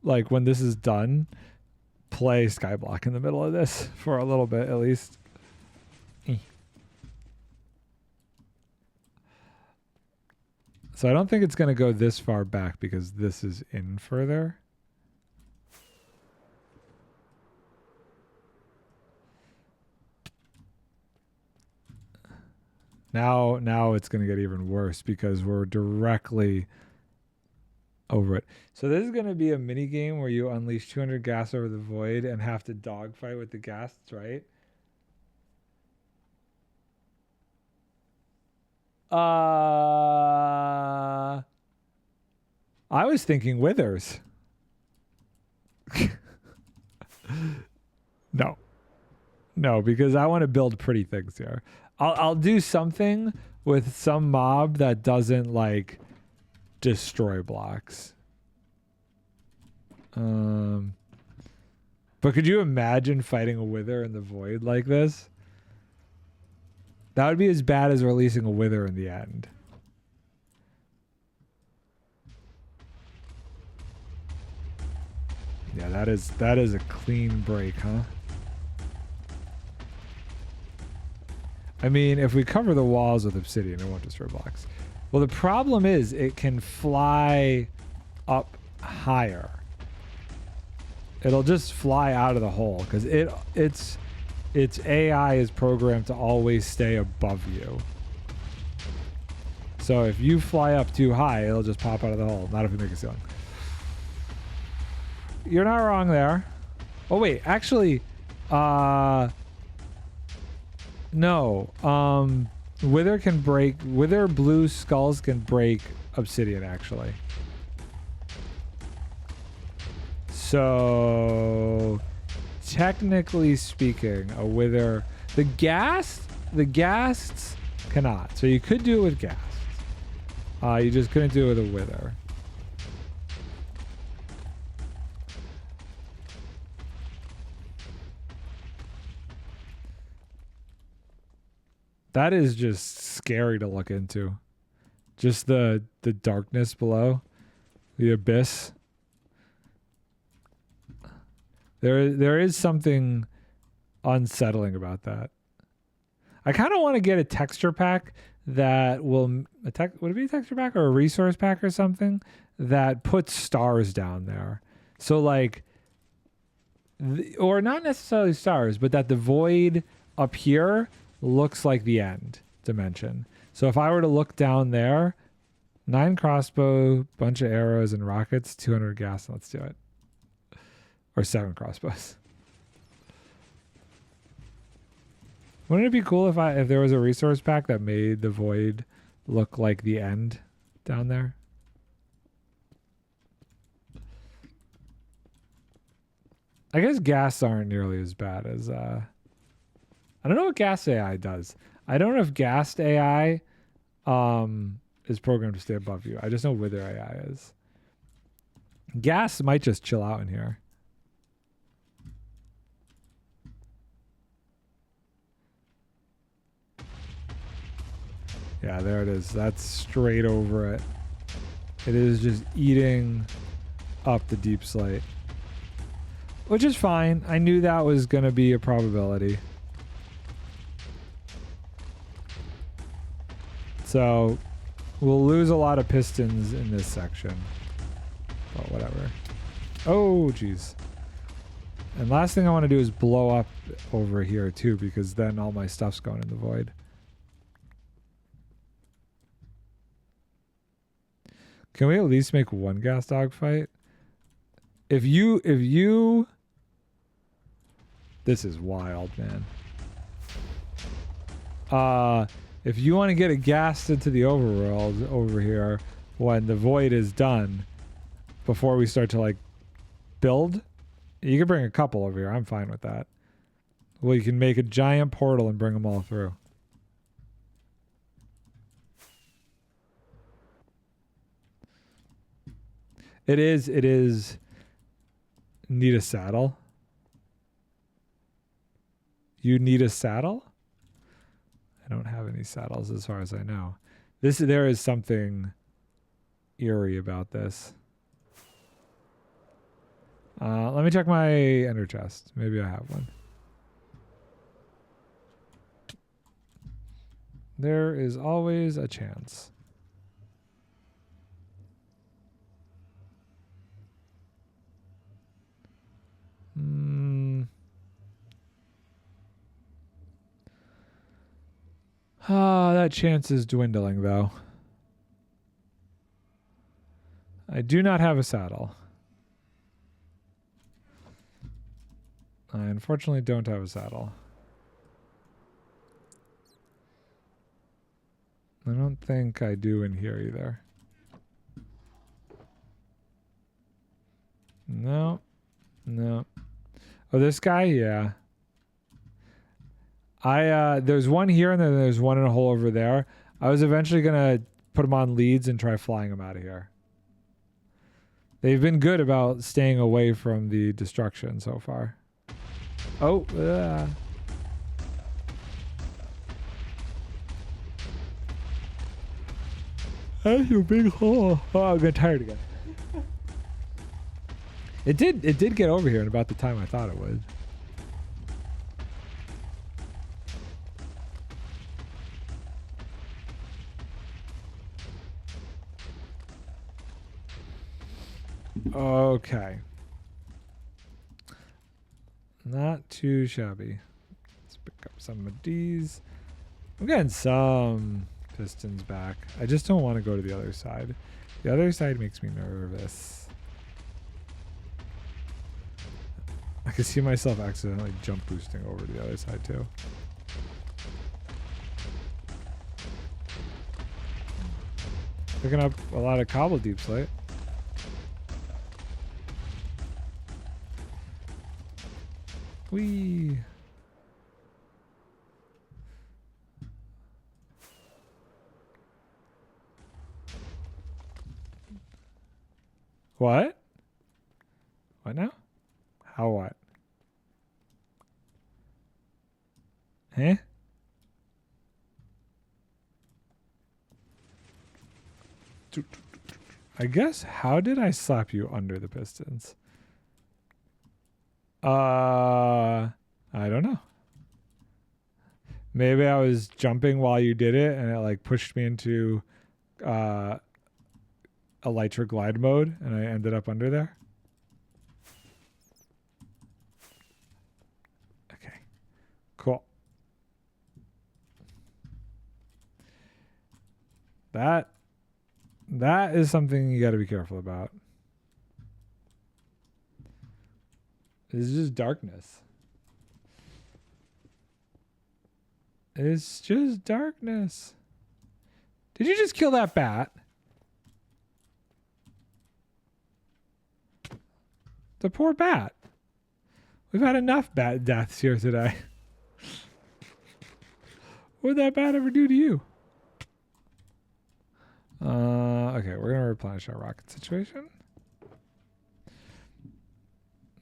like, when this is done, play Skyblock in the middle of this for a little bit at least. So I don't think it's going to go this far back because this is in further. Now it's going to get even worse because we're directly over it. So this is going to be a mini game where you unleash 200 gas over the void and have to dogfight with the ghasts, right? I was thinking withers. No, because I want to build pretty things here. I'll do something with some mob that doesn't like destroy blocks. But could you imagine fighting a wither in the void like this? That would be as bad as releasing a wither in the end. Yeah, that is a clean break, huh? I mean, if we cover the walls with obsidian, it won't destroy blocks. Well, the problem is it can fly up higher. It'll just fly out of the hole because its AI is programmed to always stay above you. So if you fly up too high, it'll just pop out of the hole. Not if we make a ceiling. You're not wrong there. Oh wait, actually, no. Wither blue skulls can break obsidian actually. So technically speaking, a wither, the ghasts cannot. So you could do it with ghasts. You just couldn't do it with a wither. That is just scary to look into. Just the darkness below, the abyss. There is something unsettling about that. I kind of want to get a texture pack that will would it be a texture pack or a resource pack or something that puts stars down there. So like, or not necessarily stars, but that the void up here looks like the end dimension. So if I were to look down there, 9 crossbow, bunch of arrows and rockets, 200 gas. Let's do it. Or 7 crossbows. Wouldn't it be cool if there was a resource pack that made the void look like the end down there? I guess gas aren't nearly as bad as I don't know what gas AI does. I don't know if gas AI is programmed to stay above you. I just know wither AI is. Gas might just chill out in here. Yeah, there it is. That's straight over it. It is just eating up the deep slate. Which is fine. I knew that was going to be a probability. So we'll lose a lot of pistons in this section. But whatever. Oh, jeez. And last thing I want to do is blow up over here too, because then all my stuff's going in the void. Can we at least make one gas dog fight? If you this is wild, man. If you want to get a gas into the overworld over here when the void is done, before we start to like build, you can bring a couple over here. I'm fine with that. Well, you can make a giant portal and bring them all through. It is need a saddle. You need a saddle? I don't have any saddles as far as I know. There is something eerie about this. Let me check my ender chest. Maybe I have one. There is always a chance. Ah, that chance is dwindling, though. I do not have a saddle. I unfortunately don't have a saddle. I don't think I do in here either. No. No. Oh, this guy? Yeah. There's one here and then there's one in a hole over there. I was eventually going to put them on leads and try flying them out of here. They've been good about staying away from the destruction so far. Oh, that's a big hole. Oh, I'm getting tired again. It did get over here in about the time I thought it would. Okay. Not too shabby. Let's pick up some of these. I'm getting some pistons back. I just don't want to go to the other side. The other side makes me nervous. I can see myself accidentally jump boosting over to the other side too. Picking up a lot of cobble deep slate. Whee! What? What now? How what? Huh? I guess, how did I slap you under the pistons? I don't know. Maybe I was jumping while you did it and it like pushed me into elytra glide mode and I ended up under there. Okay. Cool. That is something you got to be careful about. It's just darkness. It's just darkness. Did you just kill that bat? The poor bat. We've had enough bat deaths here today. What did that bat ever do to you? Okay, we're gonna replenish our rocket situation.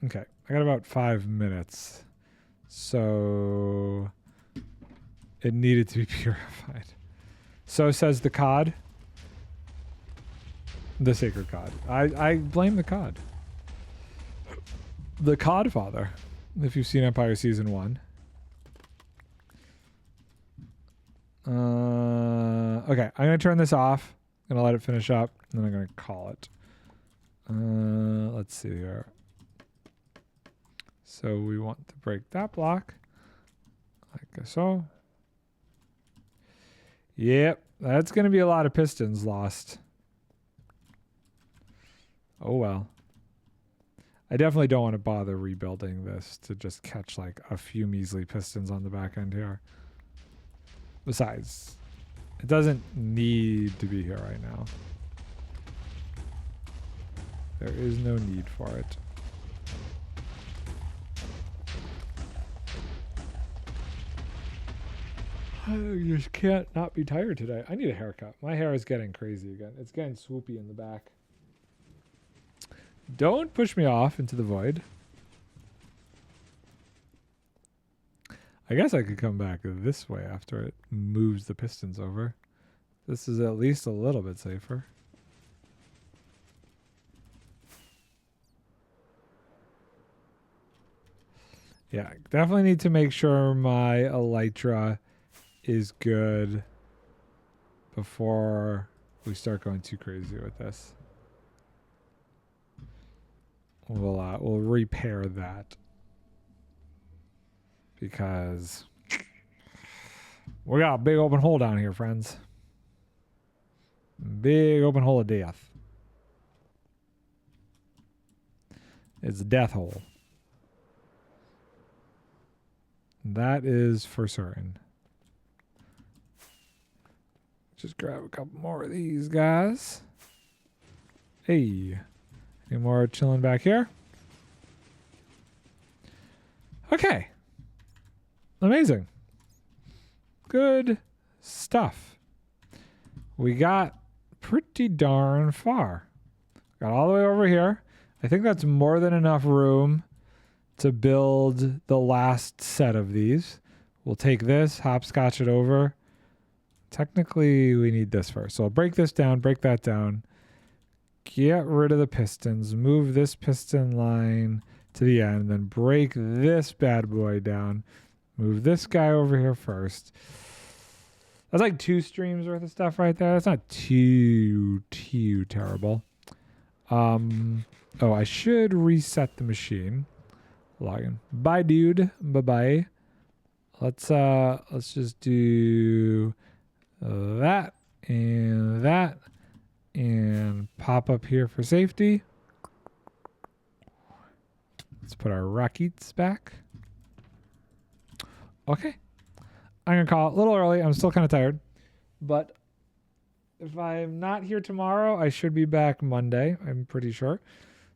Okay, I got about 5 minutes. So it needed to be purified. So says the cod. The sacred cod. I blame the cod. The cod father. If you've seen Empire Season 1. Okay, I'm going to turn this off. I'm going to let it finish up. And then I'm going to call it. Let's see here. So we want to break that block. Like so. Yep, that's going to be a lot of pistons lost. Oh well. I definitely don't want to bother rebuilding this to just catch like a few measly pistons on the back end here. Besides, it doesn't need to be here right now. There is no need for it. I just can't not be tired today. I need a haircut. My hair is getting crazy again. It's getting swoopy in the back. Don't push me off into the void. I guess I could come back this way after it moves the pistons over. This is at least a little bit safer. Yeah, definitely need to make sure my elytra is good before we start going too crazy with this. We'll repair that because We got a big open hole down here, friends. Big open hole of death. It's a death hole. That is for certain. Just grab a couple more of these guys. Hey. Any more chilling back here? Okay. Amazing. Good stuff. We got pretty darn far. Got all the way over here. I think that's more than enough room to build the last set of these. We'll take this, hopscotch it over. Technically, we need this first. So I'll break this down, break that down. Get rid of the pistons. Move this piston line to the end. Then break this bad boy down. Move this guy over here first. That's like 2 streams worth of stuff right there. That's not too terrible. Oh, I should reset the machine. Login. Bye, dude. Bye-bye. Let's just do that and pop up here for safety. Let's put our rockets back. Okay. I'm going to call it a little early. I'm still kind of tired. But if I'm not here tomorrow, I should be back Monday. I'm pretty sure.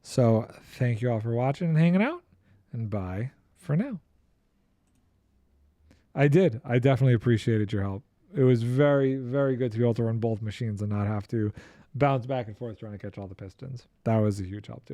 So thank you all for watching and hanging out. And bye for now. I definitely appreciated your help. It was very, very good to be able to run both machines and not have to bounce back and forth trying to catch all the pistons. That was a huge help too.